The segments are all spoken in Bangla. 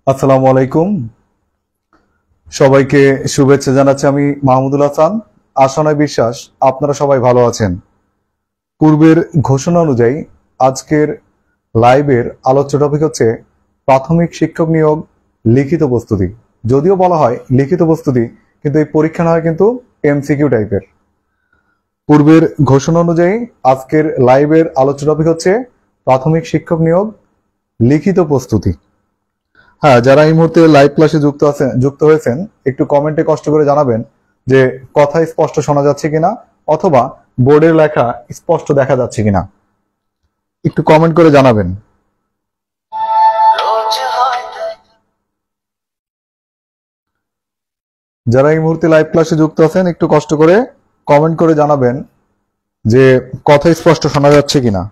আসসালামু আলাইকুম। সবাইকে শুভেচ্ছা জানাচ্ছি। আমি মাহমুদুল হাসান। আশা নয় বিশ্বাস আপনারা সবাই ভালো আছেন। পূর্বের ঘোষণা অনুযায়ী আজকের লাইভের আলোচ্য টপিক হচ্ছে প্রাথমিক শিক্ষক নিয়োগ লিখিত প্রস্তুতি। যদিও বলা হয় লিখিত প্রস্তুতি, কিন্তু এই পরীক্ষা না হয় কিন্তু এমসিকিউ টাইপের। পূর্বের ঘোষণা অনুযায়ী আজকের লাইভের আলোচ্য টপিক হচ্ছে প্রাথমিক শিক্ষক নিয়োগ লিখিত প্রস্তুতি। হ্যাঁ, যারা এই মুহূর্তে লাইভ ক্লাসে যুক্ত হয়েছেন, একটু কমেন্টে কষ্ট করে জানাবেন যে কথা স্পষ্ট শোনা যাচ্ছে কিনা, অথবা বোর্ডের লেখা স্পষ্ট দেখা যাচ্ছে কিনা। একটু কমেন্ট করে জানাবেন। যারা এই মুহূর্তে লাইভ ক্লাসে যুক্ত আছেন, একটু কষ্ট করে কমেন্ট করে জানাবেন যে কথা স্পষ্ট শোনা যাচ্ছে কিনা।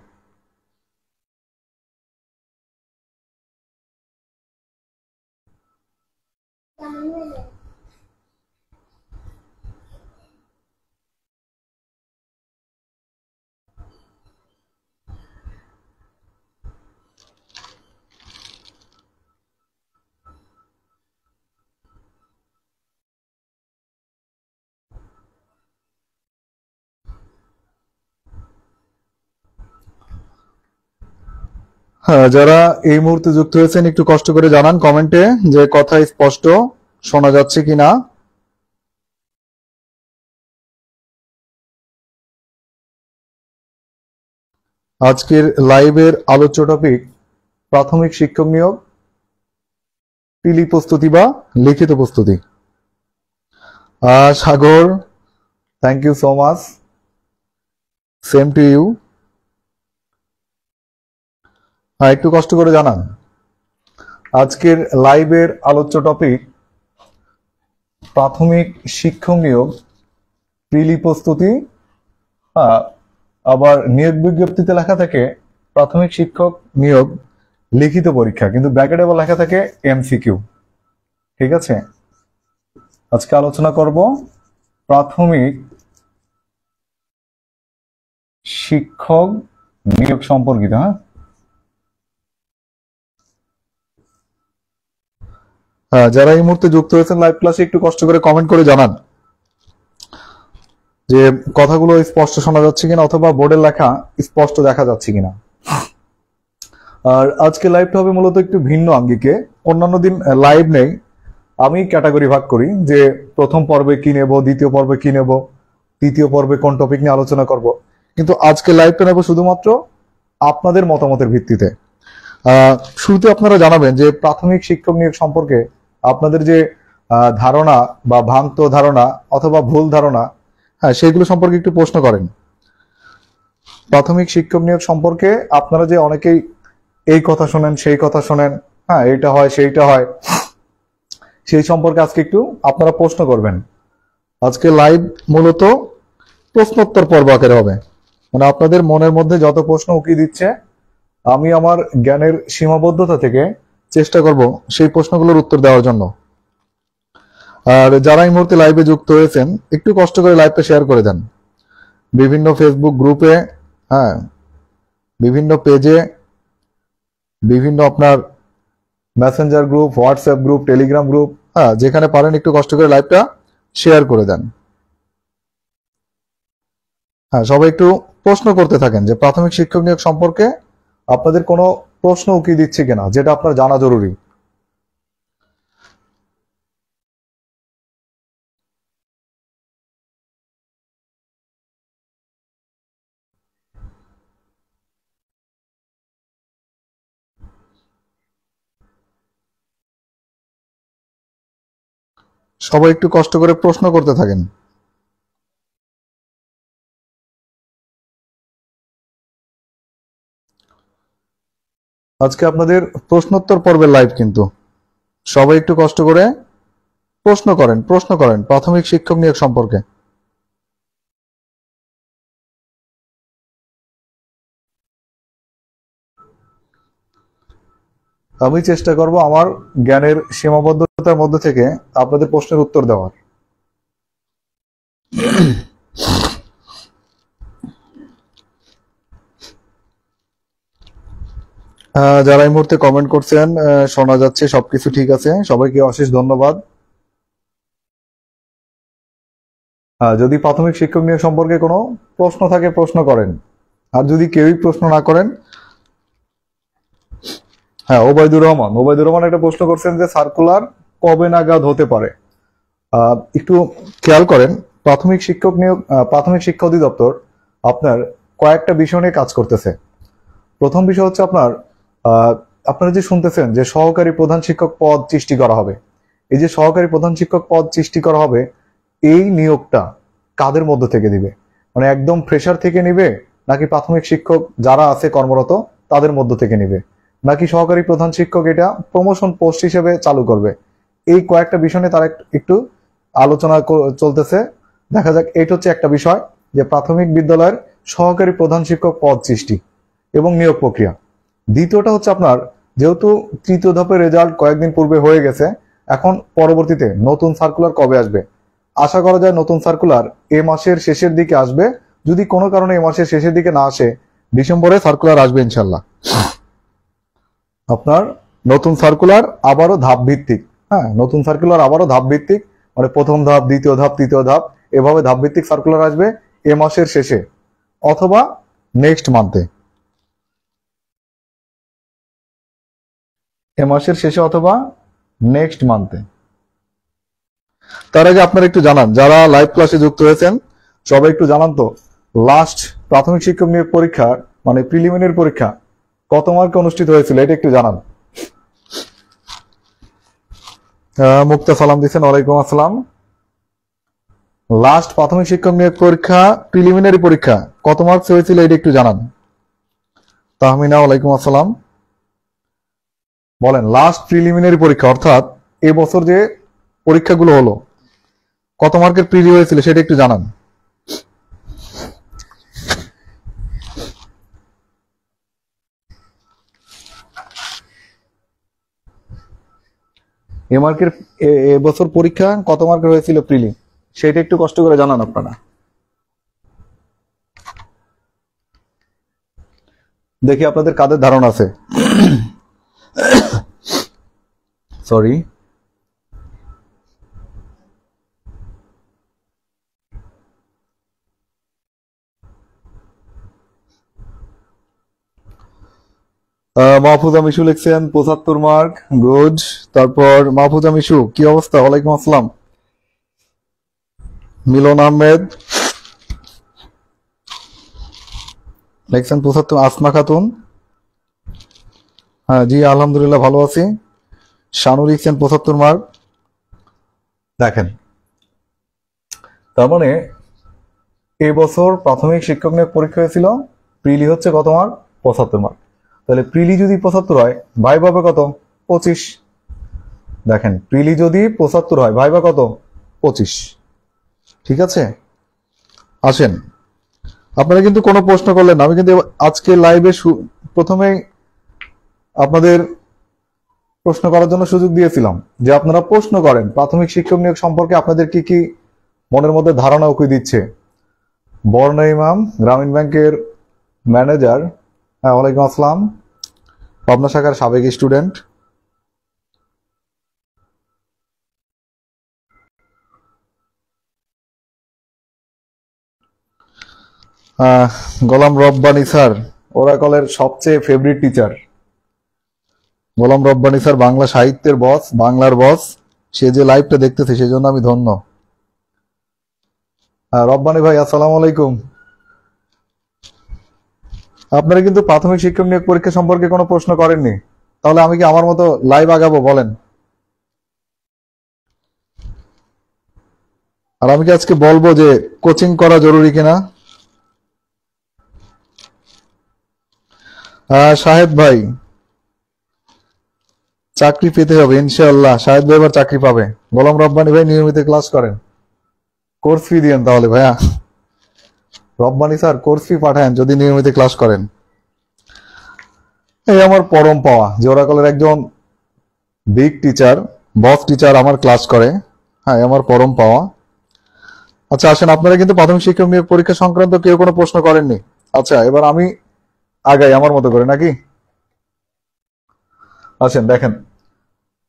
হ্যাঁ, যারা এই মুহূর্তে যুক্ত হয়েছেন, একটু কষ্ট করে জানান কমেন্টে যে কথা স্পষ্ট শোনা যাচ্ছে কিনা। আজকের লাইভের আলোচ্য টপিক প্রাথমিক শিক্ষক নিয়োগ প্রিলি প্রস্তুতি বা লিখিত প্রস্তুতি। Sagar, thank you so much, same to you. একটু কষ্ট করে জানান। আজকের লাইভের আলোচ্য টপিক প্রাথমিক শিক্ষক নিয়োগ প্রিলি প্রস্তুতি। আবার নিয়োগ বিজ্ঞপ্তিতে লেখা থাকে প্রাথমিক শিক্ষক নিয়োগ লিখিত পরীক্ষা, কিন্তু ব্র্যাকেটে আবার লেখা থাকে এমসিকিউ। ঠিক আছে, আজকে আলোচনা করব প্রাথমিক শিক্ষক নিয়োগ সম্পর্কিত। যারা এই মুহূর্তে যুক্ত হয়েছেন লাইভ ক্লাসে, একটু কষ্ট করে কমেন্ট করে জানান যে কথাগুলো স্পষ্ট শোনা যাচ্ছে কিনা, অথবা বোর্ডের লেখা স্পষ্ট দেখা যাচ্ছে কিনা। আর আজকে লাইভটা হবে মূলত একটু ভিন্ন আঙ্গিকে। অন্যান্য দিন লাইভ নেই, আমি ক্যাটাগরি ভাগ করি যে প্রথম পর্বে কি নেব, দ্বিতীয় পর্বে কি নেব, তৃতীয় পর্বে কোন টপিক নিয়ে আলোচনা করব। কিন্তু আজকে লাইভটা নেব শুধুমাত্র আপনাদের মতামতের ভিত্তিতে। শুরুতে আপনারা জানাবেন যে প্রাথমিক শিক্ষক নিয়োগ সম্পর্কে আপনাদের যে ধারণা বা ভ্রান্ত ধারণা অথবা ভুল ধারণা, সেগুলো সম্পর্কে একটু প্রশ্ন করেন। প্রাথমিক শিক্ষক নিয়োগ সম্পর্কে আপনারা যে অনেকেই এই কথা শোনেন, সেই কথা শোনেন, এইটা হয় সেইটা হয়, সেই সম্পর্কে আজকে একটু আপনারা প্রশ্ন করবেন। আজকে লাইভ মূলত প্রশ্নোত্তর পর্ব আকারে হবে, মানে আপনাদের মনের মধ্যে যত প্রশ্ন উকি দিচ্ছে, আমি আমার জ্ঞানের সীমাবদ্ধতা থেকে চেষ্টা করব সেই প্রশ্নগুলোর উত্তর দেওয়ার জন্য। আর যারা এই মুহূর্তে লাইভে যুক্ত হয়েছেন, একটু কষ্ট করে লাইভটা শেয়ার করে দেন বিভিন্ন ফেসবুক গ্রুপে, বিভিন্ন পেজে, বিভিন্ন আপনার Messenger group, WhatsApp group, Telegram group, যেখানে পারেন একটু কষ্ট করে লাইভটা শেয়ার করে দেন। সবাই একটু প্রশ্ন করতে থাকেন যে প্রাথমিক শিক্ষক নিয়োগ সম্পর্কে আপনাদের কোনো প্রশ্ন উকি দিচ্ছে কিনা, যেটা আপনার জানা জরুরি। সবাই একটু কষ্ট করে প্রশ্ন করতে থাকেন। আজকে আপনাদের প্রশ্নোত্তর পর্বের লাইভ, কিন্তু সবাই একটু কষ্ট করে প্রশ্ন করেন প্রাথমিক শিক্ষক নিয়োগ সম্পর্কে। আমি চেষ্টা করব আমার জ্ঞানের সীমাবদ্ধতার মধ্যে থেকে আপনাদের প্রশ্নের উত্তর দেওয়ার। যারা এই মুহূর্তে কমেন্ট করছেন শোনা যাচ্ছে, সবকিছু ঠিক আছে, সবাইকে অশেষ ধন্যবাদ। যদি প্রাথমিক শিক্ষক নিয়োগ সম্পর্কে কোনো প্রশ্ন থাকে প্রশ্ন করেন, আর যদি কেউই প্রশ্ন না করেন, হ্যাঁ ওবায়দুর রহমান একটা প্রশ্ন করছেন যে সার্কুলার কবে নাগাদ হতে পারে। একটু খেয়াল করেন, প্রাথমিক শিক্ষা অধিদপ্তর আপনার কয়েকটা বিষয় নিয়ে কাজ করতেছে। প্রথম বিষয় হচ্ছে আপনারা যে শুনতেছেন যে সহকারী প্রধান শিক্ষক পদ সৃষ্টি করা হবে, এই যে সহকারী প্রধান শিক্ষক পদ সৃষ্টি করা হবে, এই নিয়োগটা কাদের মধ্য থেকে দিবে, মানে একদম ফ্রেশার থেকে নিবে, নাকি প্রাথমিক শিক্ষক যারা আছে কর্মরত তাদের মধ্য থেকে নিবে, নাকি সহকারী প্রধান শিক্ষক এটা প্রমোশন পোস্ট হিসেবে চালু করবে? এই কয়েকটা বিষয় নিয়ে তারা একটু আলোচনা চলতেছে। দেখা যাক। এটা হচ্ছে একটা বিষয় যে প্রাথমিক বিদ্যালয়ের সহকারী প্রধান শিক্ষক পদ সৃষ্টি এবং নিয়োগ প্রক্রিয়া। দ্বিতীয়টা হচ্ছে যেহেতু তৃতীয় ধাপের রেজাল্ট কয়েকদিন পূর্বে হয়ে গেছে, এখন পরবর্তীতে নতুন সার্কুলার কবে আসবে? আশা করা যায় নতুন সার্কুলার এ মাসের শেষের দিকে আসবে। যদি কোনো কারণে এ মাসের শেষের দিকে না আসে, ডিসেম্বরে সার্কুলার আসবে ইনশাল্লাহ। আপনার নতুন সার্কুলার আবারও ধাপ ভিত্তিক, নতুন সার্কুলার আবারও ধাপ ভিত্তিক, মানে প্রথম ধাপ, দ্বিতীয় ধাপ, তৃতীয় ধাপ, এভাবে ধাপ ভিত্তিক সার্কুলার আসবে এ মাসের শেষে অথবা নেক্সট মান্থে। এ মাসের শেষে অথবা নেক্সট মান্থে। তার আগে আপনারা একটু জানান, যারা লাইভ ক্লাসে যুক্ত হয়েছেন সবাই একটু জানান তো, লাস্ট প্রাথমিক শিক্ষক নিয়োগ পরীক্ষা মানে প্রিলিমিনারি পরীক্ষা কত মার্কে অনুষ্ঠিত হয়েছিল, এটা একটু জানান। মুক্তা সালাম দিচ্ছেন, ওয়ালাইকুম আসসালাম। লাস্ট প্রাথমিক শিক্ষক নিয়োগ পরীক্ষা প্রিলিমিনারি পরীক্ষা কত মার্কস হয়েছিল, এটা একটু জানান। তাহমিনা, ওয়ালাইকুম আসসালাম। বলেন, লাস্ট প্রিলিমিনারি পরীক্ষা অর্থাৎ এবছর যে পরীক্ষাগুলো হলো কত মার্কের প্রিলি হয়েছিল সেটা একটু জানান। এবছর পরীক্ষা কত মার্কের হয়েছিল প্রিলি, সেটা একটু কষ্ট করে জানান আপনারা। দেখি আপনাদের কাদের ধারণা আছে। সরি। মাহফুজা মিশু লিখছেন 75 মার্ক, গুড। তারপর মাহফুজা মিশু, কি অবস্থা? ওয়ালাইকুম আসসালাম। মিলন আহমেদ লিখছেন 75। আসমা খাতুন, হ্যাঁ জি আলহামদুলিল্লাহ ভালো আছি। শানু লিখছেন 75 মার্ক। দেখেন, তার মানে এবছর প্রাথমিক শিক্ষক নিয়োগ পরীক্ষা হয়েছিল, প্রিলি হচ্ছে কত মার্ক? 75 মার্ক। তাহলে প্রিলি যদি 75 হয়, ভাইবা হবে কত? 25। দেখেন, প্রিলি যদি 75 হয়, ভাইবা কত? 25। ঠিক আছে, আসেন। আপনারা কিন্তু কোনো প্রশ্ন করলেন না, আমি কিন্তু আজকে লাইভে প্রথমেই আপনাদের প্রশ্ন করার জন্য সুযোগ দিয়েছিলাম যে আপনারা প্রশ্ন করেন প্রাথমিক শিক্ষক নিয়োগ সম্পর্কে আপনাদের কি কি মনের মধ্যে ধারণা উকি দিচ্ছে। বর্ণা ইমাম, গ্রামীণ ব্যাংকের ম্যানেজার, হ্যাঁ ওয়ালাইকুম আসসালাম, পাবনা শাখার সাবেক স্টুডেন্ট। গোলাম রব্বানী স্যার, ওরাকলের সবচেয়ে favourite teacher. Golam Rabbani sir Bangla সাহিত্যের বস, বাংলার বস। সে যে লাইভটা দেখতেছে সেজন্য আমি ধন্য। রব্বানী ভাই আসসালামু আলাইকুম। আপনারা কিন্তু প্রাথমিক শিক্ষক নিয়োগ পরীক্ষা সম্পর্কে কোনো প্রশ্ন করেননি, তাহলে আমি কি আমার মতো লাইভ আগাবো বলেন? আর আমি কি আজকে বলবো যে কোচিং করা জরুরি কিনা? শাহেদ ভাই, চাকরি পেতে হবে ইনশাআল্লাহ। শাহেদ ভাই এবার চাকরি পাবে। গোলাম রব্বানী ভাই নিয়মিত ক্লাস করেন, কোর্স ফি দিয়েন তাহলে ভাইয়া। রব্বানী স্যার কোর্স ফি পাঠান যদি নিয়মিত ক্লাস করেন। এই আমার পরম পাওয়া যে ওরাকলের একজন বিগ টিচার, বস টিচার আমার ক্লাস করে। হ্যাঁ, আমার পরম পাওয়া। আচ্ছা আসেন, আপনারা কিন্তু প্রাথমিক শিক্ষক নিয়োগ পরীক্ষা সংক্রান্ত কেউ কোনো প্রশ্ন করেননি। আচ্ছা, এবার আমি আগাই আমার মতো করে নাকি? আসেন দেখেন,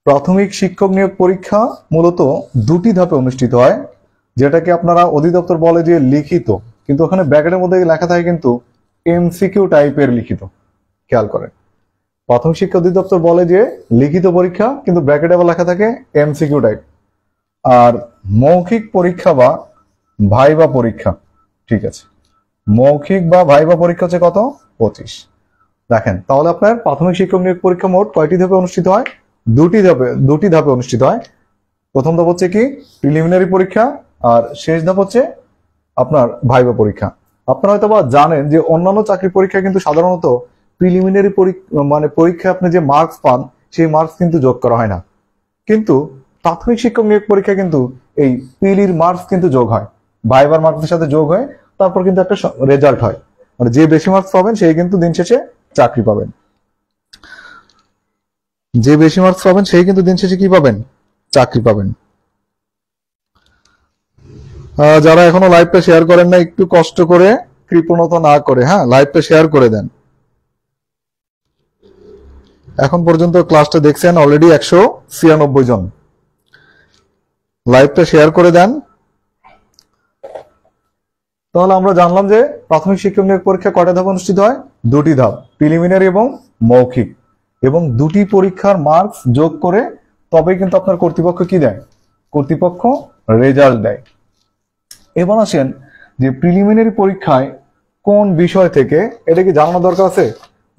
প্রাথমিক শিক্ষক নিয়োগ পরীক্ষা মূলত দুটি ধাপে অনুষ্ঠিত হয়, যেটাকে আপনারা অধিদপ্তর বলে যে লিখিত, কিন্তু ওখানে ব্র্যাকেটের মধ্যে লেখা থাকে কিন্তু এমসিকিউ টাইপের লিখিত। খেয়াল করেন, প্রাথমিক শিক্ষা অধিদপ্তর বলে যে লিখিত পরীক্ষা, কিন্তু ব্র্যাকেটে আবার লেখা থাকে এমসিকিউ টাইপ। আর মৌখিক পরীক্ষা বা ভাইবা পরীক্ষা, ঠিক আছে, মৌখিক বা ভাইবা পরীক্ষা হচ্ছে কত? 25। দেখেন তাহলে আপনার প্রাথমিক শিক্ষক নিয়োগ পরীক্ষা মোট কয়টি ধাপে অনুষ্ঠিত হয়? দুটি ধাপে অনুষ্ঠিত হয়। প্রথম ধাপ হচ্ছে কি প্রিলিমিনারি পরীক্ষা, আর শেষ ধাপ হচ্ছে আপনার ভাইবা পরীক্ষা। আপনারা হয়তো বা জানেন যে অন্যান্য চাকরি পরীক্ষা কিন্তু সাধারণত প্রিলিমিনারি পরীক্ষায় আপনি যে মার্কস পান সেই মার্কস কিন্তু যোগ করা হয় না, কিন্তু প্রাথমিক শিক্ষক নিয়োগ পরীক্ষা কিন্তু এই পিলির মার্কস কিন্তু যোগ হয়, ভাইবার মার্কসের সাথে যোগ হয়, তারপর কিন্তু একটা রেজাল্ট হয়, মানে যে বেশি মার্কস পাবেন সেই কিন্তু দিন শেষে চাকরি পাবেন। যে বেশি মার্কস পাবেন সেই কিন্তু দিন শেষে কি পাবেন? চাকরি পাবেন। যারা এখনো লাইভটা শেয়ার করেন না, একটু কষ্ট করে কৃপণতা না করে হ্যাঁ লাইভটা শেয়ার করে দেন। এখন পর্যন্ত ক্লাসটা দেখছেন অলরেডি 196 জন। লাইভটা শেয়ার করে দেন। তাহলে আমরা জানলাম যে প্রাথমিক শিক্ষক নিয়োগ পরীক্ষা কয়টা ধাপ অনুষ্ঠিত হয়? দুটি ধাপ, প্রিলিমিনারি এবং মৌখিক, এবং দুটি পরীক্ষার মার্কস যোগ করে তবেই কিন্তু আপনার কর্তৃপক্ষ কি দেয়? কর্তৃপক্ষ রেজাল্ট দেয়। এবার আসেন যে প্রিলিমিনারি পরীক্ষায় কোন বিষয় থেকে, এটা কি জানানো দরকার আছে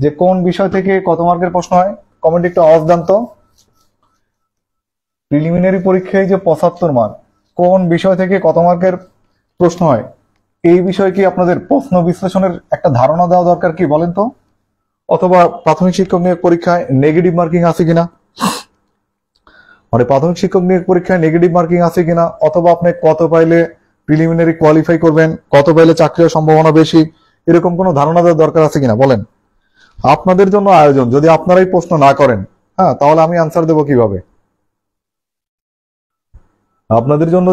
যে কোন বিষয় থেকে কত মার্কের প্রশ্ন হয়? কমেন্টে একটু আওয়াজ দেন তো। প্রিলিমিনারি পরীক্ষায় যে 75 মার্ক, কোন বিষয় থেকে কত মার্কের প্রশ্ন হয়? এই বিষয়ে কি আপনাদের প্রশ্ন বিশ্লেষণের একটা ধারণা দেওয়া দরকার কি বলেন তো? অথবা প্রাথমিক শিক্ষক নিয়োগ পরীক্ষায় নেগেটিভ মার্কিং আছে কিনা, মানে প্রাথমিক শিক্ষক নিয়োগ পরীক্ষায় নেগেটিভ মার্কিং আছে কিনা, অথবা আপনি কত পাইলে প্রিলিমিনারি কোয়ালিফাই করবেন, কত পাইলে চাকরির সম্ভাবনা বেশি, এরকম কোনো ধারণা দেওয়ার দরকার আছে কিনা বলেন? আপনাদের জন্য আয়োজন, যদি আপনারাই প্রশ্ন না করেন হ্যাঁ তাহলে আমি আনসার দেবো কিভাবে? আপনাদের জন্য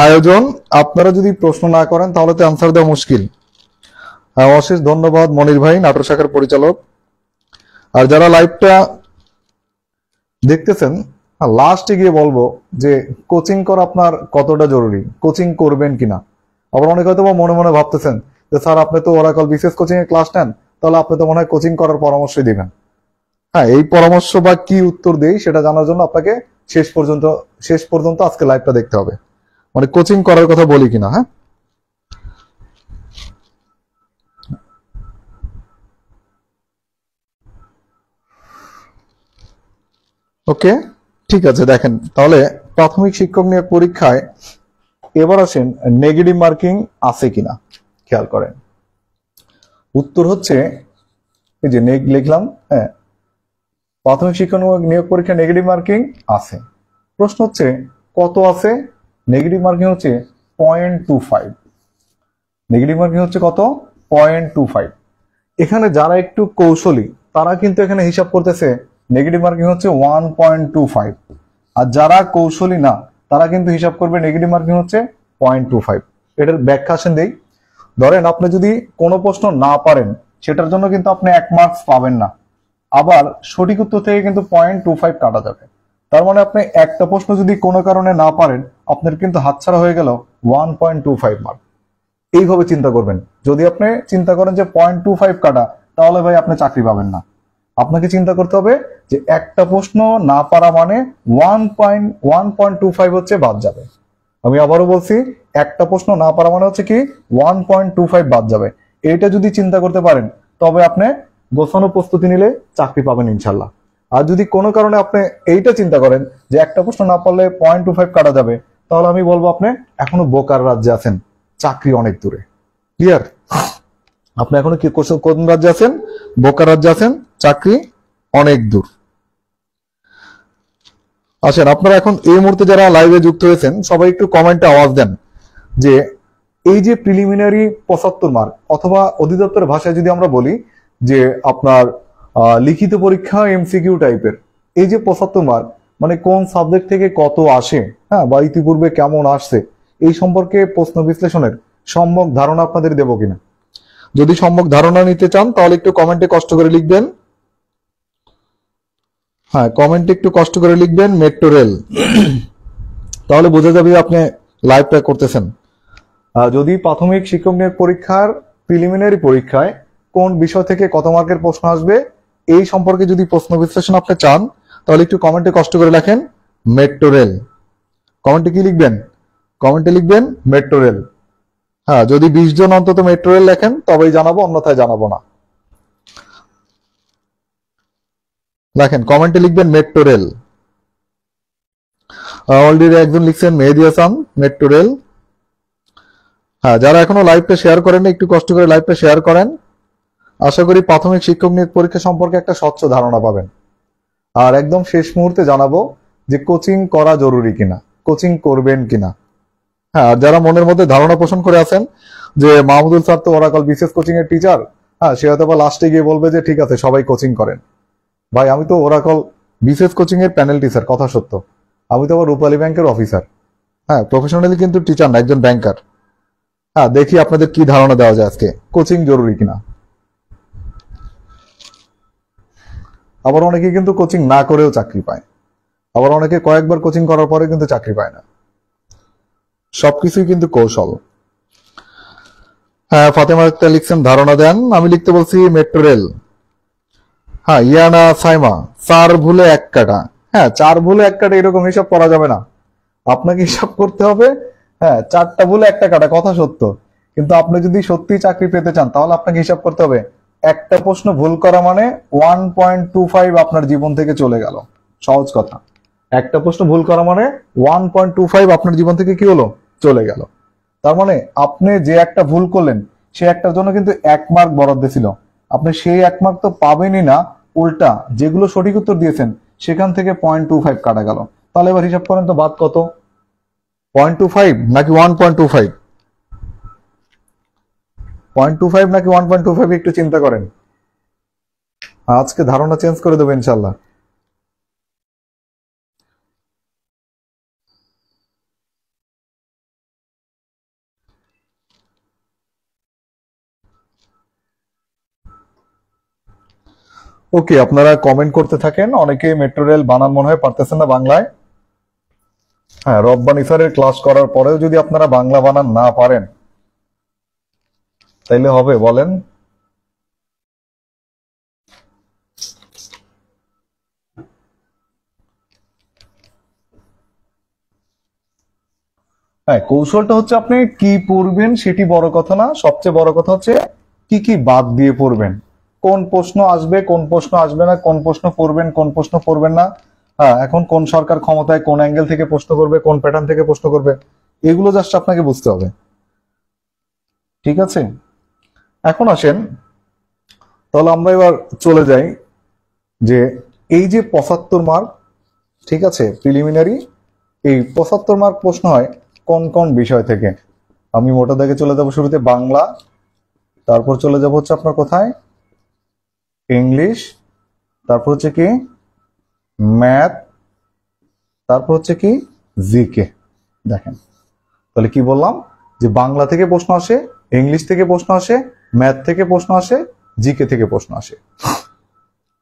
আয়োজন, আপনারা যদি প্রশ্ন না করেন তাহলে তো আনসার দেওয়া মুশকিল। অশেষ ধন্যবাদ মনির ভাই, নাটোর শাখার পরিচালক। আর যারা লাইভটা দেখতেছেন, লাস্টে গিয়ে বলবো যে কোচিং করা আপনার কতটা জরুরি, কোচিং করবেন কিনা। আবার অনেকে হয়তো মনে মনে ভাবতেছেন যে স্যার আপনি তো ওরাকল বিসিএস কোচিং এর ক্লাস নেন, তাহলে আপনি তো মনে হয় কোচিং করার পরামর্শই দিবেন। হ্যাঁ, এই পরামর্শ বা কি উত্তর দেই সেটা জানার জন্য আপনাকে শেষ পর্যন্ত আজকে লাইভটা দেখতে হবে, মানে কোচিং করার কথা বলি কিনা। হ্যাঁ, ওকে, ঠিক আছে। দেখেন তাহলে প্রাথমিক শিক্ষক নিয়োগ পরীক্ষায় এবার আসেন নেগেটিভ মার্কিং আছে কিনা, খেয়াল করেন। উত্তর হচ্ছে এই যে লিখলাম, হ্যাঁ প্রাথমিক শিক্ষক নিয়োগ পরীক্ষায় নেগেটিভ মার্কিং আছে। প্রশ্ন হচ্ছে কত আছে? নেগেটিভ মার্কিং হচ্ছে 0.25। নেগেটিভ মার্কিং হচ্ছে কত? 0.25। এখানে যারা একটু কৌশলী তারা কিন্তু এখানে হিসাব করতেছে নেগেটিভ মার্কিং হচ্ছে 1.25, আর যারা কৌশলী না তারা কিন্তু হিসাব করবে নেগেটিভ মার্কিং হচ্ছে 0.25। এটার ব্যাখ্যা আসেন দেই। ধরেন আপনি যদি কোনো প্রশ্ন না পারেন সেটার জন্য কিন্তু আপনি 1 মার্কস পাবেন না, আবার সঠিক উত্তর থেকে কিন্তু 0.25 কাটা যাবে। তার মানে আপনি একটা প্রশ্ন যদি কোনো কারণে না পারেন আপনার কিন্তু হাতছাড়া হয়ে গেল 1.25 মার্ক। এইভাবে চিন্তা করবেন। যদি আপনি চিন্তা করেন যে 0.25 কাটা, তাহলে ভাই আপনি চাকরি পাবেন না। আপনাকে চিন্তা করতে হবে যে একটা প্রশ্ন না পারা মানে 1.25 হচ্ছে বাদ যাবে। আমি আবারও বলছি, একটা প্রশ্ন না পারা মানে হচ্ছে কি 1.25 বাদ যাবে। এইটা যদি চিন্তা করতে পারেন তবে আপনি গোছানো প্রস্তুতি নিলে চাকরি পাবেন ইনশাল্লাহ। আর যদি কোনো কারণে আপনি এইটা চিন্তা করেন যে একটা প্রশ্ন না পারলে 0.25 কাটা যাবে, তাহলে আমি বলবো আপনি এখনো বোকার রাজ্যে আছেন, চাকরি অনেক দূরে। ক্লিয়ার? আপনি এখনো কি কোন রাজ্যে আছেন? বোকার রাজ্যে আছেন, চাকরি অনেক দূর। আসেন আপনারা এখন এই মুহূর্তে যারা লাইভে যুক্ত হয়েছেন সবাই একটু কমেন্টে আওয়াজ দেন যে এই যে প্রিলিমিনারি 75 মার্ক, অথবা অধিদপ্তরের ভাষায় যদি আমরা বলি যে আপনার লিখিত পরীক্ষা এমসিকিউ টাইপের, এই যে 75 মার্ক মানে কোন সাবজেক্ট থেকে কত আসে, হ্যাঁ বা ইতিপূর্বে কেমন আসছে, এই সম্পর্কে প্রশ্ন বিশ্লেষণের সম্যক ধারণা আপনাদের দেব কিনা। যদি সম্যক ধারণা নিতে চান তাহলে একটু কমেন্টে কষ্ট করে লিখবেন। হ্যাঁ, কমেন্টে একটু কষ্ট করে লিখবেন মেট্রো রেল, তাহলে বোঝা যাবে আপনি লাইভটা করতেছেন। যদি প্রাথমিক শিক্ষক নিয়োগ পরীক্ষার প্রিলিমিনারি পরীক্ষায় কোন বিষয় থেকে কত মার্কের প্রশ্ন আসবে এই সম্পর্কে যদি প্রশ্ন বিশ্লেষণ আপনি চান, তাহলে একটু কমেন্টে কষ্ট করে লেখেন মেট্রো রেল। কমেন্টে কি লিখবেন? কমেন্টে লিখবেন মেট্রো রেল। হ্যাঁ, যদি 20 জন অন্তত মেট্রো রেল লেখেন তবেই জানাবো, অন্যথায় জানাবো না। লেখেন, কমেন্টে লিখবেন মেট্রো রেল। অলরেডি একজন লিখছেন মেহেদী হাসান মেট্রো রেল। হ্যাঁ, যারা এখনো লাইভটা শেয়ার করেন একটু কষ্ট করে লাইভটা শেয়ার করেন। আশা করি প্রাথমিক শিক্ষক নিয়োগ পরীক্ষা সম্পর্কে একটা স্বচ্ছ ধারণা পাবেন। আর একদম শেষ মুহূর্তে জানাবো যে কোচিং করা জরুরি কিনা, কোচিং করবেন কিনা। হ্যাঁ, আর যারা মনের মধ্যে ধারণা পোষণ করে আছেন যে মাহমুদুল স্যার তো ওরাকল বিসিএস কোচিং এর টিচার, হ্যাঁ, সে হয়তো বা লাস্টে গিয়ে বলবে যে ঠিক আছে সবাই কোচিং করেন। ভাই, আমি তো ওরাকল বিসিএস কোচিং এর প্যানেল টিচার, কথা সত্য। আমি তো আবার রূপালী ব্যাংকের অফিসার। হ্যাঁ, প্রফেশনালি কিন্তু টিচার না, একজন ব্যাংকার। হ্যাঁ, দেখি আপনাদের কি ধারণা দেওয়া যায় আজকে, কোচিং জরুরি কিনা। আবার অনেকে কিন্তু কোচিং না করেও চাকরি পায়, আবার অনেকে কয়েকবার কোচিং করার পরে কিন্তু চাকরি পায় না। সবকিছুই কিন্তু কৌশল। হ্যাঁ, ফাতেমা আক্তার লিখছেন ধারণা দেন। আমি লিখতে বলছি মেট্রো রেল। হ্যাঁ, ইয়ানা সাইমা 4 ভুলে 1 কাটা। হ্যাঁ, 4 ভুলে 1 কাটা এরকম হিসাব করা যাবে না, আপনাকে হিসাব করতে হবে। হ্যাঁ, 4টা ভুলে 1টা কাটা, কথা সত্য। কিন্তু আপনি যদি সত্যি চাকরি পেতে চান তাহলে আপনাকে হিসাব করতে হবে একটা প্রশ্ন ভুল করা মানে 1.25 আপনার জীবন থেকে চলে গেল। সহজ কথা, একটা প্রশ্ন ভুল করা মানে 1.25 আপনার জীবন থেকে কি হলো, চলে গেল। তার মানে আপনি যে একটা ভুল করলেন সে একটার জন্য কিন্তু 1 মার্ক বরাদ্দ ছিল, আপনি সেই 1 মার্ক তো পাবেনই না, উল্টা যেগুলো সঠিক উত্তর দিয়েছেন সেখান থেকে 0.25 কাটা গেল। তাহলে এবার হিসাব করেন তো বাদ কত, 0.25 নাকি 1.25? 0.25 নাকি 1.25 একটু চিন্তা করেন। আজকে ধারণা চেঞ্জ করে দেবো ইনশাল্লাহ। ওকে, আপনারা কমেন্ট করতে থাকেন। অনেকে মেট্রো রেল বানান মনে হয় পারতেছেন না বাংলায়। হ্যাঁ, রব্বানী স্যারের ক্লাস করার পরেও যদি আপনারা বাংলা বানান না পারেন তাইলে হবে বলেন? হ্যাঁ, কৌশলটা হচ্ছে আপনি কি পড়বেন সেটি বড় কথা না, সবচেয়ে বড় কথা হচ্ছে কি কি বাদ দিয়ে পড়বেন, কোন প্রশ্ন আসবে কোন প্রশ্ন আসবে না, কোন প্রশ্ন পড়বেন কোন প্রশ্ন পড়বেন না। হ্যাঁ, এখন কোন সরকার ক্ষমতায়, কোন অ্যাঙ্গেল থেকে প্রশ্ন করবে, কোন প্যাটার্ন থেকে প্রশ্ন করবে, এগুলো জাস্ট আপনাকে বুঝতে হবে। ঠিক আছে, এখন আসেন তাহলে আমরা এবার চলে যাই যে এই যে 75 মার্ক, ঠিক আছে, প্রিলিমিনারি, এই 75 মার্ক প্রশ্ন হয় কোন কোন বিষয় থেকে। আমি মোটা দাগে চলে যাব শুরুতে বাংলা, তারপর চলে যাব হচ্ছে আপনার কোথায়, ইংলিশ, তারপর হচ্ছে কি ম্যাথ, তারপর হচ্ছে কি জিকে। দেখেন তাহলে কি বললাম, যে বাংলা থেকে প্রশ্ন আসে, ইংলিশ থেকে প্রশ্ন আসে, ম্যাথ থেকে প্রশ্ন আসে, জিকে থেকে প্রশ্ন আসে।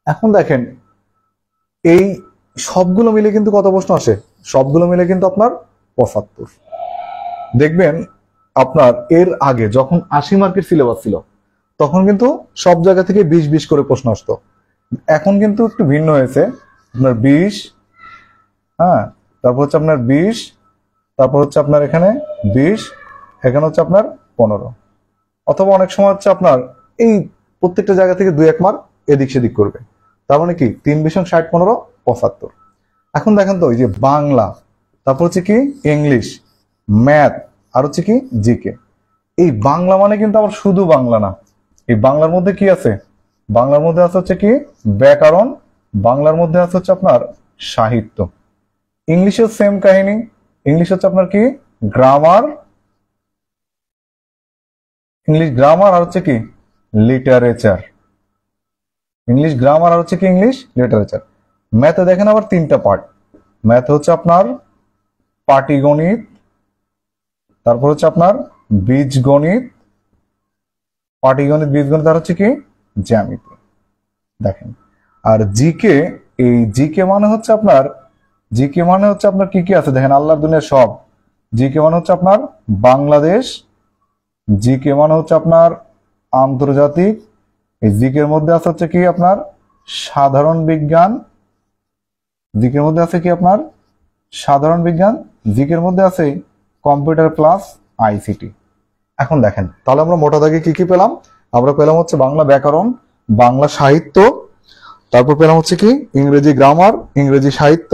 এখন দেখেন এই সবগুলো মিলে কিন্তু কত প্রশ্ন আসে, সবগুলো মিলে কিন্তু আপনার 75। দেখবেন আপনার এর আগে যখন 80 মার্কের সিলেবাস ছিল তখন কিন্তু সব জায়গা থেকে 20-20 করে প্রশ্ন আসতো। এখন কিন্তু একটু ভিন্ন হয়েছে, আপনার 20, হ্যাঁ, তারপর হচ্ছে আপনার 20, তারপর হচ্ছে আপনার এখানে 20, এখানে হচ্ছে আপনার 15, অথবা অনেক সময় হচ্ছে আপনার এই প্রত্যেকটা জায়গা থেকে 2-1 মার্ক এদিক সেদিক করবে। তার মানে কি 3 × 60 15 75। এখন দেখেন তো, এই যে বাংলা, তারপর হচ্ছে কি ইংলিশ, ম্যাথ, আর হচ্ছে কি জিকে। এই বাংলা মানে কিন্তু আবার শুধু বাংলা না, এই বাংলার মধ্যে কি আছে, বাংলার মধ্যে আছে হচ্ছে কি ব্যাকরণ, বাংলার মধ্যে আছে হচ্ছে আপনার সাহিত্য। ইংলিশের সেম কাহিনী, ইংলিশ হচ্ছে আপনার কি গ্রামার, ইংলিশ গ্রামার আর হচ্ছে কি লিটারেচার, ইংলিশ গ্রামার আর হচ্ছে কি ইংলিশ লিটারেচার। ম্যাথে দেখেন আবার 3টা পার্ট, ম্যাথ হচ্ছে আপনার পাটিগণিত, তারপর হচ্ছে আপনার বীজগণিত, পাটিগণিত বীজগণিত, আর হচ্ছে কি জ্যামিতি। দেখেন আর জিকে এই জিকে মানে হচ্ছে আপনার কি কি আছে দেখেন, আল্লাহর দুনিয়ার সব। জিকে মানে হচ্ছে আপনার বাংলাদেশ, জিকে মানে হচ্ছে আপনার আন্তর্জাতিক, এই জিকের মধ্যে আছে হচ্ছে কি আপনার সাধারণ বিজ্ঞান, জিকের মধ্যে আছে কি আপনার সাধারণ বিজ্ঞান, জিকের মধ্যে আছে কম্পিউটার প্লাস আইসিটি। এখন দেখেন তাহলে আমরা মোটা দাগে কি কি পেলাম, আমরা পেলাম হচ্ছে বাংলা ব্যাকরণ, বাংলা সাহিত্য, তারপর পেলাম হচ্ছে কি ইংরেজি গ্রামার, ইংরেজি সাহিত্য,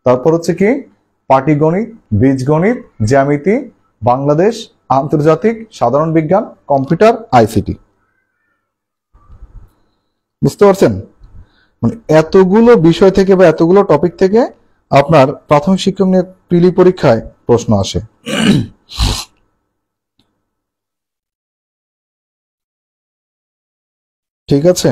তারপর হচ্ছে কি পাটিগণিত, বীজগণিত, জ্যামিতি, বাংলাদেশ, আন্তর্জাতিক, সাধারণ বিজ্ঞান, কম্পিউটার, আইসিটি। বুঝতে পারছেন? মানে এতগুলো বিষয় থেকে বা এতগুলো টপিক থেকে আপনার প্রাথমিক শিক্ষক নিয়ে প্রিলি পরীক্ষায় প্রশ্ন আসে। ঠিক আছে,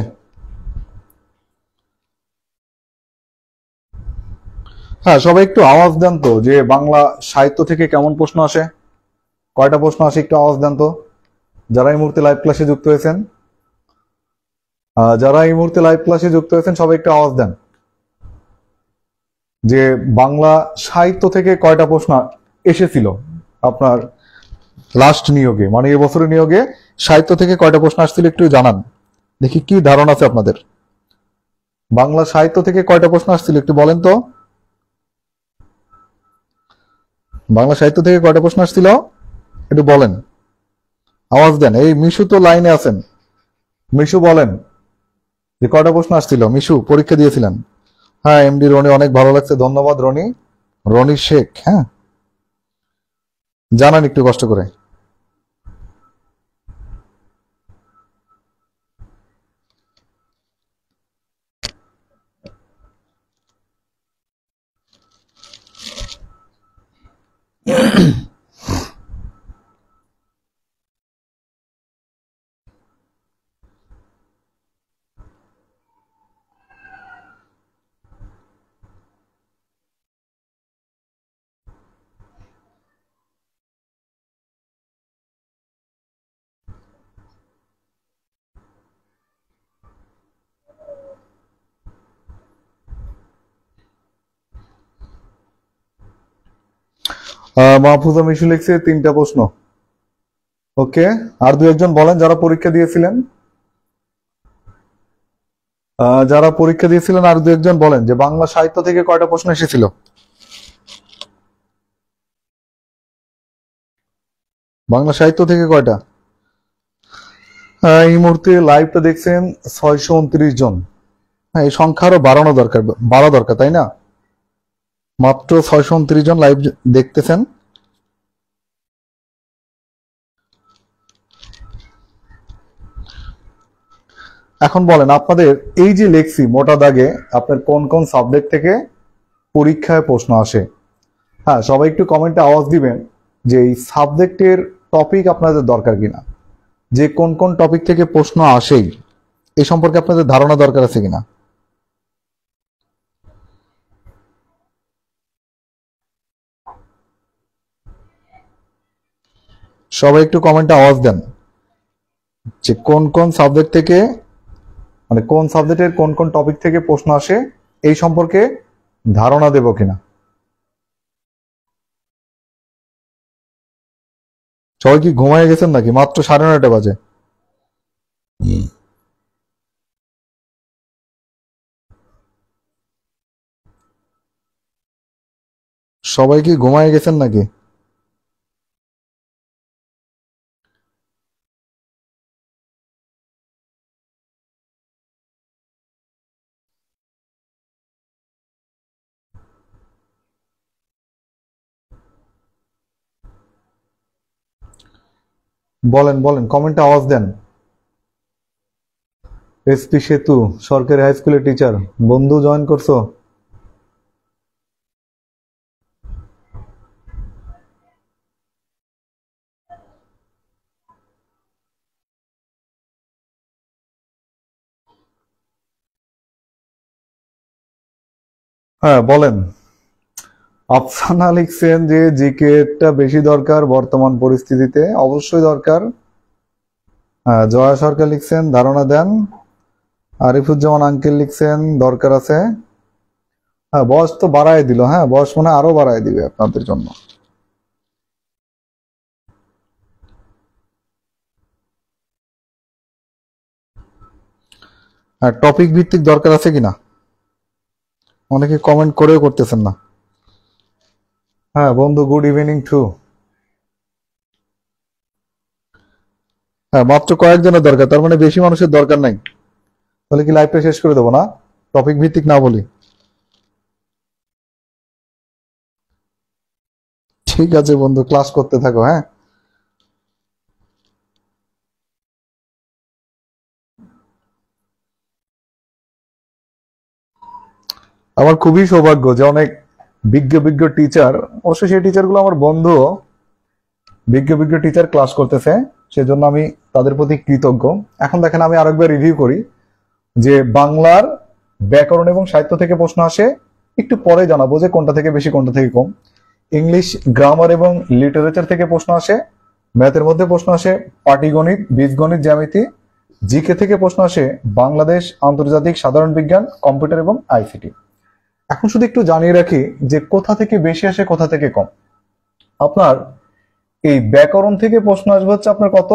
হ্যাঁ সবাই একটু আওয়াজ দেন তো যে বাংলা সাহিত্য থেকে কেমন প্রশ্ন আসে, কয়টা প্রশ্ন আসে একটু আওয়াজ দেন তো, যারা এই মুহূর্তে লাইভ ক্লাসে যুক্ত হয়েছেন। সবাই একটু আওয়াজ দেন যে বাংলা সাহিত্য থেকে কয়টা প্রশ্ন এসেছিল আপনার লাস্ট নিয়োগে, মানে এবছরের নিয়োগে সাহিত্য থেকে কয়টা প্রশ্ন আসছিল একটু জানান দেখি, কি ধারণা আছে আপনাদের। বাংলা সাহিত্য থেকে কয়টা প্রশ্ন আসছিল একটু বলেন তো, বাংলা সাহিত্য থেকে কয়টা প্রশ্ন আসছিল একটু বলেন, আওয়াজ দেন। এই মিশু তো লাইনে আছেন, মিশু বলেন যে কয়টা প্রশ্ন আসছিল, মিশু পরীক্ষা দিয়েছিলেন। হ্যাঁ এমডি রনি, অনেক ভালো লাগছে, ধন্যবাদ রনি, রনি শেখ। হ্যাঁ জানান একটু কষ্ট করে। মাহফুজা মিশু লিখছে 3টা প্রশ্ন। ওকে, আর দু একজন বলেন যারা পরীক্ষা দিয়েছিলেন, আর দু একজন বলেন যে বাংলা সাহিত্য থেকে কয়টা প্রশ্ন এসেছিল। বাংলা সাহিত্য থেকে কয়টা? এই মুহূর্তে লাইভটা দেখছেন 629 জন। হ্যাঁ এই সংখ্যা আরো বাড়া দরকার তাই না? মাত্র 629 জন লাইভ দেখতেছেন। এখন বলেন আপনাদের এই যে লেখছি মোটা দাগে আপনার কোন কোন সাবজেক্ট থেকে পরীক্ষায় প্রশ্ন আসে। হ্যাঁ সবাই একটু কমেন্টে আওয়াজ দিবেন যে এই সাবজেক্টের টপিক আপনাদের দরকার কিনা, যে কোন কোন টপিক থেকে প্রশ্ন আসেই এই সম্পর্কে আপনাদের ধারণা দরকার আছে কিনা। সবাই একটু কমেন্টে আওয়াজ দেন যে কোন কোন সাবজেক্ট থেকে, মানে কোন সাবজেক্টের কোন কোন টপিক থেকে প্রশ্ন আসে এই সম্পর্কে ধারণা দেব কিনা। সবাই কি ঘুমায় গেছেন নাকি? মাত্র 9:30 বাজে। সবাই কি ঘুমায় গেছেন নাকি? বলেন বলেন, কমেন্টে আওয়াজ দেন। এসপি সেতু সরকারি হাই স্কুলের টিচার বন্ধু জয়েন করছো? হ্যাঁ বলেন। আফসানা লিখছেন যে জিকেটা বেশি দরকার বর্তমান পরিস্থিতিতে, অবশ্যই দরকার। হ্যাঁ জয়া সরকার লিখছেন ধারণা দেন। আরিফুজ্জামান আঙ্কেল লিখছেন দরকার আছে। হ্যাঁ, বয়স তো বাড়ায় দিল। হ্যাঁ, বয়স মনে হয় আরো বাড়ায় দিবে আপনাদের জন্য। হ্যাঁ, টপিক ভিত্তিক দরকার আছে কিনা অনেকে কমেন্ট করেও করতেছেন না। হ্যাঁ বন্ধু, গুড ইভিনিং টু। হ্যাঁ, মাত্র কয়েকজনের দরকার, তার মানে বেশি মানুষের দরকার নাই। তাহলে কি লাইভটা শেষ করে দেবো না, টপিক ভিত্তিক না বলি? ঠিক আছে বন্ধু, ক্লাস করতে থাকো। হ্যাঁ, আমার খুবই সৌভাগ্য যে অনেক বিজ্ঞ বিজ্ঞ টিচার, অবশ্য সেই টিচারগুলো আমার বন্ধু, বিজ্ঞ বিজ্ঞ টিচার ক্লাস করতেছে, সেজন্য আমি তাদের প্রতি কৃতজ্ঞ। এখন দেখেন, আমি আরেকবার রিভিউ করি যে বাংলার ব্যাকরণ এবং সাহিত্য থেকে প্রশ্ন আসে, একটু পরে জানাবো যে কোনটা থেকে বেশি কোনটা থেকে কম। ইংলিশ গ্রামার এবং লিটারেচার থেকে প্রশ্ন আসে, ম্যাথের মধ্যে প্রশ্ন আসে পাটিগণিত, বীজগণিত, জ্যামিতি। জিকে থেকে প্রশ্ন আসে বাংলাদেশ, আন্তর্জাতিক, সাধারণ বিজ্ঞান, কম্পিউটার এবং আইসিটি। এখন শুধু একটু জানিয়ে রাখি যে কোথা থেকে বেশি আসে কোথা থেকে কম। আপনার এই ব্যাকরণ থেকে প্রশ্ন আসবে হচ্ছে আপনার কত,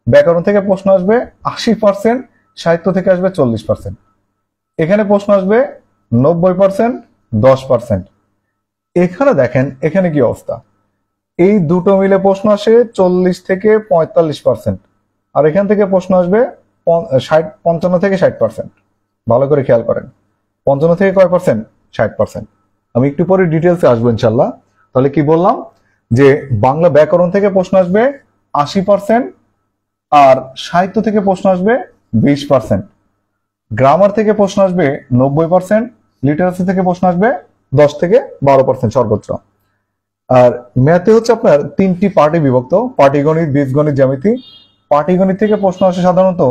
ব্যাকরণ থেকে প্রশ্ন আসবে 80%, সাহিত্য থেকে আসবে 40%। এখানে প্রশ্ন আসবে 90%, 10%। এখানে দেখেন, এখানে কি অবস্থা, এই দুটো মিলে প্রশ্ন আসে 40 থেকে 45%, আর এখান থেকে প্রশ্ন আসবে 55 থেকে 60%। ভালো করে খেয়াল করেন, 55 থেকে কয় পার্সেন্ট? 60%। আমি একটু পরে ডিটেলসে আসবো ইনশাল্লাহ। তাহলে কি বললাম, যে বাংলা ব্যাকরণ থেকে প্রশ্ন আসবে 80%, আর সাহিত্য থেকে প্রশ্ন আসবে 20%, গ্রামার থেকে প্রশ্ন আসবে 90%, লিটারেচার থেকে প্রশ্ন আসবে 10 থেকে 12% সর্বোচ্চ। আর ম্যাথে হচ্ছে আপনার 3টি পার্টে বিভক্ত, পাটিগণিত, বীজগণিত, জ্যামিতি। পাটিগণিত থেকে প্রশ্ন আসে সাধারণত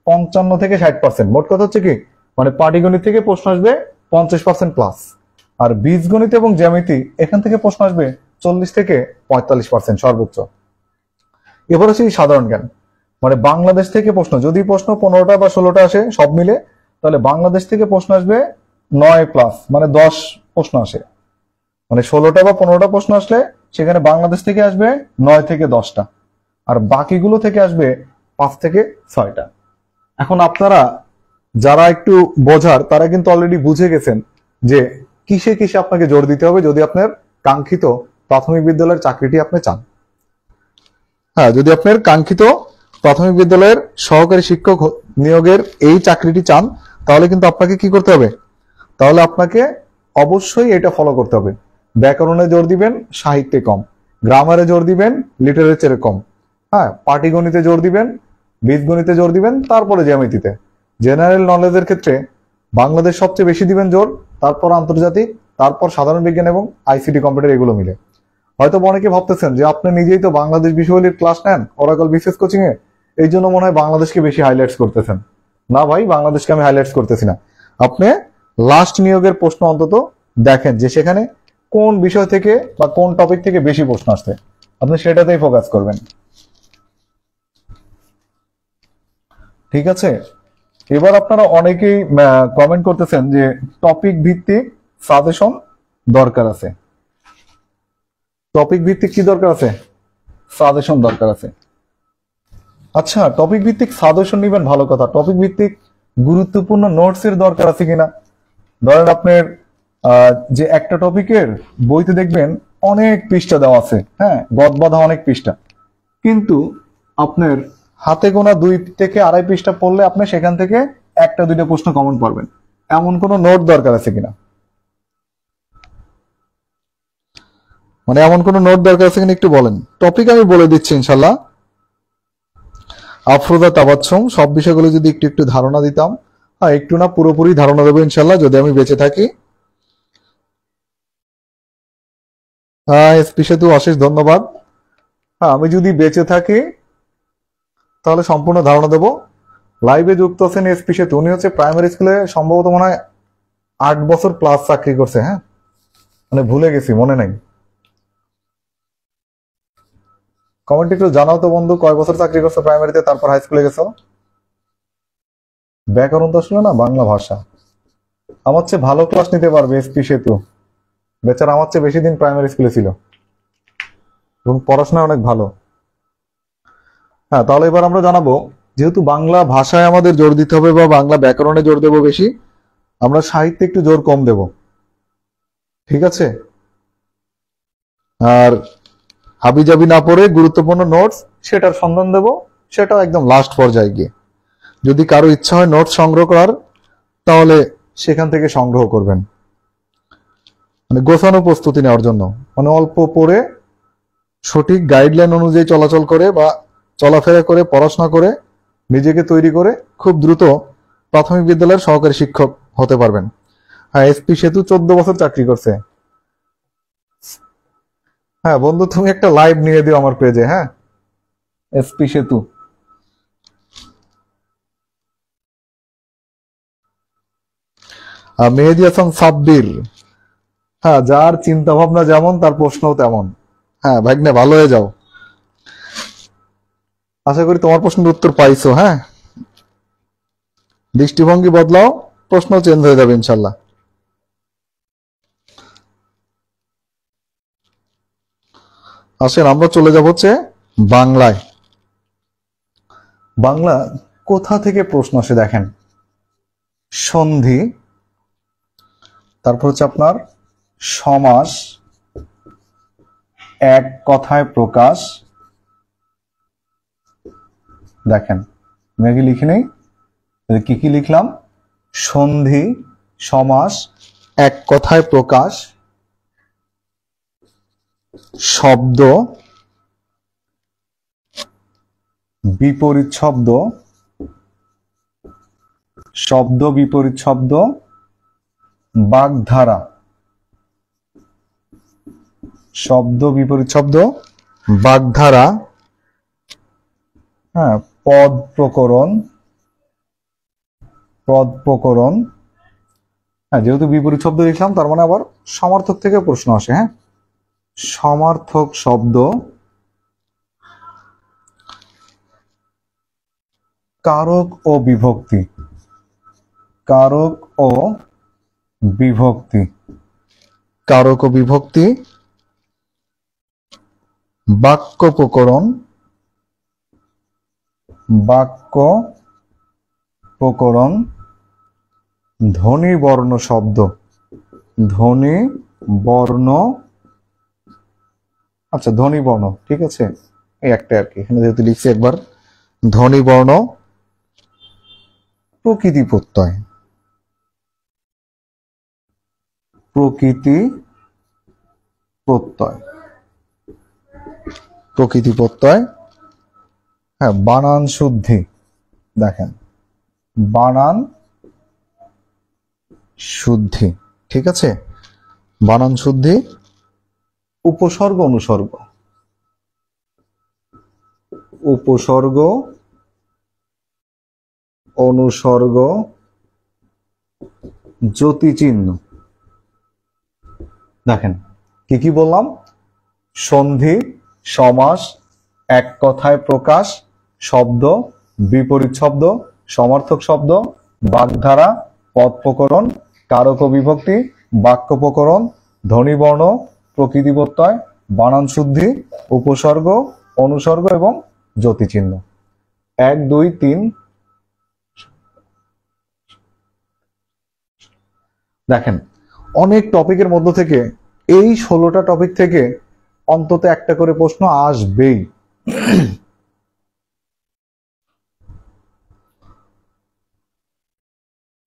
55 থেকে 60%। মোট কথা হচ্ছে কি, মানে পাটিগণিত থেকে প্রশ্ন আসবে 50% প্লাস, আর বীজগণিত এবং জ্যামিতি এখান থেকে প্রশ্ন আসবে 40 থেকে 45% সর্বোচ্চ। এবার হচ্ছে সাধারণ জ্ঞান, মানে বাংলাদেশ থেকে প্রশ্ন, যদি প্রশ্ন 15টা বা 16টা আসে সব মিলে, তাহলে বাংলাদেশ থেকে প্রশ্ন আসবে 9+, মানে 10 প্রশ্ন আসে। মানে 16টা বা 15টা প্রশ্ন আসলে সেখানে বাংলাদেশ থেকে আসবে 9 থেকে 10টা, আর বাকিগুলো থেকে আসবে 5 থেকে 6টা। এখন আপনারা যারা একটু বোঝার, তারা কিন্তু অলরেডি বুঝে গেছেন যে কিসে কিসে আপনাকে জোর দিতে হবে যদি আপনার কাঙ্ক্ষিত প্রাথমিক বিদ্যালয়ের চাকরিটি আপনি চান। হ্যাঁ, যদি আপনার কাঙ্ক্ষিত প্রাথমিক বিদ্যালয়ের সহকারী শিক্ষক নিয়োগের এই চাকরিটি চান, তাহলে কিন্তু আপনাকে কি করতে হবে, তাহলে আপনাকে অবশ্যই এটা ফলো করতে হবে। ব্যাকরণে জোর দিবেন, সাহিত্যে কম, গ্রামারে জোর দিবেন, লিটারেচারে কম। হ্যাঁ, পাটিগণিতে জোর দিবেন, বীজগণিতে জোর দিবেন, তারপরে জ্যামিতিতে। জেনারেল নলেজের ক্ষেত্রে বাংলাদেশ সবচেয়ে বেশি দিবেন জোর, তারপর আন্তর্জাতিক, তারপর সাধারণ বিজ্ঞান এবং আইসিটি কম্পিউটার, এগুলো মিলে। হয়তো অনেকে ভাবতেছেন যে আপনি নিজেই তো বাংলাদেশ বিষয়গুলির ক্লাস নেন ওরাকল বিসিএস কোচিং এ, এই জন্য মনে হয় বাংলাদেশকে বেশি হাইলাইটস করতেছেন। না ভাই, বাংলাদেশকে আমি হাইলাইটস করতেছি না। আপনি লাস্ট নিয়োগের প্রশ্ন অন্তত দেখেন যে সেখানে কোন বিষয় থেকে বা কোন টপিক থেকে বেশি প্রশ্ন আসছে, আপনি সেটাতেই ফোকাস করবেন। ঠিক আছে, এবার আপনারা অনেকেই কমেন্ট করতেছেন যে টপিক ভিত্তিক সাজেশন দরকার আছে। টপিক ভিত্তিক কি দরকার আছে? সাজেশন দরকার আছে। আচ্ছা, টপিক ভিত্তিক সাজেশন নিবেন, ভালো কথা। টপিক ভিত্তিক গুরুত্বপূর্ণ নোটস এর দরকার আছে কিনা? ধরেন আপনার যে একটা টপিকের বইতে দেখবেন অনেক পৃষ্ঠা দেওয়া আছে, হ্যাঁ, গদ বাঁধা অনেক পৃষ্ঠা, কিন্তু আপনার হাতে গোনা 2 থেকে 2.5 পৃষ্ঠা পড়লে আপনি সেখান থেকে 1-2টা প্রশ্ন কমন পারবেন, এমন কোন নোট দরকার আছে কিনা? মানে এমন কোন নোট দরকার আছে কিনা একটু বলেন। টপিক আমি বলে দিচ্ছি ইনশাল্লাহ। আফরোজা তাবাচ্ছুম, সব বিষয়গুলো যদি একটু একটু ধারণা দিতাম। হ্যাঁ, একটু না, পুরোপুরি ধারণা দেবো ইনশাল্লাহ যদি আমি বেঁচে থাকি। হ্যাঁ, এসপি সেতু, অশেষ ধন্যবাদ। হ্যাঁ, আমি যদি বেঁচে থাকি তাহলে সম্পূর্ণ ধারণা দেবো। লাইভে যুক্ত আছেন এসপি সেতু, উনি হচ্ছে প্রাইমারি স্কুলে সম্ভবত মনে হয় 8 বছর প্লাস চাকরি করছে। হ্যাঁ, মানে ভুলে গেছি, মনে নাই। কমেন্ট একটু জানাও তো বন্ধু, কয় বছর চাকরি করছো প্রাইমারিতে, তারপর হাই স্কুলে গেছো? ব্যাকরণ তো আসলে না বাংলা ভাষা। আমার চেয়ে ভালো ক্লাস নিতে পারবে এসপি সেতু। বেচারা আমার চেয়ে বেশি দিন প্রাইমারি স্কুলে ছিল এবং পড়াশোনায় অনেক ভালো। হ্যাঁ, তাহলে এবার আমরা জানাবো, যেহেতু বাংলা ভাষায় আমাদের জোর দিতে হবে বা বাংলা ব্যাকরণে জোর দেবো বেশি, আমরা সাহিত্যে একটু জোর কম দেব। ঠিক আছে? আর হাবিজাবি না পড়ে গুরুত্বপূর্ণ নোটস সেটার সন্ধান দেব, সেটাও একদম লাস্ট পর্যায়ে গিয়ে। যদি কারো ইচ্ছা হয় নোটস সংগ্রহ করার, তাহলে সেখান থেকে সংগ্রহ করবেন, মানে গোছানো প্রস্তুতি নেওয়ার জন্য। মানে অল্প পড়ে সঠিক গাইডলাইন অনুযায়ী চলাচল করে বা চলাফেরা করে পড়াশোনা করে নিজেকে তৈরি করে খুব দ্রুত প্রাথমিক বিদ্যালয়ের সহকারী শিক্ষক হতে পারবেন। হ্যাঁ, এসপি সেতু 14 বছর চাকরি করছে। হ্যাঁ বন্ধু, তুমি একটা লাইভ নিয়ে দিও আমার পেজে। হ্যাঁ, এসপি সেতু। মেহেদী হাসান সাব্বির। হ্যাঁ, যার চিন্তা ভাবনা যেমন তার প্রশ্নও তেমন। হ্যাঁ ভাগ্নে, ভালো হয়ে যাও। আশা করি তোমার প্রশ্নের উত্তর পাইছো। হ্যাঁ, দৃষ্টিভঙ্গি বদলাও, প্রশ্ন চেঞ্জ হয়ে যাবে ইনশাল্লাহ। আসেন আমরা চলে যাব হচ্ছে বাংলায়। বাংলা কোথা থেকে প্রশ্ন আসে দেখেন, সন্ধি, তারপর হচ্ছে আপনার সমাস, এক কথায় প্রকাশ। দেখেন আমি আগে লিখে নেই, কি কি লিখলাম: সন্ধি, সমাস, এক কথায় প্রকাশ, শব্দ, বিপরীত শব্দ, শব্দ বিপরীত শব্দ, বাগধারা, শব্দ বিপরীত শব্দ, বাগধারা। হ্যাঁ, পদ প্রকরণ, পদ প্রকরণ। হ্যাঁ, যেহেতু বিপরীত শব্দ লিখলাম তার মানে আবার সমার্থক থেকে প্রশ্ন আসে। হ্যাঁ, সমার্থক শব্দ, কারক ও বিভক্তি, কারক ও বিভক্তি, কারক ও বিভক্তি, বাক্য প্রকরণ, বাক্য প্রকরণ, ধ্বনি বর্ণ শব্দ, ধ্বনি বর্ণ। আচ্ছা, ধ্বনি বর্ণ ঠিক আছে, এই একটা আর কি, এখানে যেহেতু লিখছি একবার। ধ্বনি বর্ণ, প্রকৃতি প্রত্যয়, প্রকৃতি প্রত্যয়, প্রকৃতি প্রত্যয়। হ্যাঁ, বানান শুদ্ধি। দেখেন, বানান শুদ্ধি, ঠিক আছে, বানান শুদ্ধি। উপসর্গ অনুসর্গ, উপসর্গ অনুসর্গ, জ্যোতিচিহ্ন। দেখেন কি কি বললাম: সন্ধি, সমাস, এক কথায় প্রকাশ, শব্দ, বিপরীত শব্দ, সমার্থক শব্দ, বাগধারা, পদ প্রকরণ, কারক ও বিভক্তি, বাক্য প্রকরণ, ধ্বনিবর্ণ, প্রকৃতি প্রত্যয়, বানান শুদ্ধি, উপসর্গ, অনুসর্গ এবং জ্যোতিচিহ্ন। 1 2 3। দেখেন, অনেক টপিকের মধ্য থেকে এই 16টা টপিক থেকে অন্তত একটা করে প্রশ্ন আসবেই।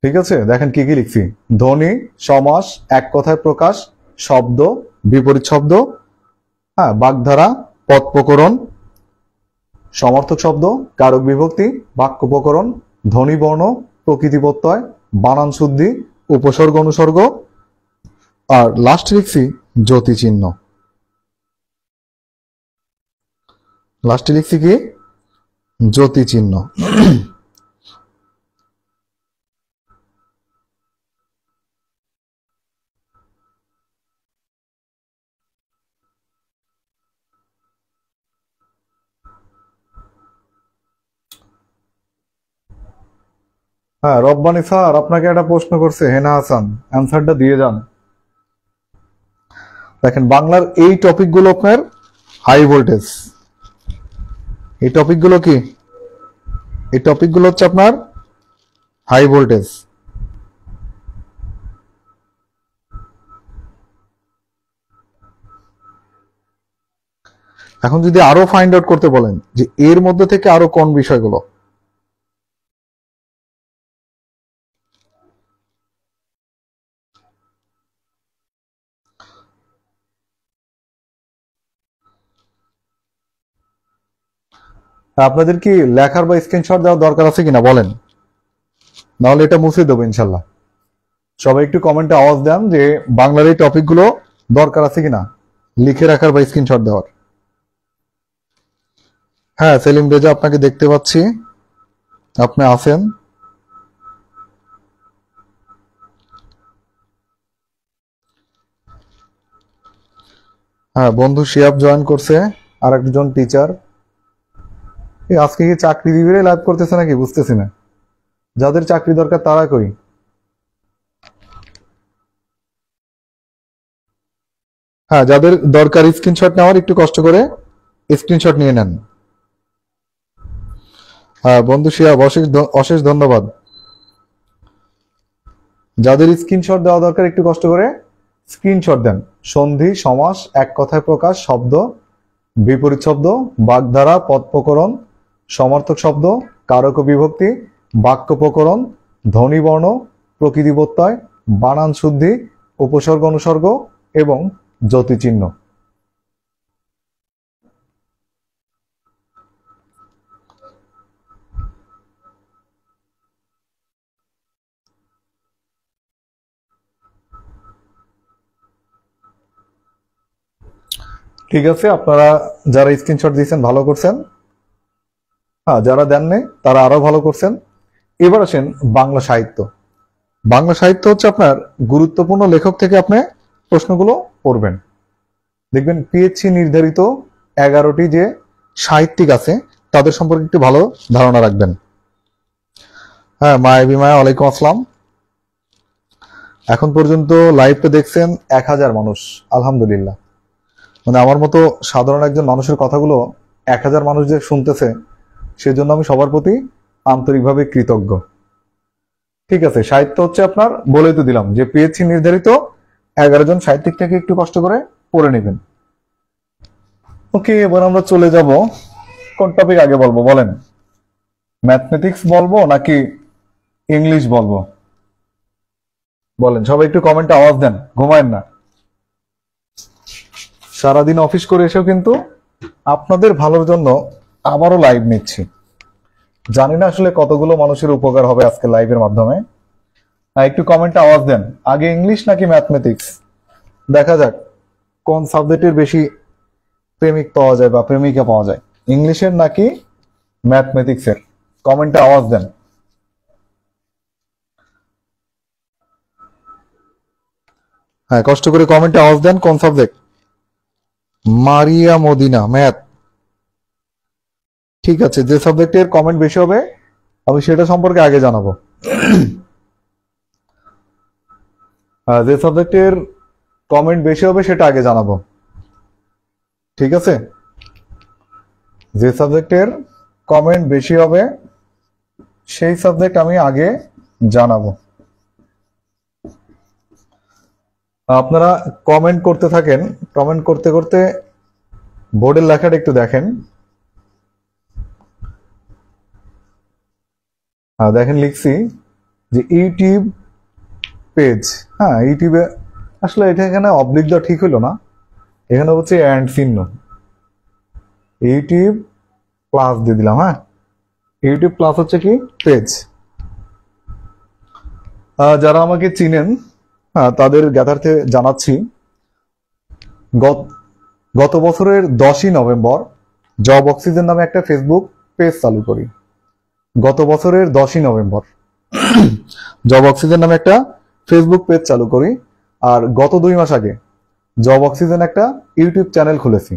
ঠিক আছে, দেখেন কি কি লিখছি: ধ্বনি, সমাস, এক কথায় প্রকাশ, শব্দ, বিপরীত শব্দ, হ্যাঁ, বাগধারা, পদ প্রকরণ, সমার্থক শব্দ, কারক বিভক্তি, বাক্য প্রকরণ, ধ্বনি বর্ণ, প্রকৃতি প্রত্যয়, বানান শুদ্ধি, উপসর্গ অনুসর্গ, আর লাস্ট লিখছি জ্যোতিচিহ্ন। লাস্টে লিখছি কি? জ্যোতিচিহ্ন। হ্যাঁ, রব্বানি স্যার আপনাকে একটা প্রশ্ন করছে হেনা হাসান, অ্যান্সারটা দিয়ে যান। দেখেন, বাংলার এই টপিকগুলো আপনার হাই ভোল্টেজ। এই টপিকগুলো কি? এই টপিকগুলো হচ্ছে আপনার হাই ভোল্টেজ। এখন যদি আরো ফাইন্ড আউট করতে বলেন যে এর মধ্যে থেকে আরো কোন বিষয়গুলো, আপনাদের কি লেখার বা স্ক্রিনশট দেওয়ার দরকার আছে কিনা বলেন, নাহলে এটা মুছে দেবো ইনশাল্লাহ। সবাই একটু কমেন্টে আওয়াজ দেন যে বাংলার এই টপিকগুলো দরকার আছে কিনা লিখে রাখার বা স্ক্রিনশট দেওয়ার। হ্যাঁ সেলিম রেজা, আপনাকে দেখতে পাচ্ছি, আপনি আছেন। হ্যাঁ, বন্ধু শিয়াব জয়েন করছে, আর একজন টিচার। আজকে কি চাকরিজীবীরাই লাইভ করতেছে নাকি বুঝতেছি না। যাদের চাকরি দরকার তারা কই? হ্যাঁ, যাদের দরকার স্ক্রিনশট নেওয়ার একটু কষ্ট করে স্ক্রিনশট নিয়ে নেন। হ্যাঁ বন্ধু শিয়াব, অশেষ ধন্যবাদ। যাদের স্ক্রিনশট দেওয়া দরকার একটু কষ্ট করে স্ক্রিনশট দেন। সন্ধি, সমাস, এক কথায় প্রকাশ, শব্দ, বিপরীত শব্দ, বাগধারা, পদ প্রকরণ, সমার্থক শব্দ, কারক বিভক্তি, বাক্য প্রকরণ, ধ্বনি বর্ণ, প্রকৃতি প্রত্যয়, বানান শুদ্ধি, উপসর্গ অনুসর্গ এবং জ্যোতিচিহ্ন। ঠিক আছে, আপনারা যারা স্ক্রিনশট দিয়েছেন ভালো করছেন। হ্যাঁ, যারা দেননি তারা আরো ভালো করছেন। এবার আসেন বাংলা সাহিত্য। বাংলা সাহিত্য হচ্ছে আপনার গুরুত্বপূর্ণ লেখক থেকে আপনি প্রশ্নগুলো পড়বেন। দেখবেন পিএইচসি নির্ধারিত 11টি যে সাহিত্যিক আছে তাদের সম্পর্কে একটু ভালো ধারণা রাখবেন। হ্যাঁ, মায়াবী মায়া, ওয়ালাইকুম আসসালাম। এখন পর্যন্ত লাইভটা দেখছেন 1000 মানুষ, আলহামদুলিল্লাহ। মানে আমার মতো সাধারণ একজন মানুষের কথাগুলো 1000 মানুষ যে শুনতেছে, সেজন্য আমি সবার প্রতি আন্তরিকভাবে কৃতজ্ঞ। ঠিক আছে, সাহিত্য হচ্ছে আপনার বলেই তো দিলাম যে পিএইচসি নির্ধারিত 11 জন সাহিত্যিক থেকে একটু কষ্ট করে পড়ে নেবেন। ওকে, এবার আমরা চলে যাব। কোন টপিক আগে বলবো বলেন? ম্যাথমেটিক্স বলবো নাকি ইংলিশ বলবো বলেন? সবাই একটু কমেন্টে আওয়াজ দেন, ঘুমায়েন না। সারাদিন অফিস করে এসেও কিন্তু আপনাদের ভালোর জন্য আবারও লাইভ নিচ্ছি। জানি না আসলে কতগুলো মানুষের উপকার হবে আজকে লাইভের মাধ্যমে। একটু কমেন্টে আওয়াজ দেন, আগে ইংলিশ নাকি ম্যাথমেটিক্স। দেখা যাক কোন সাবজেক্টের বেশি প্রেমিক পাওয়া যায় বা প্রেমিকা পাওয়া যায়, ইংলিশের নাকি ম্যাথমেটিক্সের। কমেন্টে আওয়াজ দেন। হ্যাঁ, কষ্ট করে কমেন্টে আওয়াজ দেন কোন সাবজেক্ট। মারিয়া মদিনা, ম্যাথ। ঠিক আছে, যে সাবজেক্টের কমেন্ট বেশি হবে আমি সেটা সম্পর্কে আগে জানাবো। যে সাবজেক্টের কমেন্ট বেশি হবে সেটা আগে জানাবো। ঠিক আছে, যে সাবজেক্টের কমেন্ট বেশি হবে সেই সাবজেক্ট আমি আগে জানাবো। আপনারা কমেন্ট করতে থাকেন, কমেন্ট করতে করতে বোর্ডের লেখাটা একটু দেখেন। দেখেন লিখছি যে ইউটিউব পেজ। হ্যাঁ, ইউটিউবে আসলে এটা এখানে অবলিক দেওয়া ঠিক হলো না, এখানে হচ্ছে অ্যান্ড চিহ্ন। ইউটিউব প্লাস দিয়ে দিলাম। হ্যাঁ, ইউটিউব প্লাস হচ্ছে কি পেজ। যারা আমাকে চিনেন তাদের জ্ঞাতার্থে জানাচ্ছি, গত বছরের 10ই নভেম্বর জব অক্সিজেন নামে একটা ফেসবুক পেজ চালু করি। গত বছরের 10ই নভেম্বর জব অক্সিজেন নামে একটা ফেসবুক পেজ চালু করি। আর গত 2 মাস আগে জব অক্সিজেন একটা ইউটিউব চ্যানেল খুলেছি।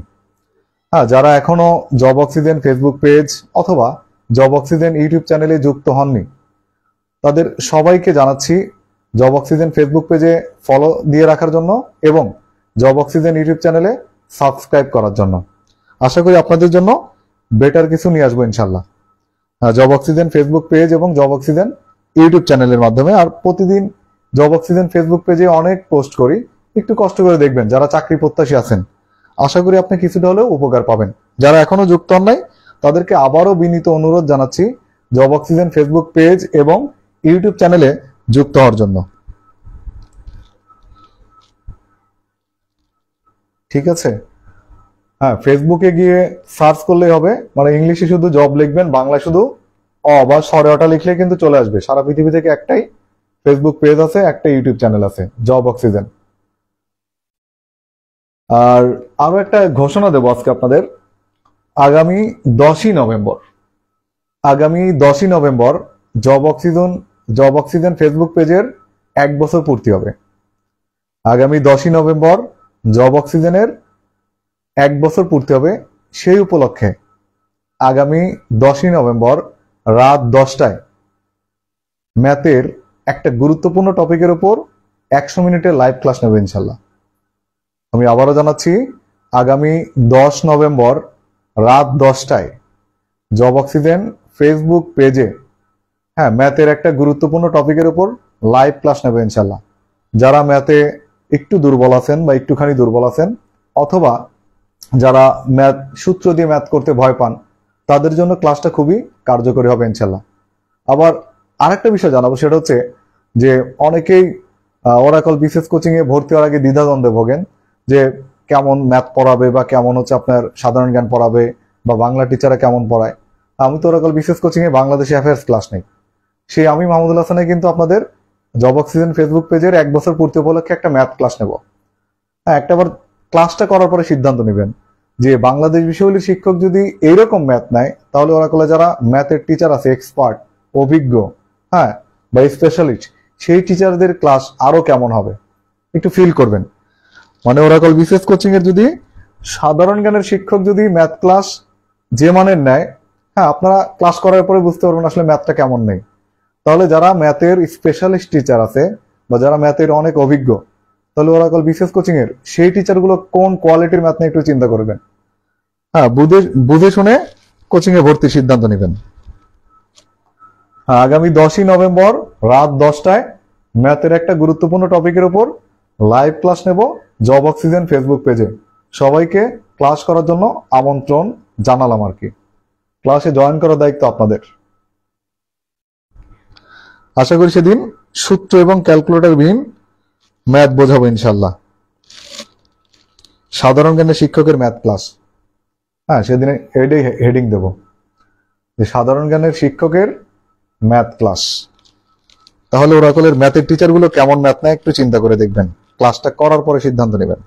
হ্যাঁ, যারা এখনো জব অক্সিজেন ফেসবুক পেজ অথবা জব অক্সিজেন ইউটিউব চ্যানেলে যুক্ত হননি, তাদের সবাইকে জানাচ্ছি জব অক্সিজেন ফেসবুক পেজে ফলো দিয়ে রাখার জন্য এবং জব অক্সিজেন ইউটিউব চ্যানেলে সাবস্ক্রাইব করার জন্য। আশা করি আপনাদের জন্য বেটার কিছু নিয়ে আসবো ইনশাল্লাহ জব অক্সিজেন ফেসবুক পেজ এবং জব অক্সিজেন ইউটিউব চ্যানেলের মাধ্যমে। আর প্রতিদিন জব অক্সিজেন ফেসবুক পেজে অনেক পোস্ট করি, একটু কষ্ট করে দেখবেন যারা চাকরি প্রত্যাশী আছেন। আশা করি আপনি কিছুটা হলেও উপকার পাবেন। যারা এখনো যুক্ত হন নাই তাদেরকে আবারও বিনীত অনুরোধ জানাচ্ছি জব অক্সিজেন ফেসবুক পেজ এবং ইউটিউব চ্যানেলে যুক্ত হওয়ার জন্য। ঠিক আছে, হ্যাঁ, ফেসবুকে গিয়ে সার্চ করলেই হবে, মানে ইংলিশে শুধু জব লিখবেন, বাংলায় শুধু বা সরেওয়াটা লিখলে কিন্তু চলে আসবে। সারা পৃথিবী থেকে একটাই ফেসবুক পেজ আছে, একটা ইউটিউব চ্যানেল আছে, জব অক্সিজেন। আর আরো একটা ঘোষণা দেবো আজকে আপনাদের। আগামী 10ই নভেম্বর জব অক্সিজেন ফেসবুক পেজের 1 বছর পূর্তি হবে। আগামী 10ই নভেম্বর জব অক্সিজেনের 1 বছর পূর্তি হবে। সেই উপলক্ষে আগামী 10ই নভেম্বর রাত 10টায় ম্যাথের একটা গুরুত্বপূর্ণ টপিকের উপর 100 মিনিটের লাইভ ক্লাস নেব ইনশাল্লাহ। আমি আবারও জানাচ্ছি, আগামী 10 নভেম্বর রাত 10টায় জব অক্সিজেন ফেসবুক পেজে ম্যাথের একটা গুরুত্বপূর্ণ টপিকের উপর লাইভ ক্লাস নেব ইনশাল্লাহ। যারা ম্যাথে একটু দুর্বল আছেন বা একটুখানি দুর্বল আছেন, অথবা যারা ম্যাথ সূত্র দিয়ে ম্যাথ করতে ভয় পান, তাদের জন্য ক্লাসটা খুবই কার্যকরী হবে ইনশাল্লাহ। আবার আরেকটা বিষয় জানাবো, সেটা হচ্ছে যে অনেকেই ওরাকল বিসিএস কোচিং এ ভর্তি হওয়ার আগে দ্বিধাদ্বন্দ্বে ভোগেন যে কেমন ম্যাথ পড়াবে বা কেমন হচ্ছে আপনার সাধারণ জ্ঞান পড়াবে বা বাংলা টিচাররা কেমন পড়ায়। আমি তো ওরাকল বিসিএস কোচিং এ বাংলাদেশি অ্যাফেয়ার্স ক্লাস নেই। সেই আমি মাহমুদুল হাসানে কিন্তু আপনাদের জব অক্সিজেন ফেসবুক পেজের 1 বছর পূর্তি উপলক্ষে একটা ম্যাথ ক্লাস নেব। একটাবার ক্লাসটা করার পরে সিদ্ধান্ত নেবেন যে বাংলাদেশ বিষয়গুলির শিক্ষক যদি এইরকম ম্যাথ নেয়, তাহলে ওরাকলে যারা ম্যাথের টিচার আছে, এক্সপার্ট, অভিজ্ঞ, বা স্পেশালিস্ট, সেই টিচারদের ক্লাস আরো কেমন হবে একটু ফিল করবেন। মানে ওরাকল বিসিএস কোচিং এর যদি সাধারণ জ্ঞানের শিক্ষক যদি ম্যাথ ক্লাস যে মানের নেয়, আপনারা ক্লাস করার পরে বুঝতে পারবেন আসলে ম্যাথটা কেমন নেই। তাহলে যারা ম্যাথের স্পেশালিস্ট টিচার আছে বা যারা ম্যাথের অনেক অভিজ্ঞ, তাহলে ওরাকল বিসিএস কোচিং এর সেই টিচারগুলো কোন কোয়ালিটির ম্যাথ নিয়ে একটু চিন্তা করবেন। বুঝে শুনে কোচিং এ ভর্তির সিদ্ধান্ত নেবেন। আগামী 10ই নভেম্বর রাত 10টায় ম্যাথের একটা গুরুত্বপূর্ণ টপিকের উপর লাইভ ক্লাস নেব জব অক্সিজেন ফেসবুক পেজে। সবাইকে ক্লাস করার জন্য আমন্ত্রণ জানালাম আর কি। ক্লাসে জয়েন করার দায়িত্ব আপনাদের। আশা করি সেদিন সূত্র এবং ক্যালকুলেটর বিহীন ম্যাথ বোঝাবো ইনশাল্লাহ। সাধারণ জ্ঞানের শিক্ষকের ম্যাথ ক্লাস, সেদিনে এটাই হেডিং দেব যে সাধারণ জ্ঞানের শিক্ষকের ম্যাথ ক্লাস। তাহলে ওরাকলের ম্যাথের টিচারগুলো কেমন ম্যাথ নেয় একটু চিন্তা করে দেখবেন, ক্লাসটা করার পরে সিদ্ধান্ত নেবেন।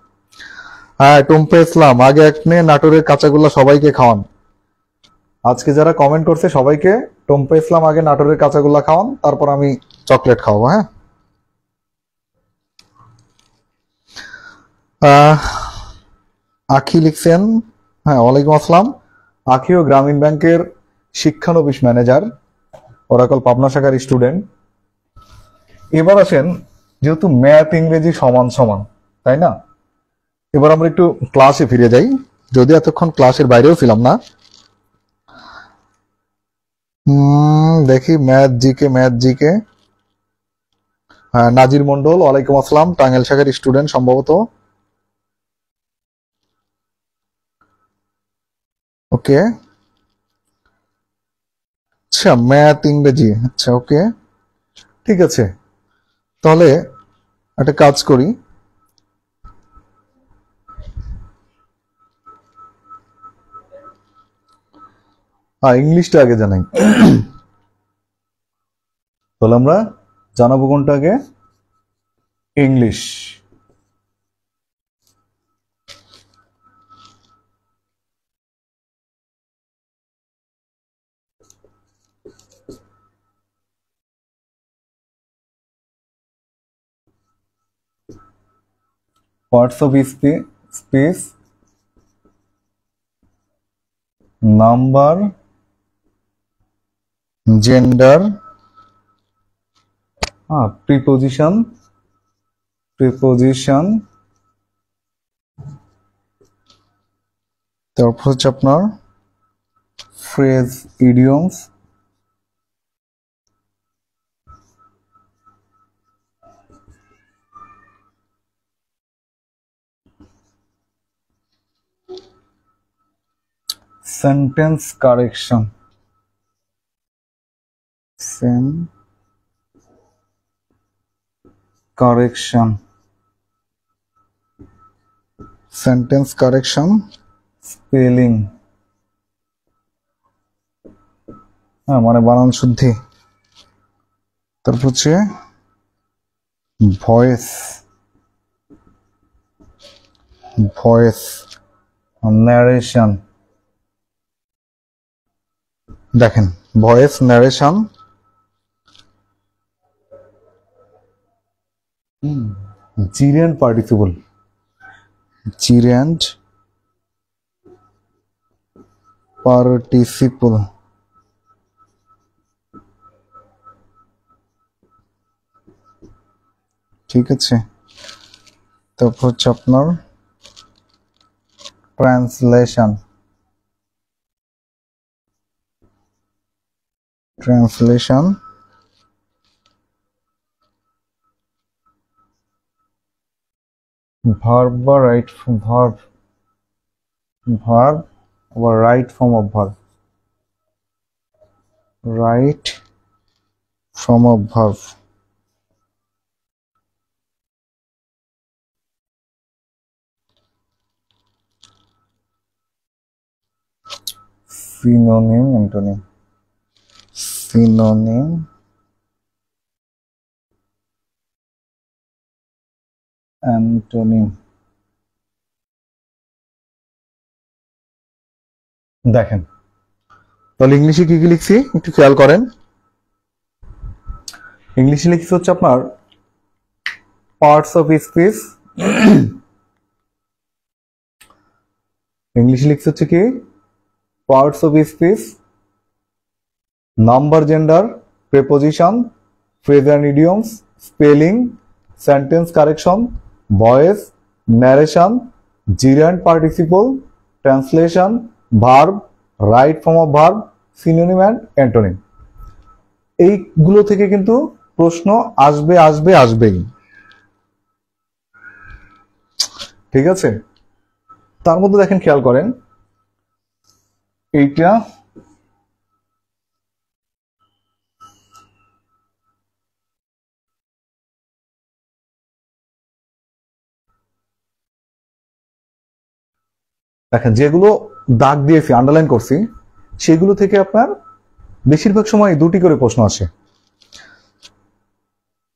টুম্পে ইসলাম, আগে আপনি নাটোরের কাঁচাগোল্লা সবাইকে খাওয়ান। আজকে যারা কমেন্ট করছে সবাইকে টুম্পে ইসলাম আগে নাটোরের কাঁচাগোল্লা খাওয়ান, তারপর আমি চকলেট খাওয়াবো। আখি লিখছেন, ওয়ালাইকুম আসসালাম। আখিও গ্রামীণ ব্যাংকের শিক্ষানবিশ ম্যানেজার, ওরাকল পাবনা শাখার স্টুডেন্ট। এবার আসেন, যেহেতু ম্যাথ ইংরেজি সমান সমান, তাই না, এবার আমরা একটু ক্লাসে ফিরে যাই, যদি এতক্ষণ ক্লাসের বাইরেও ছিলাম না। দেখি ম্যাথ জিকে। নাজির মন্ডল, ওয়ালাইকুম আসসালাম, টাঙ্গাইল শাখার স্টুডেন্ট সম্ভবত। ওকে, আচ্ছা, ম্যাথ ইংরেজি, আচ্ছা ওকে, ঠিক আছে। তাহলে একটা কাজ করি, ইংলিশটা আগে জানাই। তাহলে আমরা জানাবো কোনটা আগে, English. Parts of speech, number, gender, preposition, তারপর হচ্ছে আপনার phrase, idioms, sentence correction, sentence correction, spelling, মানে বানান শুদ্ধি, তারপর হচ্ছে ভয়েস, ন্যারেশন। দেখেন ভয়েস, ন্যারেশন, জিরেন্ট পার্টিসিপল, ঠিক আছে। তারপর হচ্ছে আপনার ট্রান্সলেশন, ভার্ব বা রাইট ভার্ব, বা right form of verb, synonym, antonym. দেখেন তাহলে ইংলিশে কি কি লিখছি একটু খেয়াল করেন। ইংলিশে লিখছি হচ্ছে আপনার পার্টস অফ স্পিচ, ইংলিশে লিখছি হচ্ছে কি parts of speech, number, gender, preposition, phrase and idioms, spelling, sentence correction, voice, narration, gerund participle, translation, verb, right form of verb, synonym and antonym. এইগুলো থেকে কিন্তু প্রশ্ন আসবেই, ঠিক আছে। তার মধ্যে দেখেন খেয়াল করেন এইটা দেখেন যেগুলো দাগ দিয়েছি, আন্ডারলাইন করছি, সেগুলো থেকে আপনার বেশিরভাগ সময় দুটি করে প্রশ্ন আসে।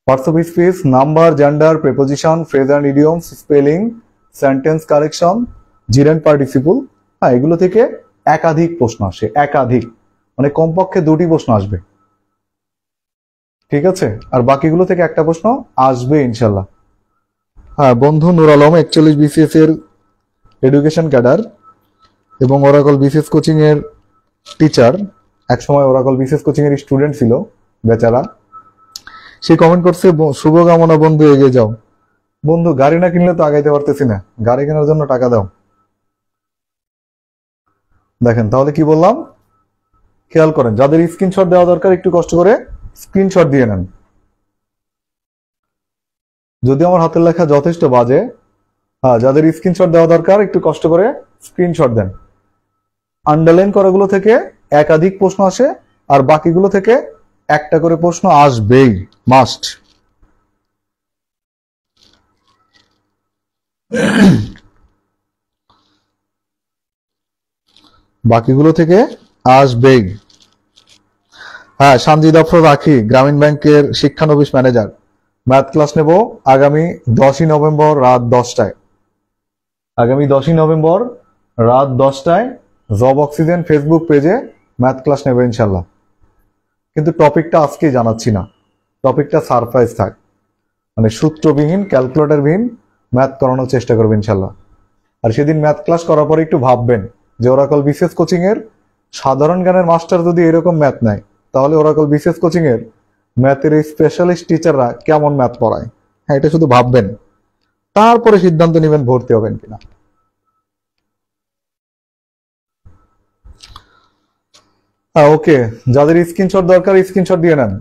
Parts of speech, number, gender, preposition, phrase and idioms, spelling, sentence correction, gerund participle, এগুলো থেকে একাধিক প্রশ্ন আসে, মানে কমপক্ষে দুটি প্রশ্ন আসবে, ঠিক আছে। আর বাকিগুলো থেকে একটা প্রশ্ন আসবে ইনশাল্লাহ। বন্ধু নুর আলম 41 BCS এর এডুকেশন ক্যাডার এবং ওরাকল বিসিএস কোচিং এর টিচার, একসময় ওরাকল বিসিএস কোচিং এর স্টুডেন্ট ছিল বেচারা, সে কমেন্ট করছে শুভকামনা বন্ধু, এগিয়ে যাও। বন্ধু গাড়ি না কিনলে তো আগাইতে পারতেছি না, গাড়ি কেনার জন্য টাকা দাও। দেখেন তাহলে কি বললাম, খেয়াল করেন, যাদের স্ক্রিনশট দেওয়া দরকার একটু কষ্ট করে স্ক্রিনশট দিয়ে নেন। যদি আমার হাতের লেখা যথেষ্ট বাজে, যাদের স্ক্রিনশট দেওয়া দরকার একটু কষ্ট করে স্ক্রিনশট দেন। আন্ডারলাইন করাগুলো থেকে একাধিক প্রশ্ন আসে, আর বাকিগুলো থেকে একটা করে প্রশ্ন আসবেই, মাস্ট। বাকিগুলো থেকে আসবেই। সানজিদ আফরোজ রাখি, গ্রামীণ ব্যাংকের শিক্ষানবিশ ম্যানেজার, ম্যাথ ক্লাস নেব আগামী 10ই নভেম্বর রাত 10টায়। আগামী 10ই নভেম্বর রাত 10টায় জব অক্সিজেন ফেসবুক পেজে ম্যাথ ক্লাস নেবে ইনশাল্লাহ। কিন্তু টপিকটা আজকেই জানাচ্ছি না, টপিকটা সারপ্রাইজ থাক, মানে সূত্রবিহীন, ক্যালকুলেটরবিহীন ম্যাথ করানোর চেষ্টা করবে ইনশাল্লাহ। আর সেদিন ম্যাথ ক্লাস করার পরে একটু ভাববেন যে ওরাকল বিসিএস কোচিং এর সাধারণ জ্ঞানের মাস্টার যদি এরকম ম্যাথ নেয়, তাহলে ওরাকল বিসিএস কোচিং এর ম্যাথের এই স্পেশালিস্ট টিচাররা কেমন ম্যাথ পড়ায়। হ্যাঁ, এটা শুধু ভাববেন, তারপরে সিদ্ধান্ত নেবেন ভর্তি হবেন কিনা। ওকে, যাদের স্ক্রিনশট দরকার স্ক্রিনশট দিয়ে নেন।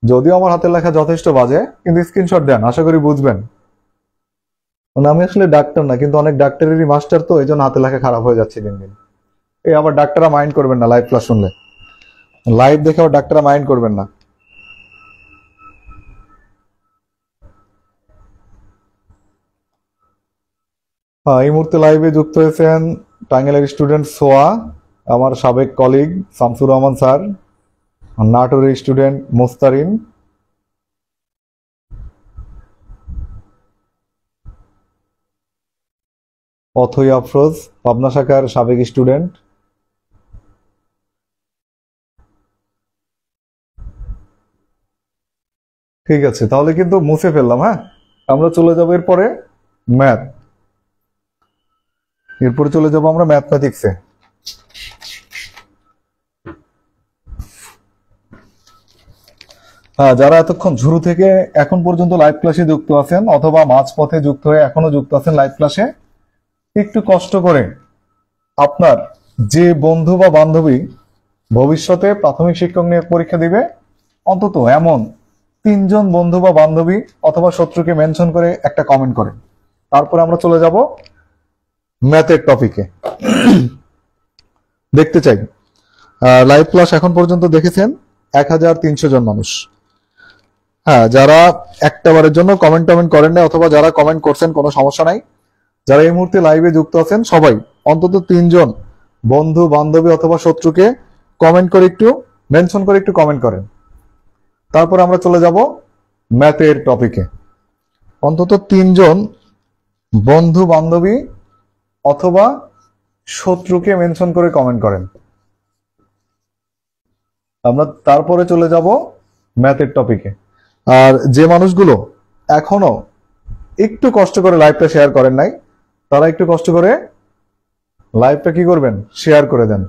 যদিও আমার হাতের লেখা যথেষ্ট বাজে, কিন্তু স্ক্রিনশট দেন, আশা করি বুঝবেন। মানে আমি আসলে ডাক্তার না, কিন্তু অনেক ডাক্তারেরই মাস্টার, তো এই জন্য হাতের লেখা খারাপ হয়ে যাচ্ছে দিন দিন। এই আবার ডাক্তাররা মাইন্ড করবেন না লাইভ ক্লাস শুনলে, লাইভ দেখে আবার ডাক্তাররা মাইন্ড করবেন না। এই মুহূর্তে লাইভে যুক্ত হয়েছেন টাঙ্গাইলের স্টুডেন্ট সোয়া, আমার সাবেক কলিগ শামসুর রহমান স্যার, নাটোরের স্টুডেন্ট মোস্তারিন, অথই আফরোজ পাবনা শাখার সাবেক স্টুডেন্ট। ঠিক আছে, তাহলে কিন্তু মুছে ফেললাম। হ্যাঁ, আমরা চলে যাবো এরপরে ম্যাথ, এরপরে চলে যাবো আমরা ম্যাথমেটিক্সে। হ্যাঁ, যারা এতক্ষণ শুরু থেকে এখন পর্যন্ত লাইভ ক্লাসে যুক্ত আছেন অথবা মাঝপথে যুক্ত হয়ে এখনো যুক্ত আছেন লাইভ ক্লাসে, একটু কষ্ট করে আপনার যে বন্ধু বা বান্ধবী ভবিষ্যতে প্রাথমিক শিক্ষক নিয়োগ পরীক্ষা দিবে, অন্তত এমন 3 জন বন্ধু বা বান্ধবী অথবা শত্রুকে মেনশন করে একটা কমেন্ট করেন। তারপরে আমরা চলে যাব ম্যাথের টপিকে। দেখতে চাই লাইভ ক্লাস এখন পর্যন্ত দেখেছেন 1300 জন মানুষ। হ্যাঁ, যারা একটাবারের জন্য কমেন্ট করেন না অথবা যারা কমেন্ট করছেন কোনো সমস্যা নাই, যারা এই মুহূর্তে লাইভে যুক্ত আছেন সবাই অন্তত 3 জন বন্ধু বান্ধবী অথবা শত্রুকে কমেন্ট করে একটু মেনশন করে একটু কমেন্ট করেন। তারপর আমরা চলে যাব ম্যাথের টপিকে। অন্তত 3 জন বন্ধু বান্ধবী অথবা শত্রুকে মেনশন করে কমেন্ট করেন। আমরা তারপরে চলে যাব ম্যাথের টপিকে। আর যে মানুষগুলো এখনো একটু কষ্ট করে লাইভটা শেয়ার করেন নাই, তারা একটু কষ্ট করে লাইভটা কি করবেন, শেয়ার করে দেন।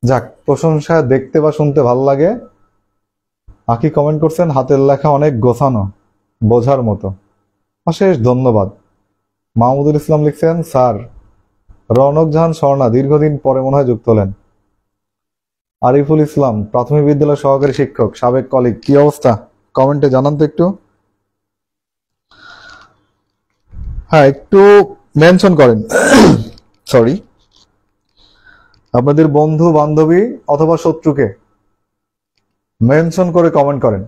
যাক, প্রশংসা দেখতে বা শুনতে ভালো লাগে। আকি কমেন্ট করছেন হাতের লেখা অনেক গোছানো, বোঝার মতো। অশেষ ধন্যবাদ। মাহমুদুল ইসলাম লিখছেন স্যার। রৌনক জাহান স্বর্ণা দীর্ঘদিন পরে মনে হয় যুক্ত হলেন। আরিফুল ইসলাম প্রাথমিক বিদ্যালয় সহকারী শিক্ষক, সাবেক কলিগ। কি অবস্থা কমেন্টে জানান তো একটু। হ্যাঁ, একটু মেনশন করেন। সরি, আপনাদের বন্ধু বান্ধবী অথবা শত্রুকে মেনশন করে কমেন্ট করেন।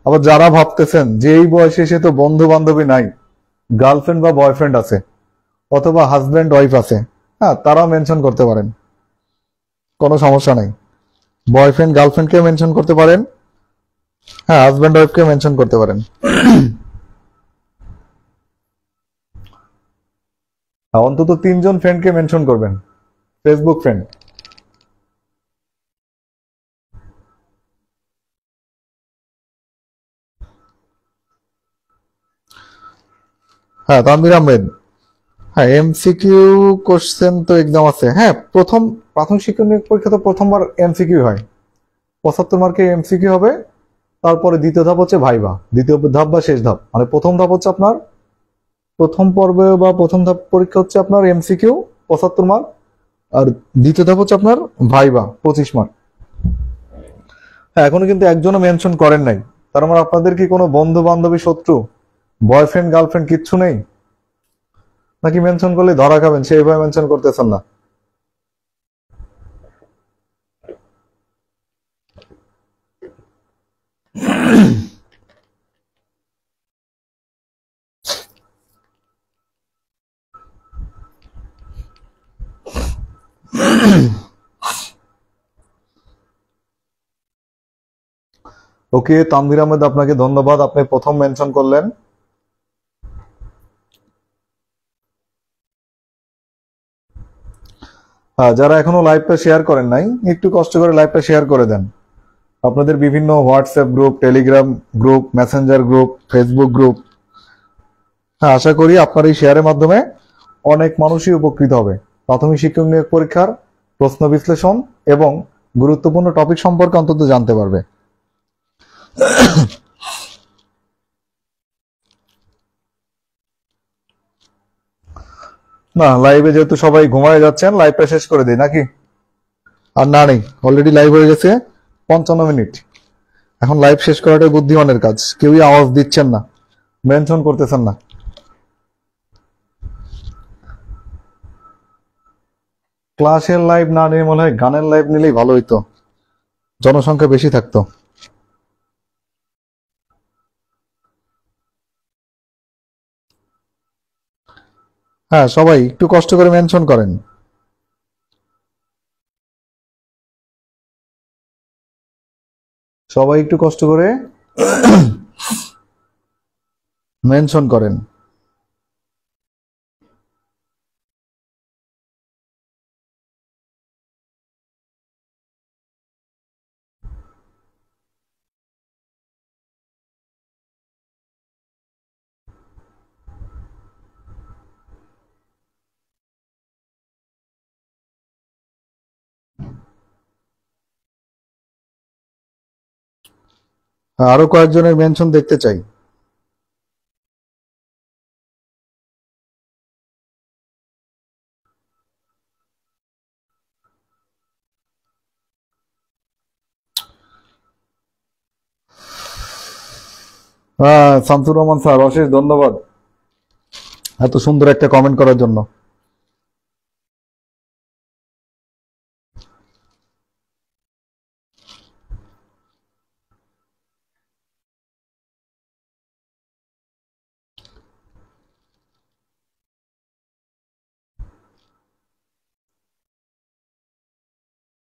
আবার যারা ভাবতেছেন যে এই বয়সে এসে তো বন্ধু বান্ধবী নাই, গার্লফ্রেন্ড বা বয়ফ্রেন্ড আছে অথবা হাজব্যান্ড ওয়াইফ আছে, হ্যাঁ তারাও মেনশন করতে পারেন, কোনো সমস্যা নাই। বয়ফ্রেন্ড গার্লফ্রেন্ডকে মেনশন করতে পারেন, হ্যাঁ হাজব্যান্ড ওয়াইফকে মেনশন করতে পারেন। অন্তত 3 জন ফ্রেন্ডকে মেনশন করবেন, ফেসবুক ফ্রেন্ড। হ্যাঁ, তানভীর আহমেদ। হ্যাঁ, এমসিকিউ কোশ্চেন তো এক্সাম আছে। হ্যাঁ, প্রাথমিক শিক্ষক নিয়োগ পরীক্ষা তো প্রথমবার এমসিকিউ হয়, 75 মার্কের এমসিকিউ হবে। তারপরে দ্বিতীয় ধাপ হচ্ছে ভাইবা, দ্বিতীয় ধাপ বা শেষ ধাপ। মানে প্রথম ধাপ হচ্ছে আপনার প্রথম পর্বে বা প্রথম ধাপ পরীক্ষা হচ্ছে আপনার এমসিকিউ 75 মার্ক, আর দ্বিতীয় ধাপ হচ্ছে আপনার ভাইবা 25 মার্ক। হ্যাঁ, এখনো কিন্তু একজনও মেনশন করেন নাই। তার মানে আপনাদের কি কোনো বন্ধু বান্ধবী শত্রু বয়ফ্রেন্ড গার্লফ্রেন্ড কিচ্ছু নেই, নাকি মেনশন করলে ধরা খাবেন সেইভাবে মেনশন করতেছেন না? ওকে, তানভীর আহমেদ আপনাকে ধন্যবাদ, আপনি প্রথম মেনশন করলেন। হ্যাঁ, যারা এখনো লাইভটা শেয়ার করেন নাই একটু কষ্ট করে লাইভটা শেয়ার করে দেন। আপনাদের বিভিন্ন WhatsApp group, Telegram group, Messenger group, Facebook group. হ্যাঁ, আশা করি আপনার এই শেয়ারের মাধ্যমে অনেক মানুষই উপকৃত হবে। প্রাথমিক শিক্ষক নিয়োগ পরীক্ষার প্রশ্ন বিশ্লেষণ এবং গুরুত্বপূর্ণ টপিক সম্পর্কে অন্তত জানতে পারবে। না, লাইভে যেহেতু সবাই ঘুমায় যাচ্ছেন, লাইভটা শেষ করে দিই নাকি? আর না নেই, অলরেডি লাইভ হয়ে গেছে 55 মিনিট। এখন লাইভ শেষ করাটাই বুদ্ধিমানের কাজ। কেউই আওয়াজ দিচ্ছেন না, মেনশন করতেছেন না। ক্লাসের লাইভ না নিয়ে মনে হয় গানের লাইভ নিলেই ভালো হইতো, জনসংখ্যা বেশি থাকতো। হ্যাঁ, সবাই একটু কষ্ট করে মেনশন করেন। সবাই একটু কষ্ট করে মেনশন করেন। আরো কয়েকজনের মেনশন দেখতে চাই। হ্যাঁ, শামসুর রহমান স্যার, অশেষ ধন্যবাদ এত সুন্দর একটা কমেন্ট করার জন্য।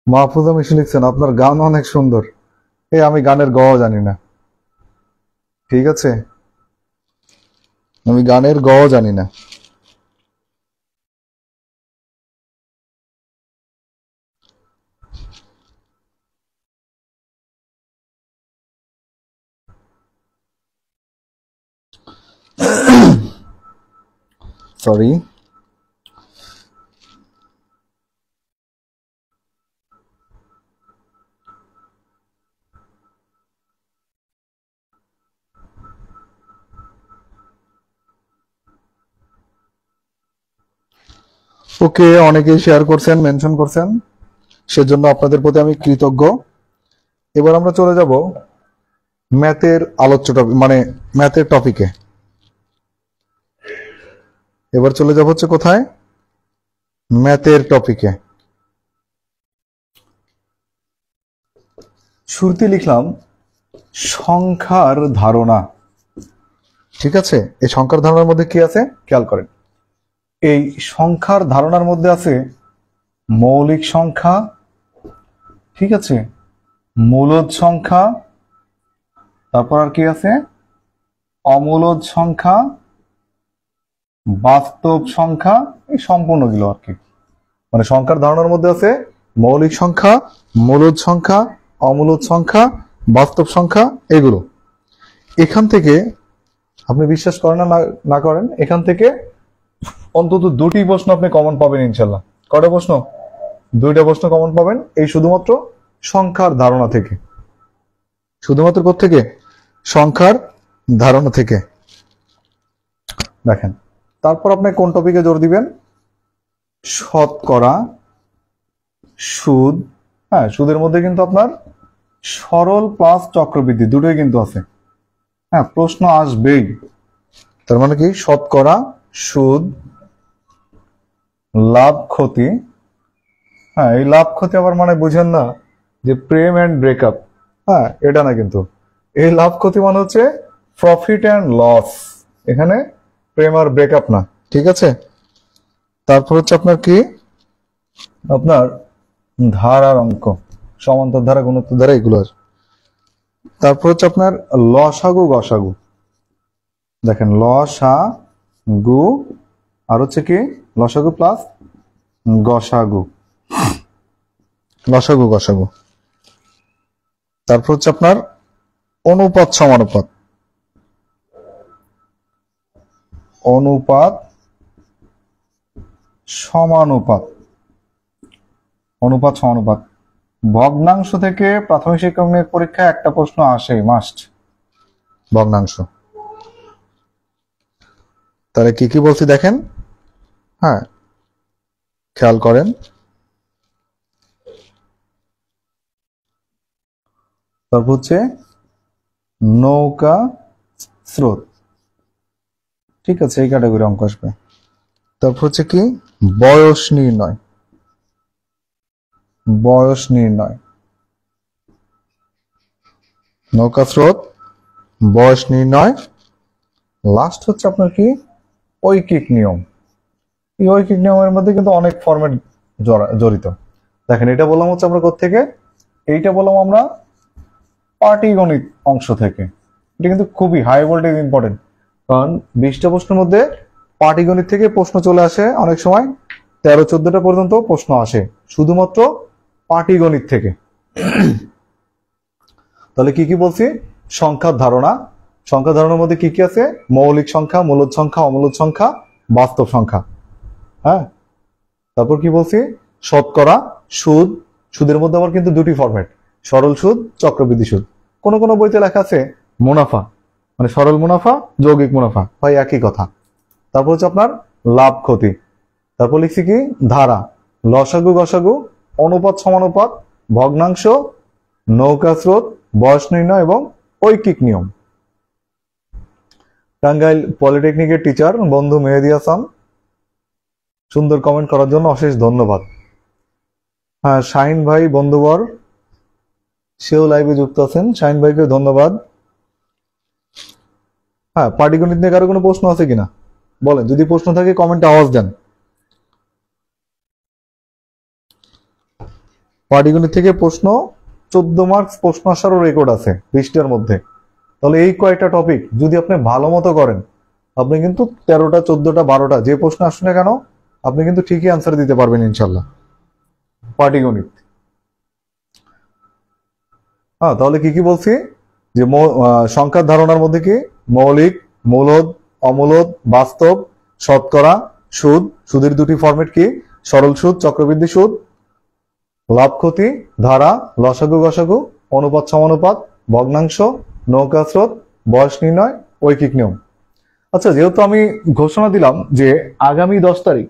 মাহফুজা মিশু লিখছেন, আপনার গান অনেক সুন্দর। আমি গানের গও জানি না, ঠিক আছে? আমি গানের গও জানি না। সরি। ওকে, অনেকেই শেয়ার করছেন, মেনশন করছেন, সেজন্য আপনাদের প্রতি আমি কৃতজ্ঞ। এবার আমরা চলে যাব ম্যাথের আলোচ্য টপিক, মানে ম্যাথের টপিকে। এবার চলে যাব হচ্ছে কোথায়? ম্যাথের টপিকে। শুরুতে লিখলাম সংখ্যার ধারণা, ঠিক আছে? এই সংখ্যার ধারণার মধ্যে কি আছে খেয়াল করেন। এই সংখ্যার ধারণার মধ্যে আছে মৌলিক সংখ্যা, ঠিক আছে, মূলদ সংখ্যা, তারপর আর কি আছে, অমূলদ সংখ্যা, বাস্তব সংখ্যা, এই সম্পূর্ণগুলো আর কি। মানে সংখ্যার ধারণার মধ্যে আছে মৌলিক সংখ্যা, মূলদ সংখ্যা, অমূলদ সংখ্যা, বাস্তব সংখ্যা, এগুলো। এখান থেকে আপনি বিশ্বাস করেন না না করেন, এখান থেকে অন্তত দুটি প্রশ্ন আপনি কমন পাবেন ইনশাল্লাহ। কটা প্রশ্ন? দুইটা প্রশ্ন কমন পাবেন, এই শুধুমাত্র সংখ্যার ধারণা থেকে। শুধুমাত্র কোত্থেকে? সংখ্যার ধারণা থেকে। দেখেন, তারপর আপনি কোন টপিকে জোর দিবেন? শতকরা, সুদ। হ্যাঁ, সুদের মধ্যে কিন্তু আপনার সরল প্লাস চক্রবৃদ্ধি দুটোই কিন্তু আছে। হ্যাঁ, প্রশ্ন আসবেই। তার মানে কি? শতকরা, সুদ, লাভ ক্ষতি। হ্যাঁ, এই লাভ ক্ষতি আবার মানে বুঝেন না যে প্রেম অ্যান্ড ব্রেকআপ, হ্যাঁ এটা না, কিন্তু এই লাভ ক্ষতি মানে হচ্ছে প্রফিট অ্যান্ড লস। এখানে প্রেম আর ব্রেকআপ না, ঠিক আছে? তারপর হচ্ছে আপনার কি? আপনার ধারার অঙ্ক, সমান্তর ধারা, গুণোত্তর ধারা, এগুলো আছে। তারপর হচ্ছে আপনার লসাগু গসাগু। দেখেন, লসাগু আর হচ্ছে কি লসাগু প্লাস গসাগু, লসাগু গসাগু। তারপর হচ্ছে আপনার অনুপাত সমানুপাত, অনুপাত সমানুপাত। অনুপাত সমানুপাত। ভগ্নাংশ থেকে প্রাথমিক শিক্ষক নিয়োগ পরীক্ষায় একটা প্রশ্ন আসে মাস্ট, ভগ্নাংশ। তাহলে কি কি বলছি দেখেন, হ্যাঁ খেয়াল করেন। তারপর হচ্ছে নৌকা স্রোত, ঠিক আছে, এই ক্যাটাগরি অঙ্ক আসবে। তারপর হচ্ছে কি বয়স নির্ণয়, বয়স নির্ণয়, নৌকা স্রোত, বয়স নির্ণয়। লাস্ট হচ্ছে আপনার কি ঐকিক নিয়ম। এই ঐকিক নিয়মের মধ্যে কিন্তু অনেক ফরম্যাট জড়িত। দেখেন এটা বললাম হচ্ছে আমরা কোত্থেকে, এইটা বললাম আমরা পাটিগণিত অংশ থেকে। এটা কিন্তু খুবই হাই ভোল্টেজ ইম্পর্টেন্ট, কারণ 20টা প্রশ্নের মধ্যে পাটিগণিত থেকে প্রশ্ন চলে আসে, অনেক সময় 13-14টা পর্যন্ত প্রশ্ন আসে শুধুমাত্র পাটিগণিত থেকে। তাহলে কি কি বলছি, সংখ্যার ধারণা, সংখ্যার ধারণার মধ্যে কি কি আছে, মৌলিক সংখ্যা, মূলদ সংখ্যা, অমূলদ সংখ্যা, বাস্তব সংখ্যা, হ্যাঁ। তারপর কি বলছি, শতকরা, সুদ, সুদের মধ্যে আবার কিন্তু দুটি ফরম্যাট, সরল সুদ, চক্রবৃদ্ধি সুদ। কোন কোন বইতে লেখা আছে মুনাফা, মানে সরল মুনাফা, যৌগিক মুনাফা, হয় একই কথা। তারপর হচ্ছে আপনার লাভ ক্ষতি। তারপর লিখছি কি ধারা, লসাগু গসাগু, অনুপাত সমানুপাত, ভগ্নাংশ, নৌকা স্রোত, বয়স নির্ণয় এবং ঐকিক নিয়ম। টাঙ্গাইল পলিটেকনিকের টিচার বন্ধু মেহেদি হাসান, সুন্দর কমেন্ট করার জন্য অশেষ ধন্যবাদ। হ্যাঁ শাহিন ভাই বন্ধুবর, সেও লাইভে যুক্ত আছেন, শাহিন ভাইকে ধন্যবাদ। হ্যাঁ পাটিগণিত নিয়ে কারো কোনো প্রশ্ন আছে কিনা বলেন, যদি প্রশ্ন থাকে কমেন্টে আওয়াজ দেন। পাটিগণিত থেকে প্রশ্ন 14 মার্কস প্রশ্ন আসারও রেকর্ড আছে 20টার মধ্যে। তাহলে এই কয়েকটা টপিক যদি আপনি ভালো মতো করেন, আপনি কিন্তু 13টা 14টা 12টা যে প্রশ্ন আসছে না কেন, আপনি কিন্তু ঠিকই আনসার দিতে পারবেন ইনশাল্লাহ পাটিগণিত। হ্যাঁ তাহলে কি কি বলছি, যে সংখ্যার ধারণার মধ্যে কি মৌলিক, মূলদ, অমূলদ, বাস্তব, শতকরা, সুদ, সুদের দুটি ফরম্যাট কি সরল সুদ, চক্রবৃদ্ধি সুদ, লাভ ক্ষতি, ধারা, লসাগু গসাগু, অনুপাত সমানুপাত, ভগ্নাংশ, নৌকা স্রোত, বয়স নির্ণয়, ঐকিক নিয়ম। আচ্ছা যেহেতু আমি ঘোষণা দিলাম যে আগামী 10 তারিখ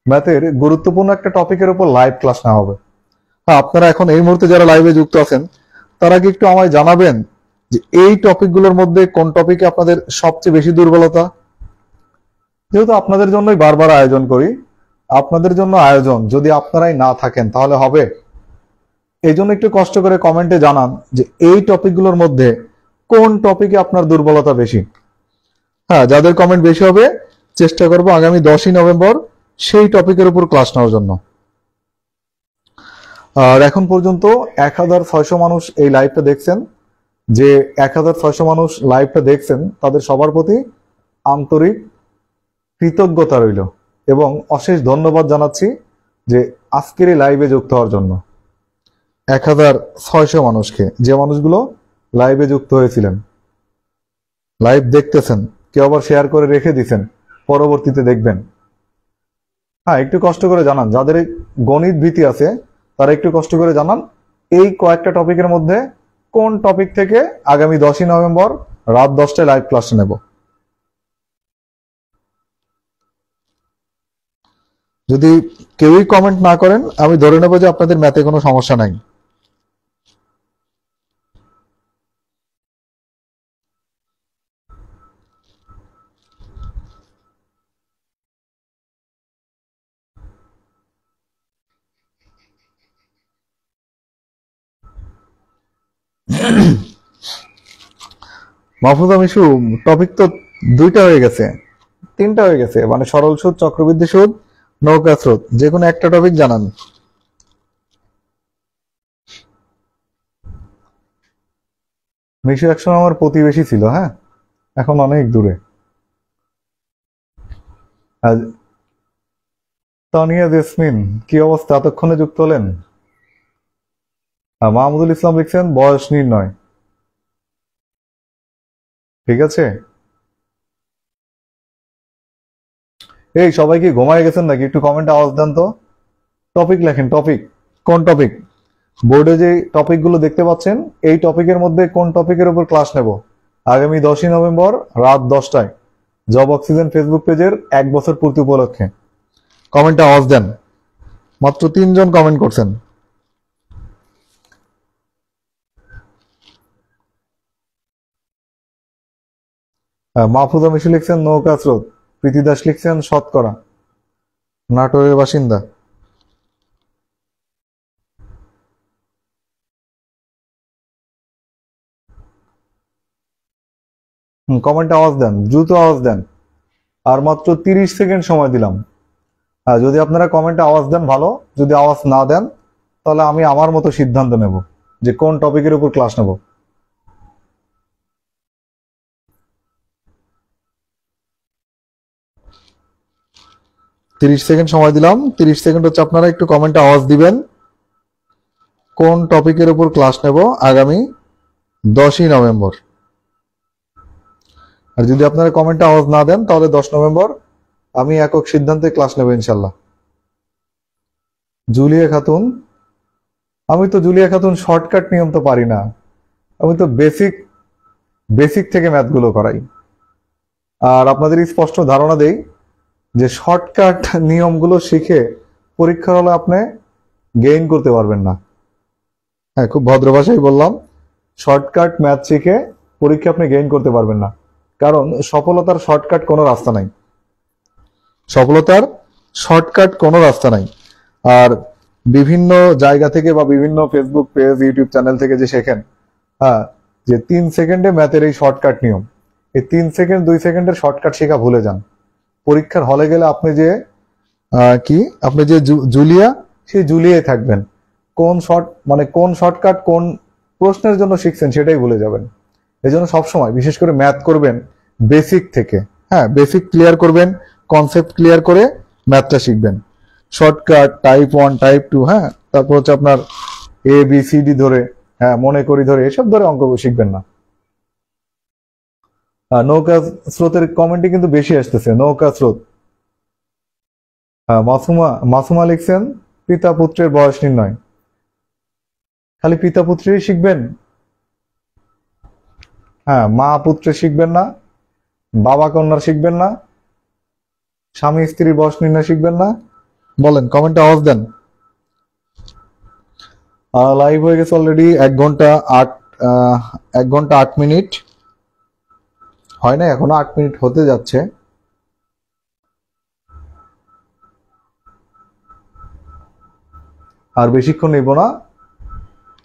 ম্যাথের গুরুত্বপূর্ণ একটা টপিকের উপর লাইভ ক্লাস নেওয়া হবে, হ্যাঁ আপনারা এখন এই মুহূর্তে যারা লাইভে যুক্ত আছেন তারা কি একটু আমায় জানাবেন যে এই টপিকগুলোর মধ্যে কোন টপিকে আপনাদের সবচেয়ে বেশি দুর্বলতা। যেহেতু আপনাদের জন্যই বারবার আয়োজন করি, আপনাদের জন্য আয়োজন, যদি আপনারাই না থাকেন তাহলে হবে। এই জন্য একটু কষ্ট করে কমেন্টে জানান যে এই টপিকগুলোর মধ্যে কোন টপিকে আপনার দুর্বলতা বেশি। হ্যাঁ যাদের কমেন্ট বেশি হবে চেষ্টা করব আগামী 10ই নভেম্বর সেই টপিকের উপর ক্লাস নেওয়ার জন্য। আর এখন পর্যন্ত 1600 মানুষ এই লাইভটা দেখছেন, যে 1600 মানুষ লাইভটা দেখছেন তাদের সবার প্রতি আন্তরিক কৃতজ্ঞতা রইল এবং অশেষ ধন্যবাদ জানাচ্ছি যে আজকের এই লাইভে যুক্ত হওয়ার জন্য। 1600 মানুষকে, যে মানুষগুলো লাইভে যুক্ত হয়েছিলেন, লাইভ দেখতেছেন, কেউ আবার শেয়ার করে রেখে দিচ্ছেন, পরবর্তীতে দেখবেন। হ্যাঁ একটু কষ্ট করে জানান, যাদের গণিত ভীতি আছে তারা একটু কষ্ট করে জানান এই কয়েকটা টপিকের মধ্যে কোন টপিক থেকে আগামী 10ই নভেম্বর রাত 10টায় লাইভ ক্লাস নেব। যদি কেউই কমেন্ট না করেন আমি ধরে নেব যে আপনাদের ম্যাথে কোনো সমস্যা নাই। মাহফুজা মিশু, টপিক তো 2টা হয়ে গেছে, 3টা হয়ে গেছে, মানে সরল সুদ, চক্রবৃদ্ধি সুদ, নৌকা স্রোত, যে কোনো একটা টপিক জানান। মিশু একসময় আমার প্রতিবেশী ছিল, হ্যাঁ এখন অনেক দূরে। তানিয়া জেসমিন, কি অবস্থা, এতক্ষণে যুক্ত হলেন। মাহমুদুল ইসলাম লিখছেন বয়স নির্ণয়, ঠিক আছে। এই সবাই কি ঘুমায় গেছেন নাকি, একটু কমেন্টে আওয়াজ দেন তো। টপিক লেখেন টপিক। কোন টপিক, বোর্ডে যে টপিকগুলো দেখতে পাচ্ছেন এই টপিকের মধ্যে কোন টপিকের উপর ক্লাস নেব আগামী 10ই নভেম্বর রাত 10টায় জব অক্সিজেন ফেসবুক পেজের 1 বছর পূর্তি উপলক্ষে। কমেন্টে আওয়াজ দেন। মাত্র 3 জন কমেন্ট করছেন। মাহফুজা মিশু লিখছেন নৌকা স্রোত, প্রীতি দাস লিখছেন শতকরা, নাটোরের বাসিন্দা। কমেন্টে আওয়াজ দেন, দ্রুত আওয়াজ দেন। আর মাত্র 30 সেকেন্ড সময় দিলাম। যদি আপনারা কমেন্টে আওয়াজ দেন ভালো, যদি আওয়াজ না দেন তাহলে আমি আমার মতো সিদ্ধান্ত নেব যে কোন টপিকের উপর ক্লাস নেব। তিরিশ সেকেন্ড সময় দিলাম। 30 সেকেন্ড হচ্ছে আপনারা একটু কমেন্টে আওয়াজ দিবেন কোন টপিকের উপর ক্লাস নেব আগামী 10ই নভেম্বর। আর যদি আপনারা কমেন্টে আওয়াজ না দেন তাহলে 10 নভেম্বর আমি একক সিদ্ধান্তে ক্লাস নেব ইনশাল্লাহ। জুলিয়া খাতুন, আমি তো জুলিয়া খাতুন শর্টকাট নিয়ম তো পারি না, আমি তো বেসিক থেকে ম্যাথগুলো করাই। আর আপনাদের স্পষ্ট ধারণা দেই যে শর্টকাট নিয়মগুলো শিখে পরীক্ষার হলে আপনি গেইন করতে পারবেন না। হ্যাঁ, খুব ভদ্র ভাষায় বললাম, শর্টকাট ম্যাথ শিখে পরীক্ষা আপনি গেইন করতে পারবেন না, কারণ সফলতার শর্টকাট কোনো রাস্তা নাই। সফলতার শর্টকাট কোনো রাস্তা নাই। আর বিভিন্ন জায়গা থেকে বা বিভিন্ন ফেসবুক পেজ, ইউটিউব চ্যানেল থেকে যে শেখেন, হ্যাঁ, যে 3 সেকেন্ডে ম্যাথের এই শর্টকাট নিয়ম, এই 3 সেকেন্ড 2 সেকেন্ডের শর্টকাট শেখা ভুলে যান। পরীক্ষার হলে গেলে আপনি যে জুলিয়া, সেই জুলিয়াই থাকবেন। কোন শর্টকাট কোন প্রশ্নের জন্য শিখছেন সেটাই ভুলে যাবেন। এই জন্য সবসময় বিশেষ করে ম্যাথ করবেন বেসিক থেকে। হ্যাঁ, বেসিক ক্লিয়ার করবেন, কনসেপ্ট ক্লিয়ার করে ম্যাথটা শিখবেন। শর্টকাট টাইপ 1 টাইপ 2, হ্যাঁ, তারপর হচ্ছে আপনার ABCD ধরে, হ্যাঁ, মনে করি ধরে, এসব ধরে অঙ্ক শিখবেন না। নৌকা স্রোতের কমেন্টে কিন্তু বেশি আসতেছে, নৌকা স্রোত। মাসুমা লিখছেন পিতা পুত্রের বয়স নির্ণয়। খালি পিতা পুত্রেরই শিখবেন? হ্যাঁ, মা পুত্রে শিখবেন না, বাবা কন্যার শিখবেন না, স্বামী স্ত্রীর বয়স নির্ণয় শিখবেন না? বলেন, কমেন্টে আওয়াজ দেন। লাইভ হয়ে গেছে অলরেডি 1 ঘন্টা 8 মিনিট। হয় না, এখনো 8 মিনিট হতে যাচ্ছে। আর বেশিক্ষণ নেব না।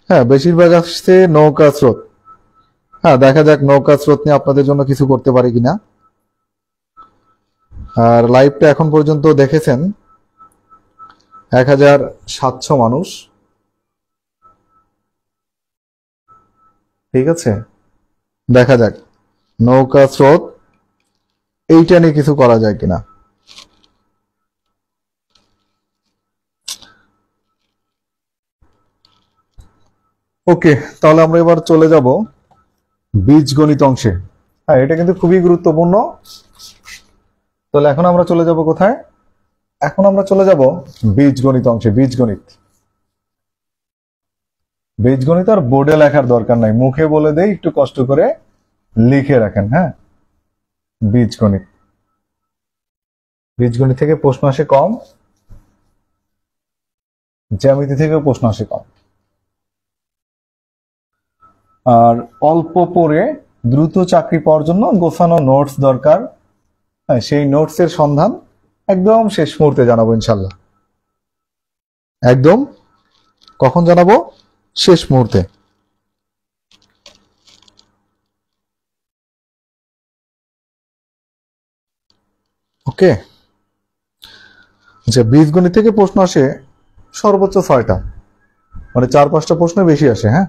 হ্যাঁ, বেশিরভাগ আসছে নৌকা স্রোত। হ্যাঁ, দেখা যাক নৌকা স্রোত নিয়ে আপনাদের জন্য কিছু করতে পারি কিনা। আর লাইভটা এখন পর্যন্ত দেখেছেন 1700 মানুষ। ঠিক আছে, দেখা যাক নৌকা স্রোত এইটা নিয়ে কিছু করা যায় কিনা। ওকে, তাহলে আমরা এবার চলে যাব বীজগণিত অংশে। হ্যাঁ, এটা কিন্তু খুবই গুরুত্বপূর্ণ। তাহলে এখন আমরা চলে যাব কোথায়? এখন আমরা চলে যাব বীজগণিত অংশে। বীজগণিত আর বোর্ডে লেখার দরকার নাই, মুখে বলে দেই, একটু কষ্ট করে লিখে রাখেন। হ্যাঁ, বীজগণিত থেকে প্রশ্ন আসে কম, জ্যামিতি থেকেও প্রশ্ন আসে কম। আর অল্প পড়ে দ্রুত চাকরি পাওয়ার জন্য গোছানো নোটস দরকার। হ্যাঁ, সেই নোটসের সন্ধান একদম শেষ মুহূর্তে জানাবো ইনশাল্লাহ। একদম কখন জানাবো? শেষ মুহূর্তে। ওকে, আচ্ছা, বীজগণিত থেকে প্রশ্ন আসে সর্বোচ্চ 6টা, মানে 4-5টা প্রশ্ন বেশি আসে। হ্যাঁ,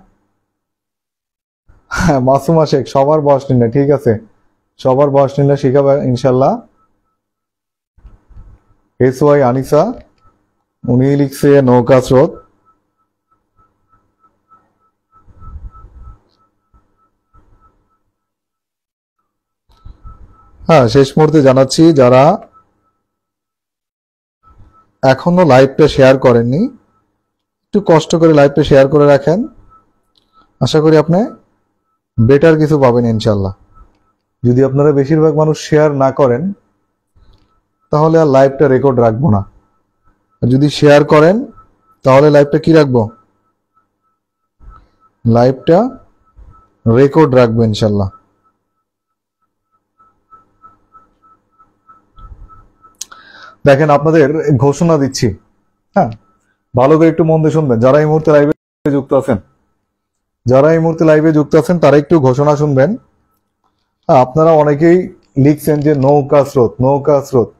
মাসুমা শেখ, সবার বয়স নির্ণয়। ঠিক আছে, সবার বয়স নির্ণয় শিখাবে ইনশাল্লাহ। SY আনিসা, উনি লিখছে নৌকা স্রোত। হ্যাঁ, শেষ মুহূর্তে জানাচ্ছি, যারা এখনো লাইভটা শেয়ার করেননি একটু কষ্ট করে লাইভটা শেয়ার করে রাখেন, আশা করি আপনি বেটার কিছু পাবেন ইনশাল্লাহ। যদি আপনারা বেশিরভাগ মানুষ শেয়ার না করেন তাহলে আর লাইভটা রেকর্ড রাখবো না, যদি শেয়ার করেন তাহলে লাইভটা কি রাখবো, লাইভটা রেকর্ড রাখবো ইনশাল্লাহ। দেখেন আপনাদের ঘোষণা দিচ্ছি, হ্যাঁ ভালো করে একটু মন দিয়ে শুনবেন। যারা এই মুহূর্তে লাইভে যুক্ত আছেন, তারা একটু ঘোষণা শুনবেন। আপনারা অনেকেই লিখছেন যে নৌকা স্রোত,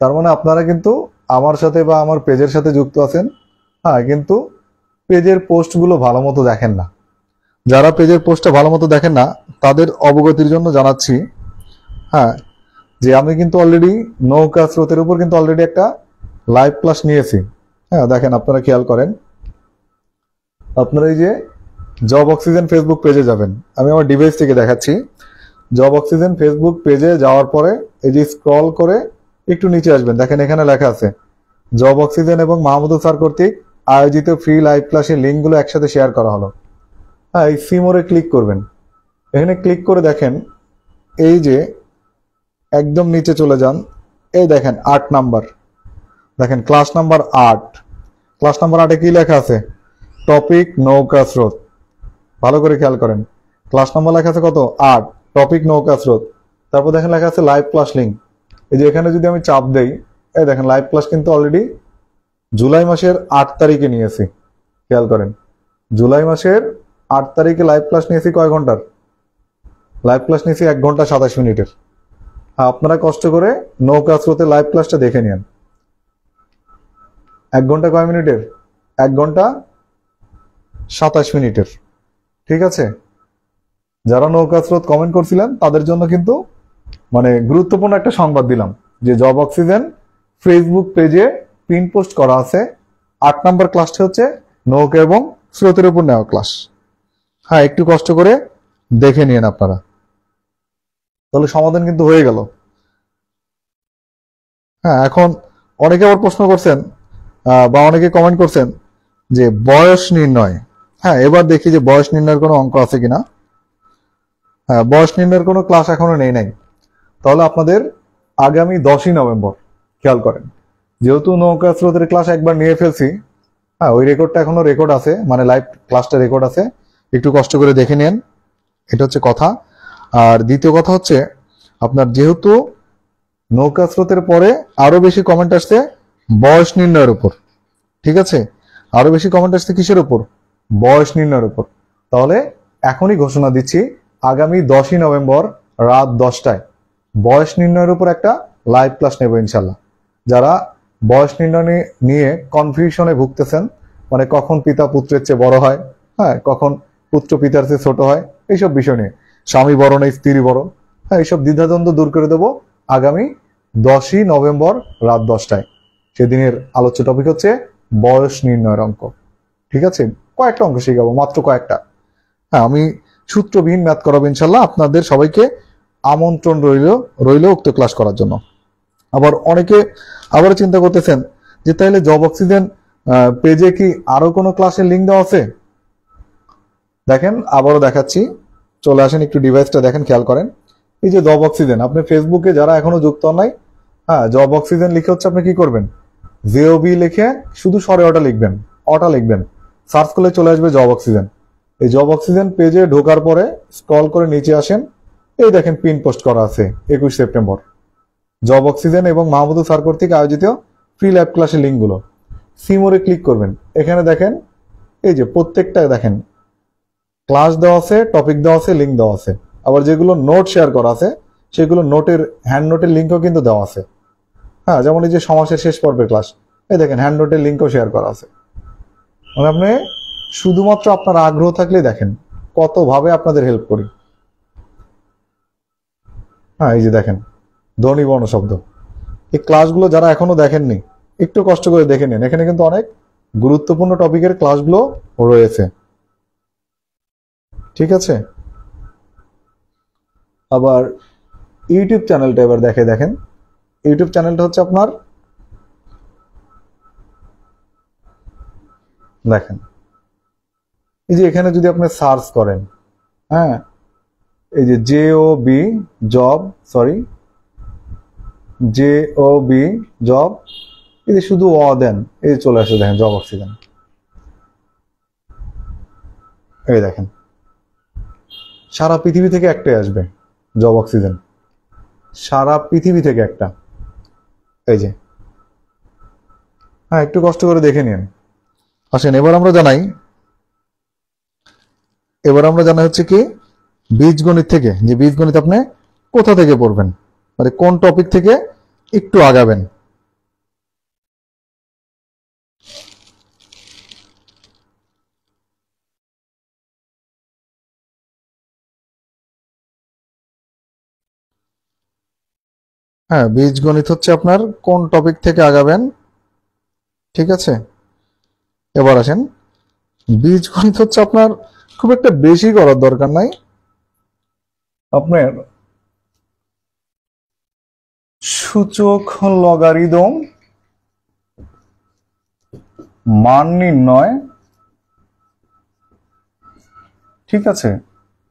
তার মানে আপনারা কিন্তু আমার সাথে বা আমার পেজের সাথে যুক্ত আছেন, হ্যাঁ কিন্তু পেজের পোস্টগুলো ভালো মতো দেখেন না। যারা পেজের পোস্টটা ভালো মতো দেখেন না তাদের অবগতির জন্য জানাচ্ছি, হ্যাঁ যে আমি কিন্তু অলরেডি নৌকা স্রোতের উপর কিন্তু অলরেডি একটা লাইভ ক্লাস নিয়েছি। হ্যাঁ দেখেন, আপনারা খেয়াল করেন, আপনারা এই যে জব অক্সিজেন ফেসবুক পেজে যাবেন, আমি আমার ডিভাইস থেকে দেখাচ্ছি। জব অক্সিজেন ফেসবুক পেজে যাওয়ার পরে এই যে স্ক্রল করে একটু নিচে আসবেন, দেখেন এখানে লেখা আছে জব অক্সিজেন এবং মাহমুদুল স্যার কর্তৃক আয়োজিত ফ্রি লাইভ ক্লাসের লিঙ্কগুলো একসাথে শেয়ার করা হলো। হ্যাঁ এই সিমোরে ক্লিক করবেন, এখানে ক্লিক করে দেখেন এই যে একদম নিচে চলে যান, এই দেখেন 8 নাম্বার, দেখেন ক্লাস নাম্বার 8, ক্লাস নাম্বার 8-এ কি লেখা আছে, টপিক নৌকা স্রোত। ভালো করে খেয়াল করেন, ক্লাস নাম্বার লেখা আছে কত, 8, টপিক নৌকা স্রোত। তারপর দেখেন লেখা আছে লাইভ ক্লাস লিঙ্ক। এই যে এখানে যদি আমি চাপ দেই, এই দেখেন লাইভ ক্লাস কিন্তু অলরেডি জুলাই মাসের 8 তারিখে নিয়েছি। খেয়াল করেন, জুলাই মাসের 8 তারিখে লাইভ ক্লাস নিয়েছি কয় ঘন্টার, লাইভ ক্লাস নিয়েছি 1 ঘন্টা 27 মিনিটের। আপনারা কষ্ট করে নৌকা স্রোতের লাইভ ক্লাসটা দেখে নিন। 1 ঘন্টা কয় মিনিটের, 1 ঘন্টা 27 মিনিটের। ঠিক আছে, যারা নৌকা স্রোত কমেন্ট করছিলেন তাদের জন্য কিন্তু মানে গুরুত্বপূর্ণ একটা সংবাদ দিলাম যে জব অক্সিজেন ফেসবুক পেজে পিন পোস্ট করা আছে 8 নম্বর ক্লাসটা হচ্ছে নৌকা এবং স্রোতের উপর নেওয়া ক্লাস। হ্যাঁ একটু কষ্ট করে দেখে নিন আপনারা, তাহলে সমাধান কিন্তু হয়ে গেল। হ্যাঁ এখন অনেকে আবার প্রশ্ন করছেন বা অনেকে কমেন্ট করছেন যে বয়স নির্ণয়। হ্যাঁ এবার দেখি যে বয়স নির্ণয়ের কোনো অঙ্ক আছে কিনা। হ্যাঁ বয়স নির্ণয়ের কোনো ক্লাস এখনো নেই। তাহলে আপনাদের আগামী 10ই নভেম্বর, খেয়াল করেন যেহেতু নৌকা স্রোতের ক্লাস একবার নিয়ে ফেলছি, হ্যাঁ ওই রেকর্ডটা এখনো রেকর্ড আছে, মানে লাইভ ক্লাসটা রেকর্ড আছে, একটু কষ্ট করে দেখে নেন, এটা হচ্ছে কথা। আর দ্বিতীয় কথা হচ্ছে আপনার যেহেতু নৌকা স্রোতের পরে আরো বেশি কমেন্ট আসছে বয়স নির্ণয়ের উপর, ঠিক আছে, আরো বেশি কমেন্ট আসছে কিসের উপর, বয়স নির্ণয়ের উপর। তাহলে এখনই ঘোষণা দিচ্ছি আগামী 10ই নভেম্বর রাত 10টায় বয়স নির্ণয়ের উপর একটা লাইভ ক্লাস নেব ইনশাল্লাহ। যারা বয়স নির্ণয় নিয়ে কনফিউশনে ভুগতেছেন, মানে কখন পিতা পুত্রের চেয়ে বড় হয়, হ্যাঁ কখন পুত্র পিতার চেয়ে ছোট হয়, এইসব বিষয় নিয়ে, স্বামী বড় না স্ত্রী বড়, হ্যাঁ এইসব দ্বিধাদ্বন্দ্ব দূর করে দেব আগামী 10ই নভেম্বর রাত 10টায়। সেদিনের আলোচ্য টপিক হচ্ছে বয়স নির্ণয়ের অঙ্ক। ঠিক আছে, কয়েকটা অঙ্ক শিখাবো, মাত্র কয়েকটা। হ্যাঁ আমি সূত্রবিহীন ম্যাথ করাবো ইনশাল্লাহ। আপনাদের সবাইকে আমন্ত্রণ রইল উক্ত ক্লাস করার জন্য। আবার অনেকে আবার চিন্তা করতেছেন যে তাহলে জব অক্সিজেন পেজে কি আরো কোনো ক্লাসের লিঙ্ক দেওয়া আছে। দেখেন আবারও দেখাচ্ছি, চলে আসেন একটু ডিভাইসটা দেখেন, খেয়াল করেন এই যে জব অক্সিজেন, আপনি ফেসবুকে যারা এখনো যুক্ত নাই, হ্যাঁ জব অক্সিজেন লিখে হচ্ছে আপনি কি করবেন, জেওবি লিখে শুধু সরে অটা লিখবেন, সার্চ করলে চলে আসবে জব অক্সিজেন। এই জব অক্সিজেন পেজে ঢোকার পরে স্ক্রল করে নিচে আসেন, এই দেখেন পিন পোস্ট করা আছে 21 সেপ্টেম্বর জব অক্সিজেন এবং মাহমুদুল স্যার কর্তৃক আয়োজিত ফ্রি লাইভ ক্লাসের লিঙ্কগুলো। সিমোরে ক্লিক করবেন, এখানে দেখেন এই যে প্রত্যেকটা দেখেন ক্লাস দেওয়া আছে, টপিক দেওয়া আছে, লিঙ্ক দেওয়া আছে। আবার যেগুলো নোট শেয়ার করা আছে সেগুলো নোটের হ্যান্ড নোটের লিঙ্কও কিন্তু দেওয়া আছে। হ্যাঁ যেমন এই যে সমাসের শেষ পর্বের ক্লাস, এই দেখেন হ্যান্ড নোটের লিঙ্কও শেয়ার করা আছে। মানে আপনি শুধুমাত্র আপনার আগ্রহ থাকলেই দেখেন কতভাবে আপনাদের হেল্প করি। হ্যাঁ এই যে দেখেন ধ্বনি বর্ণ শব্দ, এই ক্লাসগুলো যারা এখনো দেখেননি একটু কষ্ট করে দেখে নিন, এখানে কিন্তু অনেক গুরুত্বপূর্ণ টপিকের ক্লাসগুলো রয়েছে। ঠিক আছে, আবার ইউটিউব চ্যানেলটা এবার দেখেন, ইউটিউব চ্যানেলটা হচ্ছে আপনার দেখেন, এই যে এখানে যদি আপনি সার্চ করেন, হ্যাঁ, এই যে JOB job, sorry JOB job, এই যে শুধু দেন, এই চলে আসে, দেখেন জব অক্সিজেন, এই দেখেন সারা পৃথিবী থেকে একটাই আসবে জব অক্সিজেন, সারা পৃথিবী থেকে একটা, এই যে, হ্যাঁ একটু কষ্ট করে দেখে নিন। আসেন এবার আমরা জানাই হচ্ছে কি বীজগণিত থেকে, যে বীজগণিত আপনি কোথা থেকে পড়বেন, মানে কোন টপিক থেকে একটু আগাবেন। হ্যাঁ, বীজগণিত হচ্ছে আপনার কোন টপিক থেকে আগাবেন, ঠিক আছে। এবার আসেন, বীজগণিত হচ্ছে আপনার খুব একটা বেশি করার দরকার নাই, আপনার সূচক লগারিদম, মান নির্ণয়, ঠিক আছে,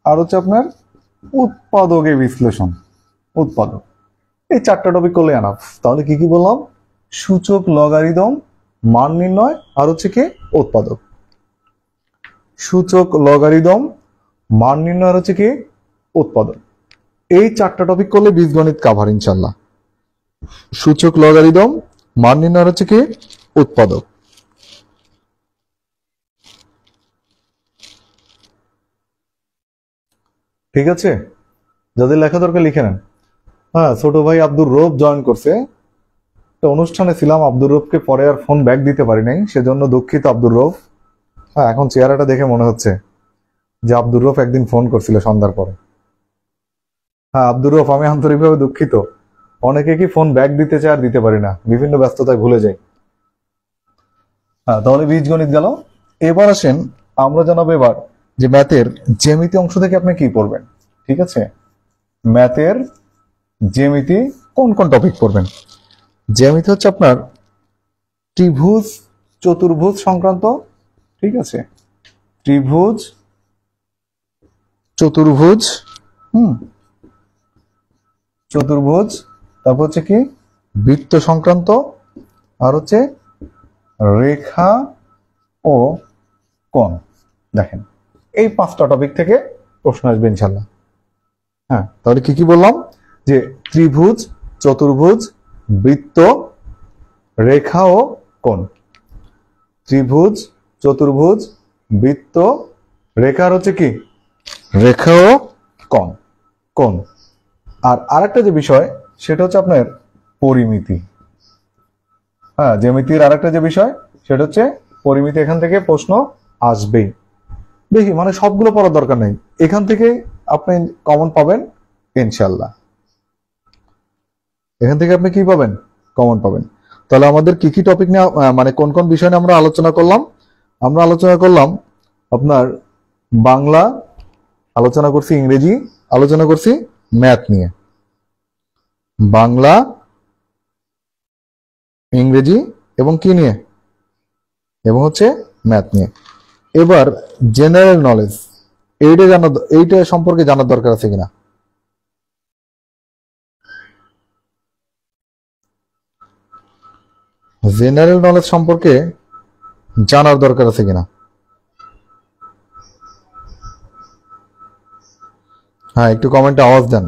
আর হচ্ছে আপনার উৎপাদকে বিশ্লেষণ, উৎপাদক, এই চারটা টপিক করলে এনাফ। তাহলে কি কি বললাম? সূচক লগারিদম, মান নির্ণয়, আর হচ্ছে কি উৎপাদক। সূচক লগারিদম, মান নির্ণয়, আর হচ্ছে কি উৎপাদক। এই চারটা টপিক করলে বীজগণিত কাভার ইনশাল্লাহ। সূচক লগারিদম, মান নির্ণয়, আর হচ্ছে কি উৎপাদক। ঠিক আছে, যাদের লেখা দরকার লিখে নেন। হ্যাঁ, ছোট ভাই আব্দুর রৌফ জয়েন করছে, একটা অনুষ্ঠানে ছিলাম, আব্দুর রৌফকে পরে আর ফোন ব্যাক দিতে পারি নাই, সেজন্য দুঃখিত আব্দুর রৌফ। হ্যাঁ, এখন চেহারাটা দেখে মনে হচ্ছে যে আব্দুর রৌফ একদিন ফোন করছিল সন্ধ্যার পরে। হ্যাঁ আব্দুর রৌফ, আমি আন্তরিকভাবে দুঃখিত। অনেকে কি ফোন ব্যাক দিতে চায় আর দিতে পারি না, বিভিন্ন ব্যস্ততায় ভুলে যাই। হ্যাঁ, তাহলে বীজগণিত গেল। এবার আসেন আমরা জানাবো এবার যে ম্যাথের জ্যামিতি অংশ থেকে আপনি কি পড়বেন, ঠিক আছে। ম্যাথের জ্যামিতি কোন কোন টপিক পড়বেন? জ্যামিতি হচ্ছে আপনার ত্রিভুজ, চতুর্ভুজ সংক্রান্ত, ঠিক আছে, ত্রিভুজ, চতুর্ভুজ, চতুর্ভুজ, তারপর হচ্ছে কি বৃত্ত সংক্রান্ত, আর হচ্ছে রেখা ও কোণ। দেখেন এই পাঁচটা টপিক থেকে প্রশ্ন আসবে ইনশাল্লাহ। হ্যাঁ, তাহলে কি কি বললাম? যে ত্রিভুজ, চতুর্ভুজ, বৃত্ত, রেখা ও কোণ। ত্রিভুজ, চতুর্ভুজ, বৃত্ত, রেখা, আর হচ্ছে কি রেখা ও কোণ, কোণ। আর আরেকটা যে বিষয় সেটা হচ্ছে আপনার পরিমিতি। হ্যাঁ, জ্যামিতির আরেকটা যে বিষয় সেটা হচ্ছে পরিমিতি। এখান থেকে প্রশ্ন আসবেই। দেখি, মানে সবগুলো পড়ার দরকার নেই, এখান থেকে আপনি কমন পাবেন ইনশাল্লাহ। এখান থেকে আপনি কি পাবেন? কমন পাবেন। তাহলে আমাদের কি কি টপিক নিয়ে, মানে কোন কোন বিষয় নিয়ে আমরা আলোচনা করলাম? আমরা আলোচনা করলাম আপনার বাংলা, আলোচনা করছি ইংরেজি, আলোচনা করছি ম্যাথ নিয়ে। বাংলা, ইংরেজি এবং কি নিয়ে? এবং হচ্ছে ম্যাথ নিয়ে। এবার জেনারেল নলেজ, এইটা সম্পর্কে জানার দরকার আছে কিনা? জেনারেল নলেজ সম্পর্কে জানার দরকার আছে কিনা? হ্যাঁ, একটু কমেন্টে আওয়াজ দেন।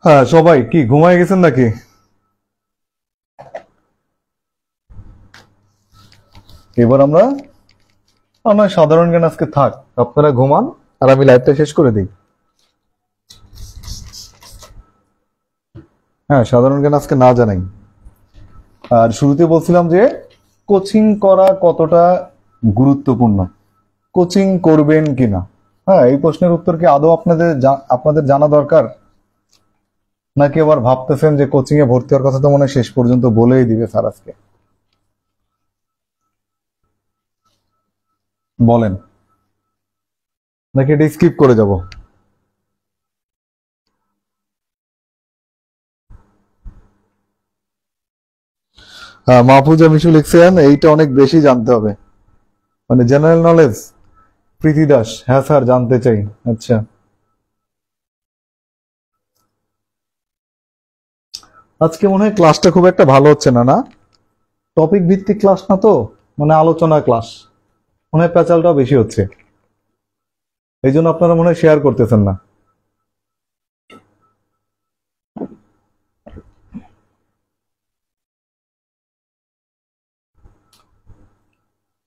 হ্যাঁ, সবাই কি ঘুমায় গেছেন নাকি? এবার আমরা সাধারণ জ্ঞান আজকে থাক, আপনারা ঘুমান আর আমি লাইভটা শেষ করে দিই। হ্যাঁ, সাধারণ জ্ঞান আজকে না জানাই। আর শুরুতে বলছিলাম যে কোচিং করা কতটা গুরুত্বপূর্ণ, কোচিং করবেন কিনা। হ্যাঁ, এই প্রশ্নের উত্তর কি আদৌ আপনাদের জানা দরকার, নাকি আবার ভাবতেছেন যে কোচিং এ ভর্তি হওয়ার কথা তো মনে হয় শেষ পর্যন্ত বলেই দিবে স্যার আজকে? বলেন। নাকি এটা স্কিপ করে যাব? হ্যাঁ, মাহফুজা মিশু লিখছেন এইটা অনেক বেশি জানতে হবে, মানে জেনারেল নলেজ। প্রীতি দাস, হ্যাঁ স্যার জানতে চাই। আচ্ছা, আজকে মনে হয় ক্লাসটা খুব একটা ভালো হচ্ছে না, না? টপিক ভিত্তিক ক্লাস না তো, মানে আলোচনা ক্লাস, মনে হয় প্যাচালটাও বেশি হচ্ছে, এই জন্য আপনারা মনে হয় শেয়ার করতেছেন না।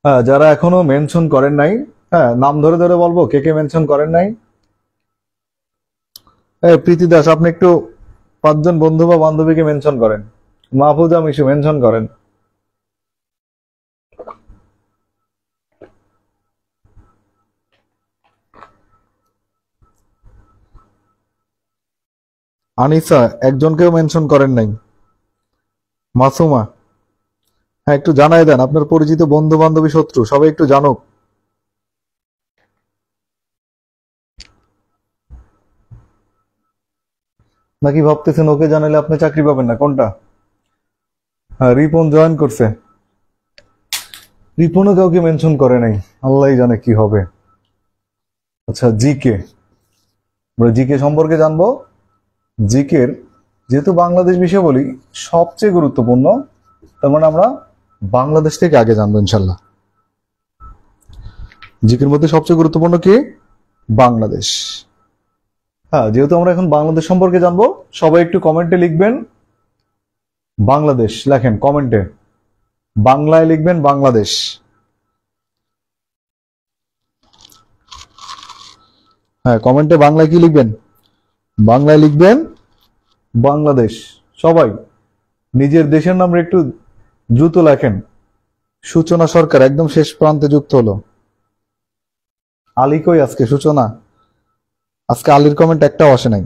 হ্যাঁ, যারা এখনো মেনশন করেন নাই, হ্যাঁ নাম ধরে ধরে বলবো কে কে মেনশন করেন নাই। প্রীতি দাস, আপনি একটু 5 জন বন্ধু বা বান্ধবীকে মেনশন করেন। মাহফুজা মিশু মেনশন করেন। আনিসা, একজনকেও মেনশন করেন নাই। মাসুমা, হ্যাঁ একটু জানাই দেন আপনার পরিচিত বন্ধু বান্ধবী শত্রু সবাই একটু জানুক। নাকি ভাবতেছেন ওকে জানালে আপনি চাকরি পাবেন না? কোনটা? হ্যাঁ, রিপন জয়েন করছে। রিপনও কাউকে মেনশন করে নাই, আল্লাহ জানে কি হবে। আচ্ছা, জিকে, আমরা জিকে সম্পর্কে জানবো। জিকের, যেহেতু বাংলাদেশ বিষয় বলি সবচেয়ে গুরুত্বপূর্ণ, তার মানে আমরা বাংলাদেশ থেকে আগে জানবো ইনশাল্লাহ। জিকের মধ্যে সবচেয়ে গুরুত্বপূর্ণ কি? বাংলাদেশ। হ্যাঁ, যেহেতু আমরা এখন বাংলাদেশ সম্পর্কে জানবো, সবাই একটু কমেন্টে লিখবেন বাংলাদেশ, লেখেন কমেন্টে, বাংলায় লিখবেন বাংলাদেশ। হ্যাঁ, কমেন্টে বাংলায় কি লিখবেন? বাংলায় লিখবেন বাংলাদেশ। সবাই নিজের দেশের নাম একটু দ্রুত লেখেন। সূচনা সরকার একদম শেষ প্রান্তে যুক্ত হলো। আলী কই আজকে? সূচনা, আজকে আলীর কমেন্ট একটাও আসে নাই।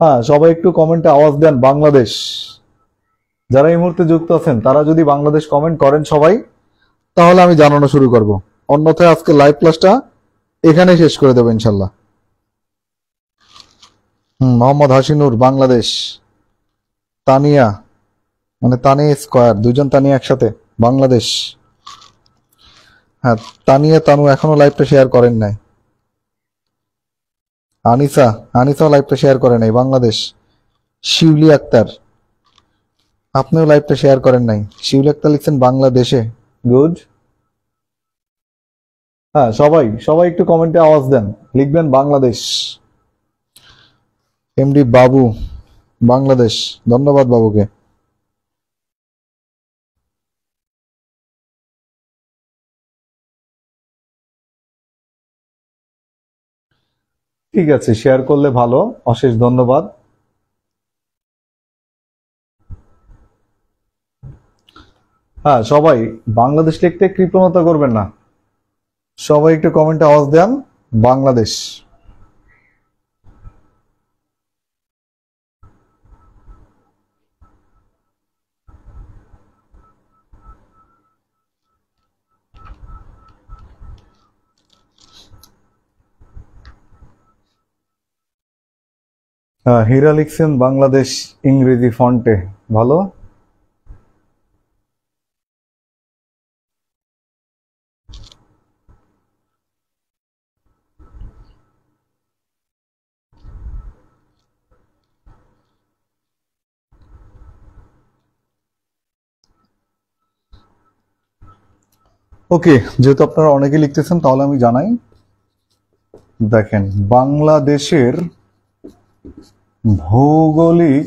হ্যাঁ, সবাই একটু কমেন্টে আওয়াজ দেন বাংলাদেশ। যারা এই মুহূর্তে যুক্ত আছেন তারা যদি বাংলাদেশ কমেন্ট করেন সবাই, তাহলে আমি জানানো শুরু করব। অন্যথায় আজকে লাইভ ক্লাসটা এখানেই শেষ করে দেবো ইনশাল্লাহ। মোহাম্মদ হাসিনুর বাংলাদেশ। তানিয়া, মানে তানিয়া স্কয়ার, 2 জন তানিয়া একসাথে, বাংলাদেশ। হ্যাঁ, তানিয়া তানু এখনো লাইভটা শেয়ার করেন নাই। আনিসা, আনিসাও লাইভটা শেয়ার করে নাই, বাংলাদেশ। শিউলি আক্তার, আপনিও লাইভটা শেয়ার করেন নাই। শিউলি আক্তার লিখছেন বাংলাদেশে, গুড। হ্যাঁ, সবাই সবাই একটু কমেন্টে আওয়াজ দেন, লিখবেন বাংলাদেশ। এমডি বাবু, বাংলাদেশ, ধন্যবাদ বাবুকে। ঠিক আছে, শেয়ার করলে ভালো, অশেষ ধন্যবাদ। হ্যাঁ, সবাই বাংলাদেশ লিখতে কৃপণতা করবেন না, সবাই একটু কমেন্টে আওয়াজ দেন বাংলাদেশ। হ্যাঁ, হীরা লিখছেন বাংলাদেশ ইংরেজি ফন্টে, ভালো। ওকে, যেহেতু আপনারা অনেকে লিখতেছেন তাহলে আমি জানাই। দেখেন, বাংলাদেশের ভৌগোলিক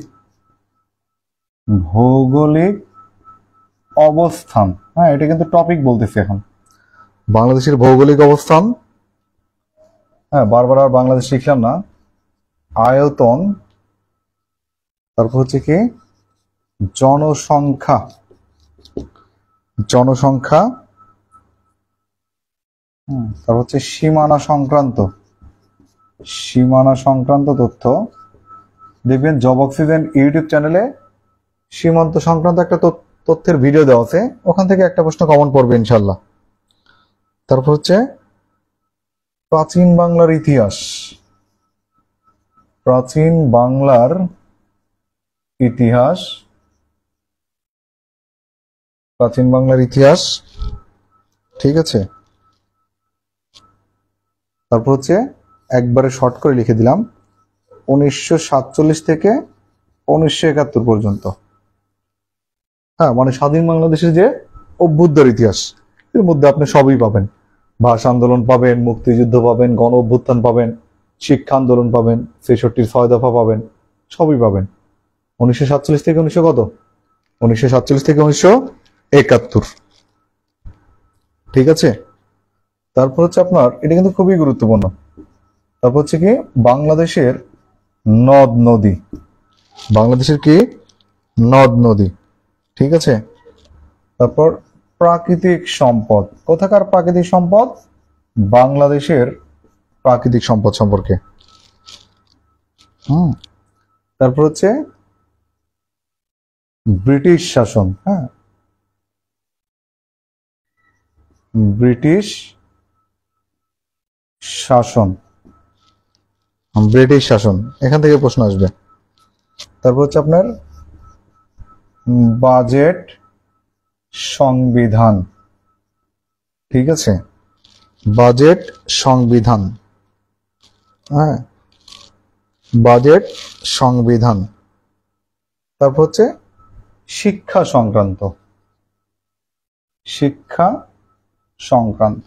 ভৌগোলিক অবস্থান, হ্যাঁ এটা কিন্তু টপিক বলতেছি এখন। বাংলাদেশের ভৌগোলিক অবস্থান, হ্যাঁ বারবার আর বাংলাদেশ লিখলাম না। আয়তন, তারপর হচ্ছে কি জনসংখ্যা, জনসংখ্যা, তারপর হচ্ছে সীমানা সংক্রান্ত তথ্য। দেখবেন জব অক্সিজেন ইউটিউব চ্যানেলে সীমান্ত সংক্রান্ত একটা তথ্যের ভিডিও দেওয়া আছে, ওখান থেকে একটা প্রশ্ন কমন পড়বে ইনশাল্লাহ। তারপর হচ্ছে প্রাচীন বাংলার ইতিহাস, প্রাচীন বাংলার ইতিহাস, প্রাচীন বাংলার ইতিহাস, ঠিক আছে। তারপর হচ্ছে একবারে শর্ট করে লিখে দিলাম 1947 থেকে 1971 পর্যন্ত। হ্যাঁ, মানে স্বাধীন বাংলাদেশের যে অভ্যুদয়ের ইতিহাস, এর মধ্যে আপনি সবই পাবেন। ভাষা আন্দোলন পাবেন, মুক্তিযুদ্ধ পাবেন, গণ অভ্যুত্থান পাবেন, শিক্ষা আন্দোলন পাবেন, ৬৬-র ৬ দফা পাবেন, সবই পাবেন। 1947 থেকে 1900 কত? 1947 থেকে 1971, ঠিক আছে। তারপর হচ্ছে আপনার, এটা কিন্তু খুবই গুরুত্বপূর্ণ। তারপর হচ্ছে কি বাংলাদেশের নদ নদী, বাংলাদেশের কি নদ নদী, ঠিক আছে। তারপর প্রাকৃতিক সম্পদ, কোথাকার প্রাকৃতিক সম্পদ? বাংলাদেশের প্রাকৃতিক সম্পদ সম্পর্কে। তারপর হচ্ছে ব্রিটিশ শাসন, হ্যাঁ, ব্রিটিশ শাসন, ব্রিটিশ শাসন, এখান থেকে প্রশ্ন আসবে। তারপর হচ্ছে আপনার বাজেট সংবিধান, ঠিক আছে, বাজেট সংবিধান, হ্যাঁ, বাজেট সংবিধান। তারপর হচ্ছে শিক্ষা সংক্রান্ত, শিক্ষা সংক্রান্ত,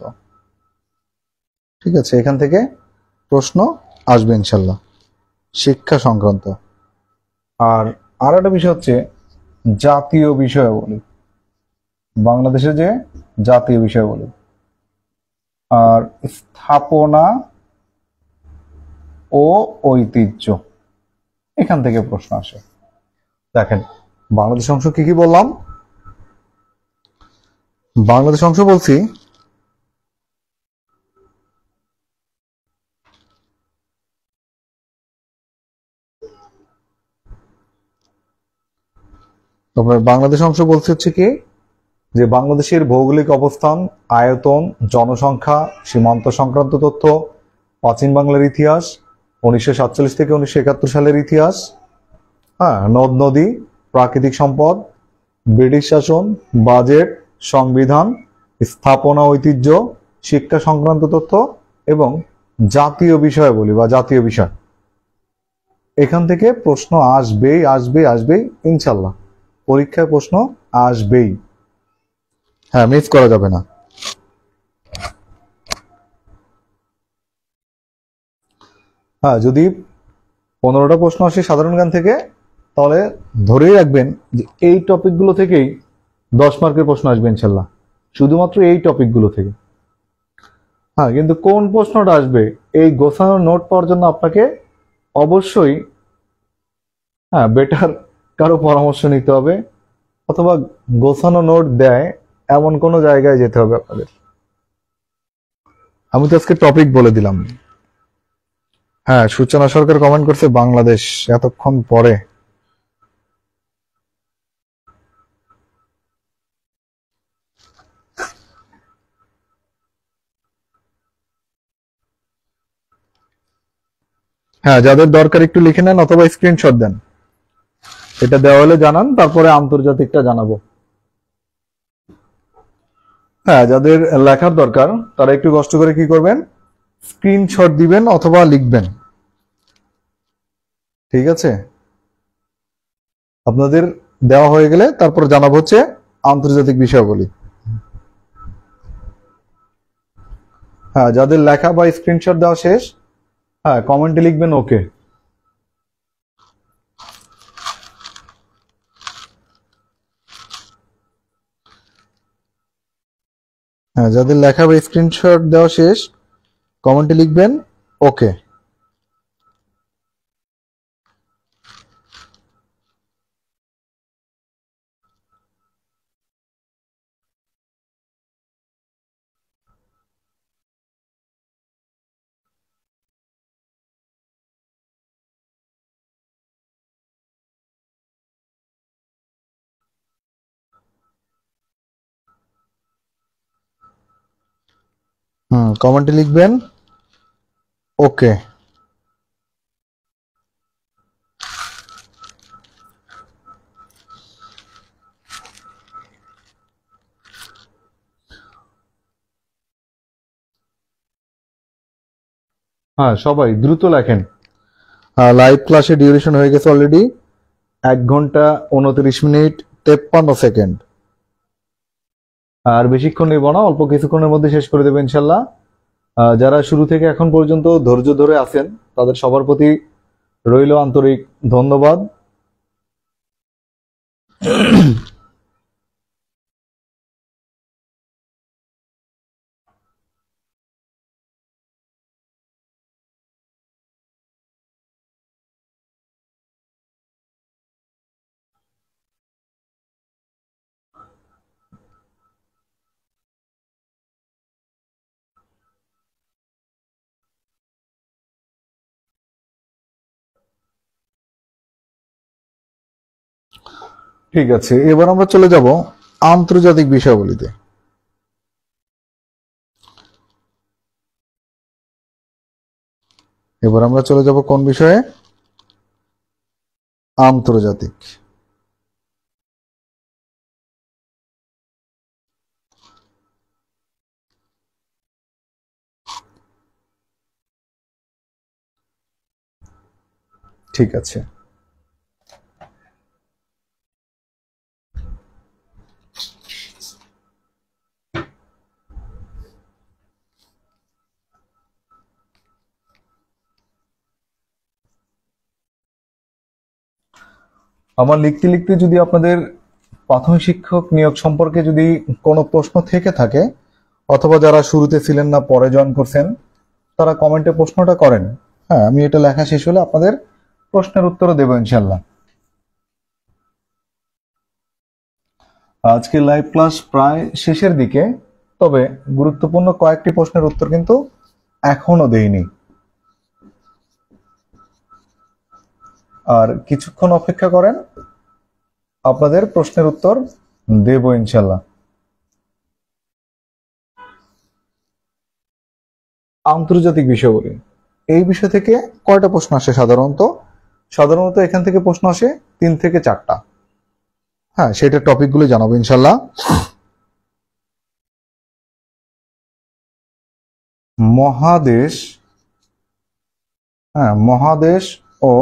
ঠিক আছে, এখান থেকে প্রশ্ন আসবে ইনশাল্লাহ, শিক্ষা সংক্রান্ত। আর একটা বিষয় হচ্ছে জাতীয় বিষয়াবলী, বাংলাদেশের যে জাতীয় বিষয়াবলী। আর স্থাপনা ও ঐতিহ্য, এখান থেকে প্রশ্ন আসে। দেখেন বাংলাদেশ অংশ কি কি বললাম? বাংলাদেশ অংশ বলছি তারপরে বাংলাদেশ অংশ বলছে হচ্ছে কি যে বাংলাদেশের ভৌগোলিক অবস্থান, আয়তন, জনসংখ্যা, সীমান্ত সংক্রান্ত তথ্য, প্রাচীন বাংলার ইতিহাস, 1947 থেকে 1971 সালের ইতিহাস, হ্যাঁ, নদ নদী, প্রাকৃতিক সম্পদ, ব্রিটিশ শাসন, বাজেট, সংবিধান, স্থাপনা, ঐতিহ্য, শিক্ষা সংক্রান্ত তথ্য এবং জাতীয় বিষয়াবলী বা জাতীয় বিষয়। এখান থেকে প্রশ্ন আসবেই আসবেই আসবেই ইনশাল্লাহ, পরীক্ষায় প্রশ্ন আসবেই, হ্যাঁ, মিস করা যাবে না। হ্যাঁ, যদি 15টা প্রশ্ন আসে সাধারণ জ্ঞান থেকে, তাহলে ধরেই রাখবেন যে এই টপিকগুলো থেকেই 10 মার্কের প্রশ্ন আসবে ইনশাল্লাহ, শুধুমাত্র এই টপিকগুলো থেকে। হ্যাঁ, কিন্তু কোন প্রশ্নটা আসবে এই গোছানো নোট পাওয়ার জন্য আপনাকে অবশ্যই, হ্যাঁ, বেটার কারো পরামর্শ নিতে হবে, অথবা গোছানো নোট দেয় এমন কোনো জায়গায় যেতে হবে আপনাদের। আমি তো আজকে টপিক বলে দিলাম। হ্যাঁ, সূচনা সরকার কমেন্ট করছে বাংলাদেশ এতক্ষণ পরে। হ্যাঁ, যাদের দরকার একটু লিখে নেন অথবা স্ক্রিনশট দেন, এটা দেওয়া হলে জানান, তারপরে আন্তর্জাতিকটা জানাবো। হ্যাঁ, যাদের লেখার দরকার তারা একটু কষ্ট করে কি করবেন, স্ক্রিনশট দিবেন অথবা লিখবেন, ঠিক আছে। আপনাদের দেওয়া হয়ে গেলে তারপর জানাবো হচ্ছে আন্তর্জাতিক বিষয়াবলী। হ্যাঁ, যাদের লেখা বা স্ক্রিনশট দেওয়া শেষ, হ্যাঁ, কমেন্টে লিখবেন ওকে। হ্যাঁ, যাদের লেখা বা স্ক্রিনশট দেওয়া শেষ, কমেন্টে লিখবেন ওকে। কমেন্টে লিখবেন ওকে, হ্যাঁ সবাই দ্রুত লেখেন। লাইভ ক্লাসের ডিউরেশন হয়ে গেছে অলরেডি 1 ঘন্টা 29 মিনিট 53 সেকেন্ড। আর বেশিক্ষণ নেব না, অল্প কিছুক্ষণের মধ্যে শেষ করে দেবো ইনশাল্লাহ। যারা শুরু থেকে এখন পর্যন্ত ধৈর্য ধরে আছেন তাদের সবার প্রতি রইল আন্তরিক ধন্যবাদ। ঠিক আছে, এবার আমরা চলে যাব আন্তর্জাতিক বিষয়াবলিতে। এবার আমরা চলে যাব কোন বিষয়ে? আন্তর্জাতিক। ঠিক আছে, আমার লিখতে লিখতে যদি আপনাদের প্রাথমিক শিক্ষক নিয়োগ সম্পর্কে যদি কোনো প্রশ্ন থেকে থাকে, অথবা যারা শুরুতে ছিলেন না পরে জয়েন করছেন, তারা কমেন্টে প্রশ্নটা করেন। হ্যাঁ, আমি এটা লেখা শেষ হলে আপনাদের প্রশ্নের উত্তরও দেবো ইনশাল্লাহ। আজকে লাইভ ক্লাস প্রায় শেষের দিকে, তবে গুরুত্বপূর্ণ কয়েকটি প্রশ্নের উত্তর কিন্তু এখনো দেইনি। আর কিছুক্ষণ অপেক্ষা করেন, আপনাদের প্রশ্নের উত্তর দেব ইনশাল্লাহ। আন্তর্জাতিক বিষয়াবলী, এই বিষয় থেকে কয়টা প্রশ্ন আসে সাধারণত? সাধারণত এখান থেকে প্রশ্ন আসে 3 থেকে 4টা। হ্যাঁ, সেটা টপিকগুলো জানাবো ইনশাল্লাহ। মহাদেশ, হ্যাঁ মহাদেশ ও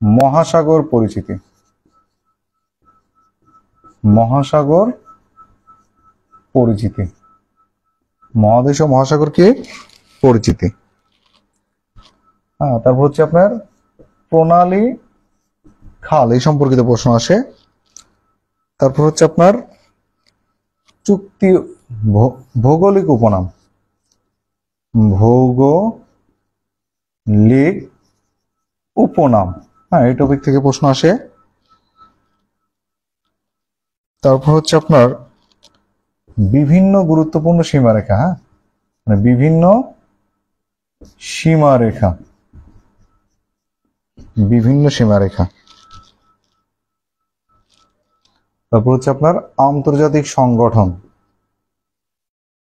মহাসাগর পরিচিতি। মহাসাগর পরিচিতি, মহাদেশ ও মহাসাগর কি পরিচিতি। হ্যাঁ, তারপর হচ্ছে আপনার প্রণালী খাল, এই সম্পর্কিত প্রশ্ন আসে। তারপর হচ্ছে আপনার চুক্তি, ভৌগোলিক উপনাম, ভৌগোলিক উপনাম, হ্যাঁ এই টপিক থেকে প্রশ্ন আসে। তারপর হচ্ছে আপনার বিভিন্ন গুরুত্বপূর্ণ সীমারেখা, হ্যাঁ মানে বিভিন্ন সীমারেখা, বিভিন্ন সীমারেখা। তারপর হচ্ছে আপনার আন্তর্জাতিক সংগঠন,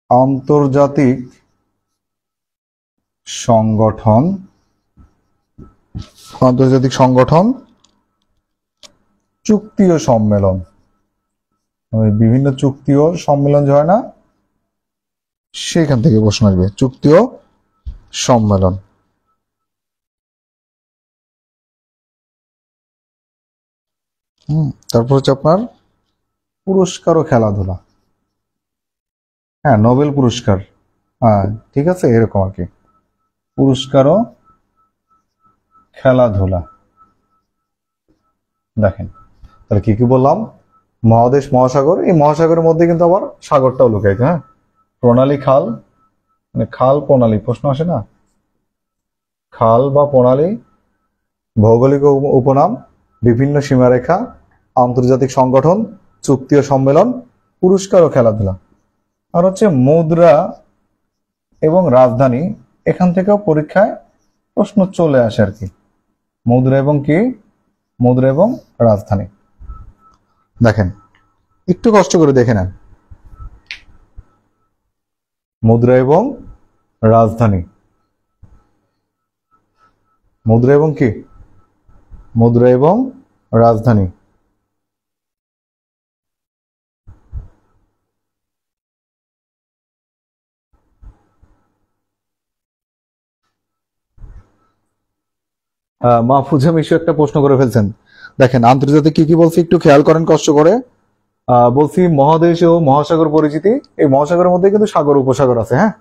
আন্তর্জাতিক সংগঠন, আন্তর্জাতিক সংগঠন, চুক্তি ও সম্মেলন, বিভিন্ন চুক্তি ও সম্মেলন যে হয় না, সেখান থেকে প্রশ্ন আসবে, চুক্তি ও সম্মেলন। তারপর হচ্ছে আপনার পুরস্কার ও খেলাধুলা, হ্যাঁ নোবেল পুরস্কার, হ্যাঁ ঠিক আছে এরকম আর কি, পুরস্কার ও খেলাধুলা। দেখেন তাহলে কি কি বললাম, মহাদেশ মহাসাগর, এই মহাসাগরের মধ্যে কিন্তু আবার সাগরটাও লুকাইছে। হ্যাঁ, প্রণালী খাল, মানে খাল প্রণালী প্রশ্ন আসে না, খাল বা প্রণালী, ভৌগোলিক উপনাম, বিভিন্ন সীমারেখা, আন্তর্জাতিক সংগঠন, চুক্তি ও সম্মেলন, পুরস্কার ও খেলাধুলা। আর হচ্ছে মুদ্রা এবং রাজধানী, এখান থেকেও পরীক্ষায় প্রশ্ন চলে আসে আর কি, মুদ্রা এবং কি, মুদ্রা এবং রাজধানী। দেখেন একটু কষ্ট করে দেখে নেন, মুদ্রা এবং রাজধানী, মুদ্রা এবং কি, মুদ্রা এবং রাজধানী। মাহফুজা মিশু একটা প্রশ্ন করে ফেলছেন। দেখেন আন্তর্জাতিক কি কি বলছি একটু খেয়াল করেন কষ্ট করে। বলছি মহাদেশ ও মহাসাগর পরিচিতি, এই মহাসাগরের মধ্যে কিন্তু সাগর উপসাগর আছে। হ্যাঁ,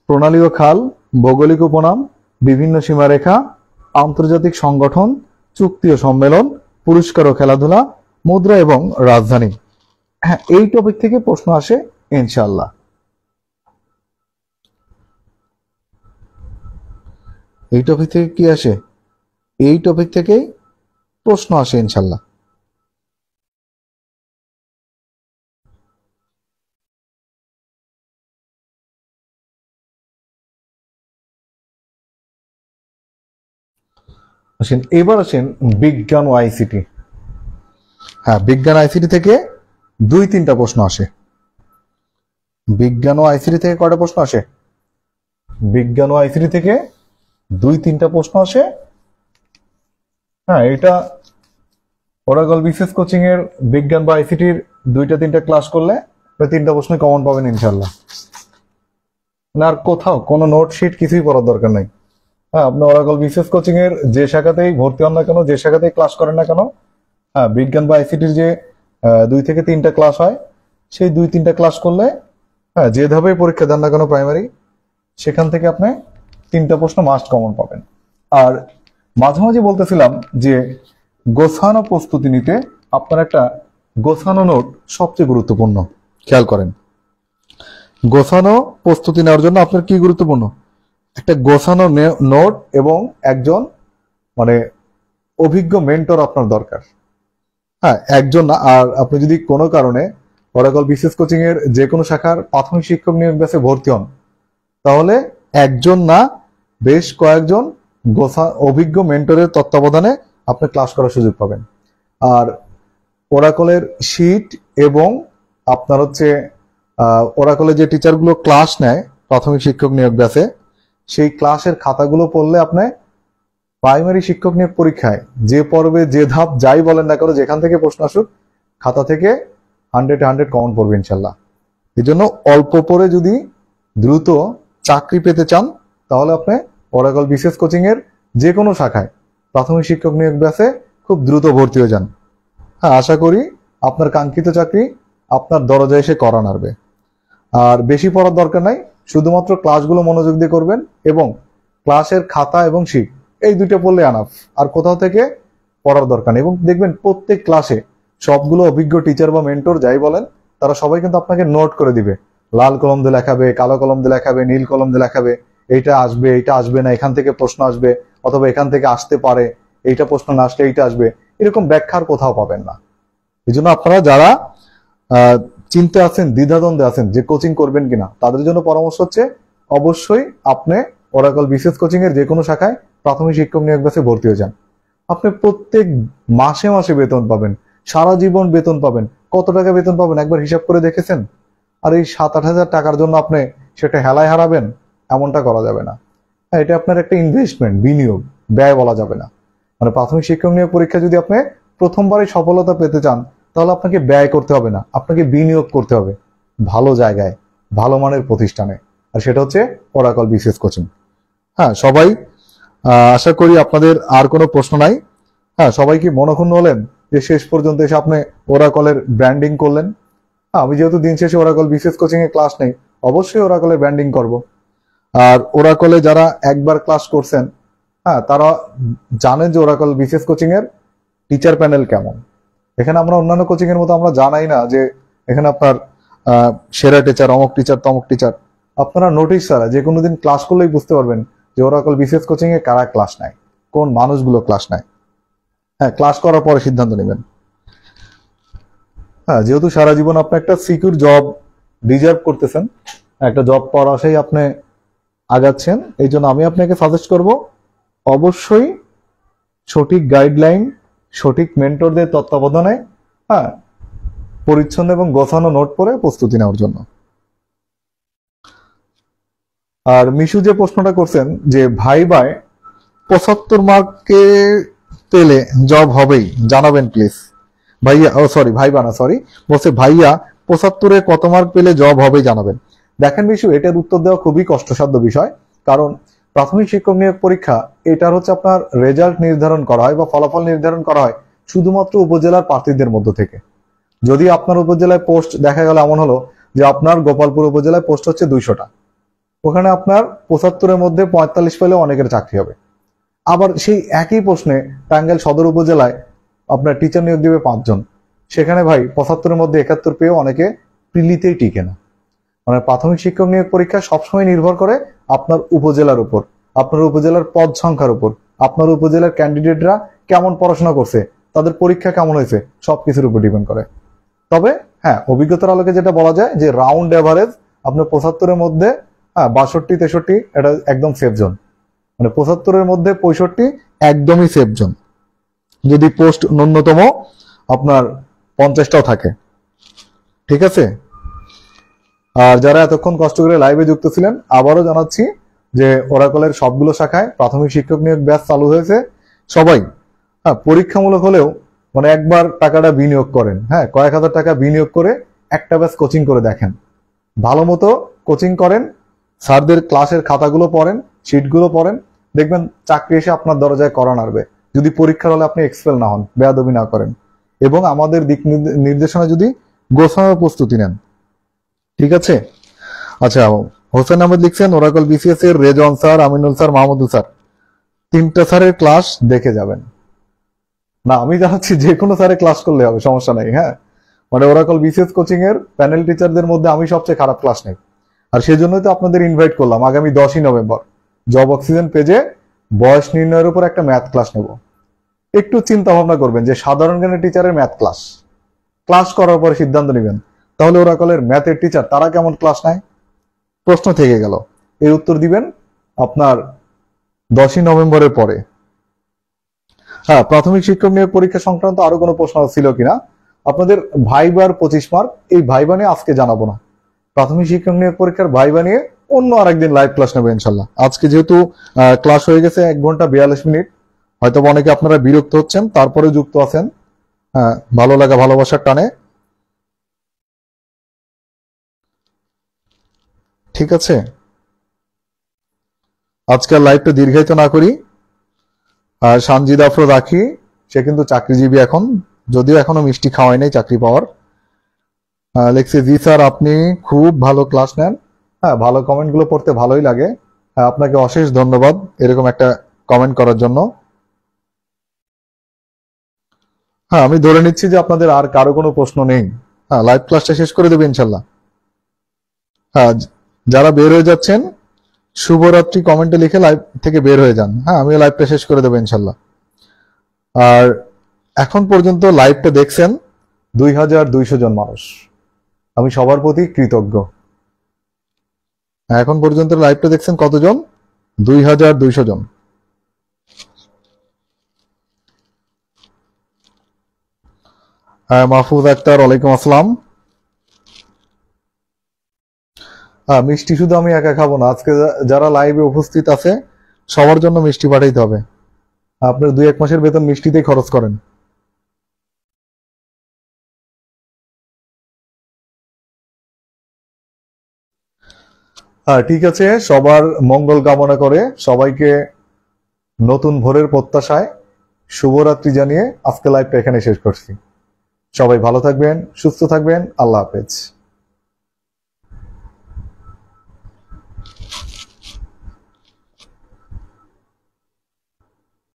প্রণালী ও খাল, ভৌগোলিক উপনাম, বিভিন্ন সীমারেখা, আন্তর্জাতিক সংগঠন, চুক্তি ও সম্মেলন, পুরস্কার ও খেলাধুলা, মুদ্রা এবং রাজধানী। হ্যাঁ, এই টপিক থেকে প্রশ্ন আসে ইনশাআল্লাহ। এই টপিক থেকে কি আসে? এই টপিক থেকেই প্রশ্ন আসে ইনশাআল্লাহ। আসেন এবার আসেন বিজ্ঞান ও আইসিটি। হ্যাঁ, বিজ্ঞান আইসিটি থেকে 2-3টা প্রশ্ন আসে। বিজ্ঞান ও আইসিটি থেকে কয়টা প্রশ্ন আসে? বিজ্ঞান ও আইসিটি থেকে 2-3টা প্রশ্ন আসে। হ্যাঁ, এটা ওরাগল বিসিএস কোচিং এর বিজ্ঞান বা আইসিটির 2-3টা ক্লাস করলে 3টা প্রশ্ন কমন পাবেন ইনশাল্লাহ। না আর কোথাও কোনো নোট শিট কিছুই পড়ার দরকার নাই। হ্যাঁ, আপনি ওরাগল বিসিএস কোচিং এর যে শাখাতেই ভর্তি হন না কেন, যে শাখাতেই ক্লাস করেন না কেন, হ্যাঁ, বিজ্ঞান বা আইসিটির যে 2 থেকে 3টা ক্লাস হয়, সেই 2-3টা ক্লাস করলে, হ্যাঁ, যে ধাপে পরীক্ষা দেন না কেন প্রাইমারি, সেখান থেকে আপনি 3টা প্রশ্ন মাস্ট কমন পাবেন। আর মাঝে মাঝে বলতেছিলাম যে গোছানো প্রস্তুতি নিতে আপনার একটা গোছানো নোট সবচেয়ে গুরুত্বপূর্ণ। খেয়াল করেন, গোছানো প্রস্তুতি নেওয়ার জন্য আপনার কি গুরুত্বপূর্ণ? একটা গোছানো নোট এবং একজন মানে অভিজ্ঞ মেন্টর আপনার দরকার। হ্যাঁ, একজন না। আর আপনি যদি কোনো কারণে ওরাকল বিসিএস কোচিং এর যে কোনো শাখার প্রাথমিক শিক্ষক নিয়োগ ব্যাচে ভর্তি হন, তাহলে একজন না বেশ কয়েকজন অভিজ্ঞ মেন্টরের তত্ত্বাবধানে আপনি ক্লাস করার সুযোগ পাবেন। আর ওরাকলের শীট এবং আপনার হচ্ছে ওরাকলের যে টিচারগুলো ক্লাস নেয় প্রাথমিক শিক্ষক নিয়োগ ব্যাচে, সেই ক্লাসের খাতাগুলো পড়লে আপনি প্রাইমারি শিক্ষক নিয়োগ পরীক্ষায় যে পর্বে যে ধাপ যাই বলেন না কেন, যেখান থেকে প্রশ্ন আসুক, খাতা থেকে 100 কমন পড়বে ইনশাল্লাহ। এই জন্য অল্প পরে যদি দ্রুত চাকরি পেতে চান, তাহলে আপনি ওরাকল বিসিএস কোচিং এর যে কোনো শাখায় প্রাথমিক শিক্ষক নিয়োগ ব্যাচে খুব দ্রুত ভর্তি হয়ে যান। হ্যাঁ, আশা করি আপনার কাঙ্ক্ষিত চাকরি আপনার দরজায় এসে করা নাড়বে। আর বেশি পড়ার দরকার নাই, শুধুমাত্র ক্লাসগুলো মনোযোগ দিয়ে করবেন এবং ক্লাসের খাতা এবং শীট এই 2টা পড়লে আনাফ। আর কোথাও থেকে পড়ার দরকার নেই। এবং দেখবেন প্রত্যেক ক্লাসে সবগুলো অভিজ্ঞ টিচার বা মেন্টর যাই বলেন, তারা সবাই কিন্তু আপনাকে নোট করে দিবে। লাল কলম দিয়ে লেখাবে, কালো কলম দিয়ে লেখাবে, নীল কলম দিয়ে লেখাবে, এইটা আসবে, এইটা আসবে না, এখান থেকে প্রশ্ন আসবে, অথবা এখান থেকে আসতে পারে, এইটা প্রশ্ন না আসলে এইটা আসবে, এরকম ব্যাখ্যার কোথাও পাবেন না। এই জন্য আপনারা যারা চিন্তা আছেন, দ্বিধাদ্বন্দ্বে আছেন যে কোচিং করবেন কিনা, তাদের জন্য পরামর্শ হচ্ছে অবশ্যই আপনি ওরাকল বিসিএস কোচিং এর যে কোনো শাখায় প্রাথমিক শিক্ষক নিয়োগ ব্যাচে ভর্তি হয়ে যান। আপনি প্রত্যেক মাসে মাসে বেতন পাবেন, সারা জীবন বেতন পাবেন। কত টাকা বেতন পাবেন একবার হিসাব করে দেখেছেন? আর এই 7-8 হাজার টাকার জন্য আপনি সেটা হেলায় হারাবেন, এমনটা করা যাবে না। হ্যাঁ, এটা আপনার একটা ইনভেস্টমেন্ট, বিনিয়োগ, ব্যয় বলা যাবে না। মানে প্রাথমিক শিক্ষক নিয়োগ পরীক্ষা যদি আপনি প্রথমবারই সফলতা পেতে চান, তাহলে আপনাকে ব্যয় করতে হবে না, আপনাকে বিনিয়োগ করতে হবে ভালো জায়গায়, ভালো মানের প্রতিষ্ঠানে। আর সেটা হচ্ছে ওরাকল বিসিএস কোচিং। হ্যাঁ, সবাই আশা করি আপনাদের আর কোনো প্রশ্ন নাই। হ্যাঁ, সবাই কি মনক্ষুণ্ণ হলেন যে শেষ পর্যন্ত এসে আপনি ওরাকলের ব্র্যান্ডিং করলেন? হ্যাঁ, আমি যেহেতু দিন শেষে ওরাকল বিসিএস কোচিং এ ক্লাস নেই, অবশ্যই ওরাকলের ব্র্যান্ডিং করব। আর ওরাকলে যারা একবার ক্লাস করছেন, হ্যাঁ, তারা জানেন যে ওরাকল বিসিএস কোচিং এর টিচার প্যানেল কেমন। এখানে আমরা অন্যান্য কোচিং এর মতো আমরা জানাই না যে এখানে আপনার সেরা টিচার, অমুক টিচার, তমুক টিচার। আপনারা নোটিশ ছাড়া যে কোনো দিন ক্লাস করলেই বুঝতে পারবেন যে ওরাকল বিসিএস কোচিং এ কারা ক্লাস নেয়, কোন মানুষগুলো ক্লাস নেয়। হ্যাঁ, ক্লাস করার পরে সিদ্ধান্ত নেবেন। হ্যাঁ, যেহেতু সারা জীবন আপনি একটা সিকিউর জব ডিজার্ভ করতেছেন, একটা জব পাওয়ার আশায় আপনি আগাচ্ছেন, এই জন্য আমি আপনাকে সাজেস্ট করব অবশ্যই সঠিক গাইডলাইন, সঠিক মেন্টরদের তত্ত্বাবধানে, হ্যাঁ, পরিচ্ছন্ন এবং গোছানো নোট পড়ে প্রস্তুতি নেওয়ার জন্য। আর মিশু যে প্রশ্নটা করছেন যে ভাইবায় 75 মার্কে পেলে জব হবেই, জানাবেন প্লিজ। ভাইয়া, ও সরি ভাইবা না, সরি বলছে ভাইয়া 75-এ কত মার্ক পেলে জব হবেই জানাবেন। দেখেন বিশু, এটার উত্তর দেওয়া খুবই কষ্টসাধ্য বিষয়, কারণ প্রাথমিক শিক্ষক নিয়োগ পরীক্ষা এটার হচ্ছে আপনার রেজাল্ট নির্ধারণ করা হয় বা ফলাফল নির্ধারণ করা হয় শুধুমাত্র উপজেলার প্রার্থীদের মধ্য থেকে। যদি আপনার উপজেলায় পোস্ট দেখা গেল এমন হলো যে আপনার গোপালপুর উপজেলায় পোস্ট হচ্ছে 200টা, ওখানে আপনার 75-এর মধ্যে 45 পেলে অনেকের চাকরি হবে। আবার সেই একই প্রশ্নে টাঙ্গাইল সদর উপজেলায় আপনার টিচার নিয়োগ দিবে 5 জন, সেখানে ভাই 75-এর মধ্যে 71 পেয়েও অনেকে প্রিলিতেই টিকে না। মানে প্রাথমিক শিক্ষক নিয়োগ পরীক্ষা সবসময় নির্ভর করে আপনার উপজেলার উপর, আপনার উপজেলার পদ সংখ্যার উপর, আপনার উপজেলার ক্যান্ডিডেটরা কেমন পড়াশোনা করছে, তাদের পরীক্ষা কেমন হয়েছে, সবকিছুর উপর ডিপেন্ড করে। তবে হ্যাঁ, অভিজ্ঞতার আলোকে যেটা বলা যায় যে রাউন্ড এভারেজ আপনার 75-এর মধ্যে 62, 63 এটা একদম সেফ জোন। মানে 75-এর মধ্যে 65 একদমই সেফ জোন, যদি পোস্ট ন্যূনতম আপনার 50টাও থাকে। ঠিক আছে। আর যারা এতক্ষণ কষ্ট করে লাইভে যুক্ত ছিলেন, আবারও জানাচ্ছি যে ওরাকলের সবগুলো শাখায় প্রাথমিক শিক্ষক নিয়োগ ব্যাচ চালু হয়েছে। সবাই পরীক্ষামূলক হলেও মানে একবার টাকাটা বিনিয়োগ করেন, হ্যাঁ, কয়েক হাজার টাকা বিনিয়োগ করে একটা ব্যাচ কোচিং করে দেখেন, ভালো মতো কোচিং করেন, স্যারদের ক্লাসের খাতাগুলো পড়েন, শিটগুলো পড়েন, দেখবেন চাকরি এসে আপনার দরজায় করা নাড়বে, যদি পরীক্ষার হলে আপনি এক্সপেল না হন, বেয়াদবি না করেন, এবং আমাদের দিক নির্দেশনা যদি গোছানো প্রস্তুতি নেন। ঠিক আছে। আচ্ছা, হোসেন আহমেদ লিখছেন ওরাকল বিসিএস এর Rezon sir, Aminul sir, Mahmudul sir 3টা স্যারের ক্লাস দেখে যাবেন। না, আমি জানাচ্ছি যে কোনো স্যারের ক্লাস করলে হবে, সমস্যা নাই। হ্যাঁ, মানে ওরাকল বিসিএস কোচিং এর প্যানেল টিচারদের মধ্যে আমি সবচেয়ে খারাপ ক্লাস নেই, আর সেজন্যই তো আপনাদের ইনভাইট করলাম আগামী 10ই নভেম্বর জব অক্সিজেন পেজে বয়স নির্ণয়ের উপর একটা ম্যাথ ক্লাস নেব। একটু চিন্তা ভাবনা করবেন যে সাধারণ জ্ঞানের টিচারের ম্যাথ ক্লাস করার পরে সিদ্ধান্ত নেবেন তাহলে ওরাকলের ম্যাথের টিচার তারা কেমন ক্লাস নেয়। প্রশ্ন থেকে গেল, এর উত্তর দিবেন আপনার 10ই নভেম্বরের পরে। হ্যাঁ, প্রাথমিক শিক্ষক নিয়োগ পরীক্ষা সংক্রান্ত আরো কোনো প্রশ্ন ছিল কিনা, আপনাদের ভাইবার 25 মার্ক, এই ভাইবা নিয়ে আজকে জানাবো না। প্রাথমিক শিক্ষক নিয়োগ পরীক্ষার ভাইবা নিয়ে অন্য আরেকদিন লাইভ ক্লাস নেবো ইনশাল্লাহ। আজকে যেহেতু ক্লাস হয়ে গেছে 1 ঘন্টা 42 মিনিট, হয়তো অনেকে আপনারা বিরক্ত হচ্ছেন, তারপরে যুক্ত আছেন ভালো লাগা ভালোবাসার টানে। ঠিক আছে, আজকের লাইভটা দীর্ঘায়িত না করি। আর সানজিদ আফরোজ রাখি, সে কিন্তু চাকরিজীবী এখন, যদিও এখনো মিষ্টি খাওয়াই নাই চাকরি পাওয়ার। লেখছে জি স্যার, আপনি খুব ভালো ক্লাস নেন, হ্যাঁ, ভালো কমেন্ট গুলো পড়তে ভালোই লাগে, হ্যাঁ, আপনাকে অশেষ ধন্যবাদ এরকম একটা কমেন্ট করার জন্য। হ্যাঁ, আমি ধরে নিচ্ছি যে আপনাদের আর কারো কোনো প্রশ্ন নেই। হ্যাঁ, লাইভ ক্লাসটা শেষ করে দেবে ইনশাল্লাহ। হ্যাঁ, যারা বের হয়ে যাচ্ছেন শুভরাত্রি কমেন্টে লিখে লাইভ থেকে বের হয়ে যান। হ্যাঁ, আমি লাইভটা শেষ করে দেবো ইনশাল্লাহ। আর এখন পর্যন্ত লাইভটা দেখছেন 2200 জন মানুষ, আমি সবার প্রতি কৃতজ্ঞ। এখন পর্যন্ত লাইভটা দেখছেন কতজন? 2200 জন। হ্যাঁ, মাহফুজ আক্তার, ওয়ালাইকুম আসসালাম। হ্যাঁ, মিষ্টি শুধু আমি একা খাবো না, আজকে যারা লাইভে উপস্থিত আছে সবার জন্য মিষ্টি পাঠাইতে হবে। আপনার 2-1 মাসের বেতন মিষ্টিতেই খরচ করেন। হ্যাঁ, ঠিক আছে, সবার মঙ্গল কামনা করে সবাইকে নতুন ভোরের প্রত্যাশায় শুভরাত্রি জানিয়ে আজকে লাইভটা এখানে শেষ করছি। সবাই ভালো থাকবেন, সুস্থ থাকবেন, আল্লাহ হাফেজ।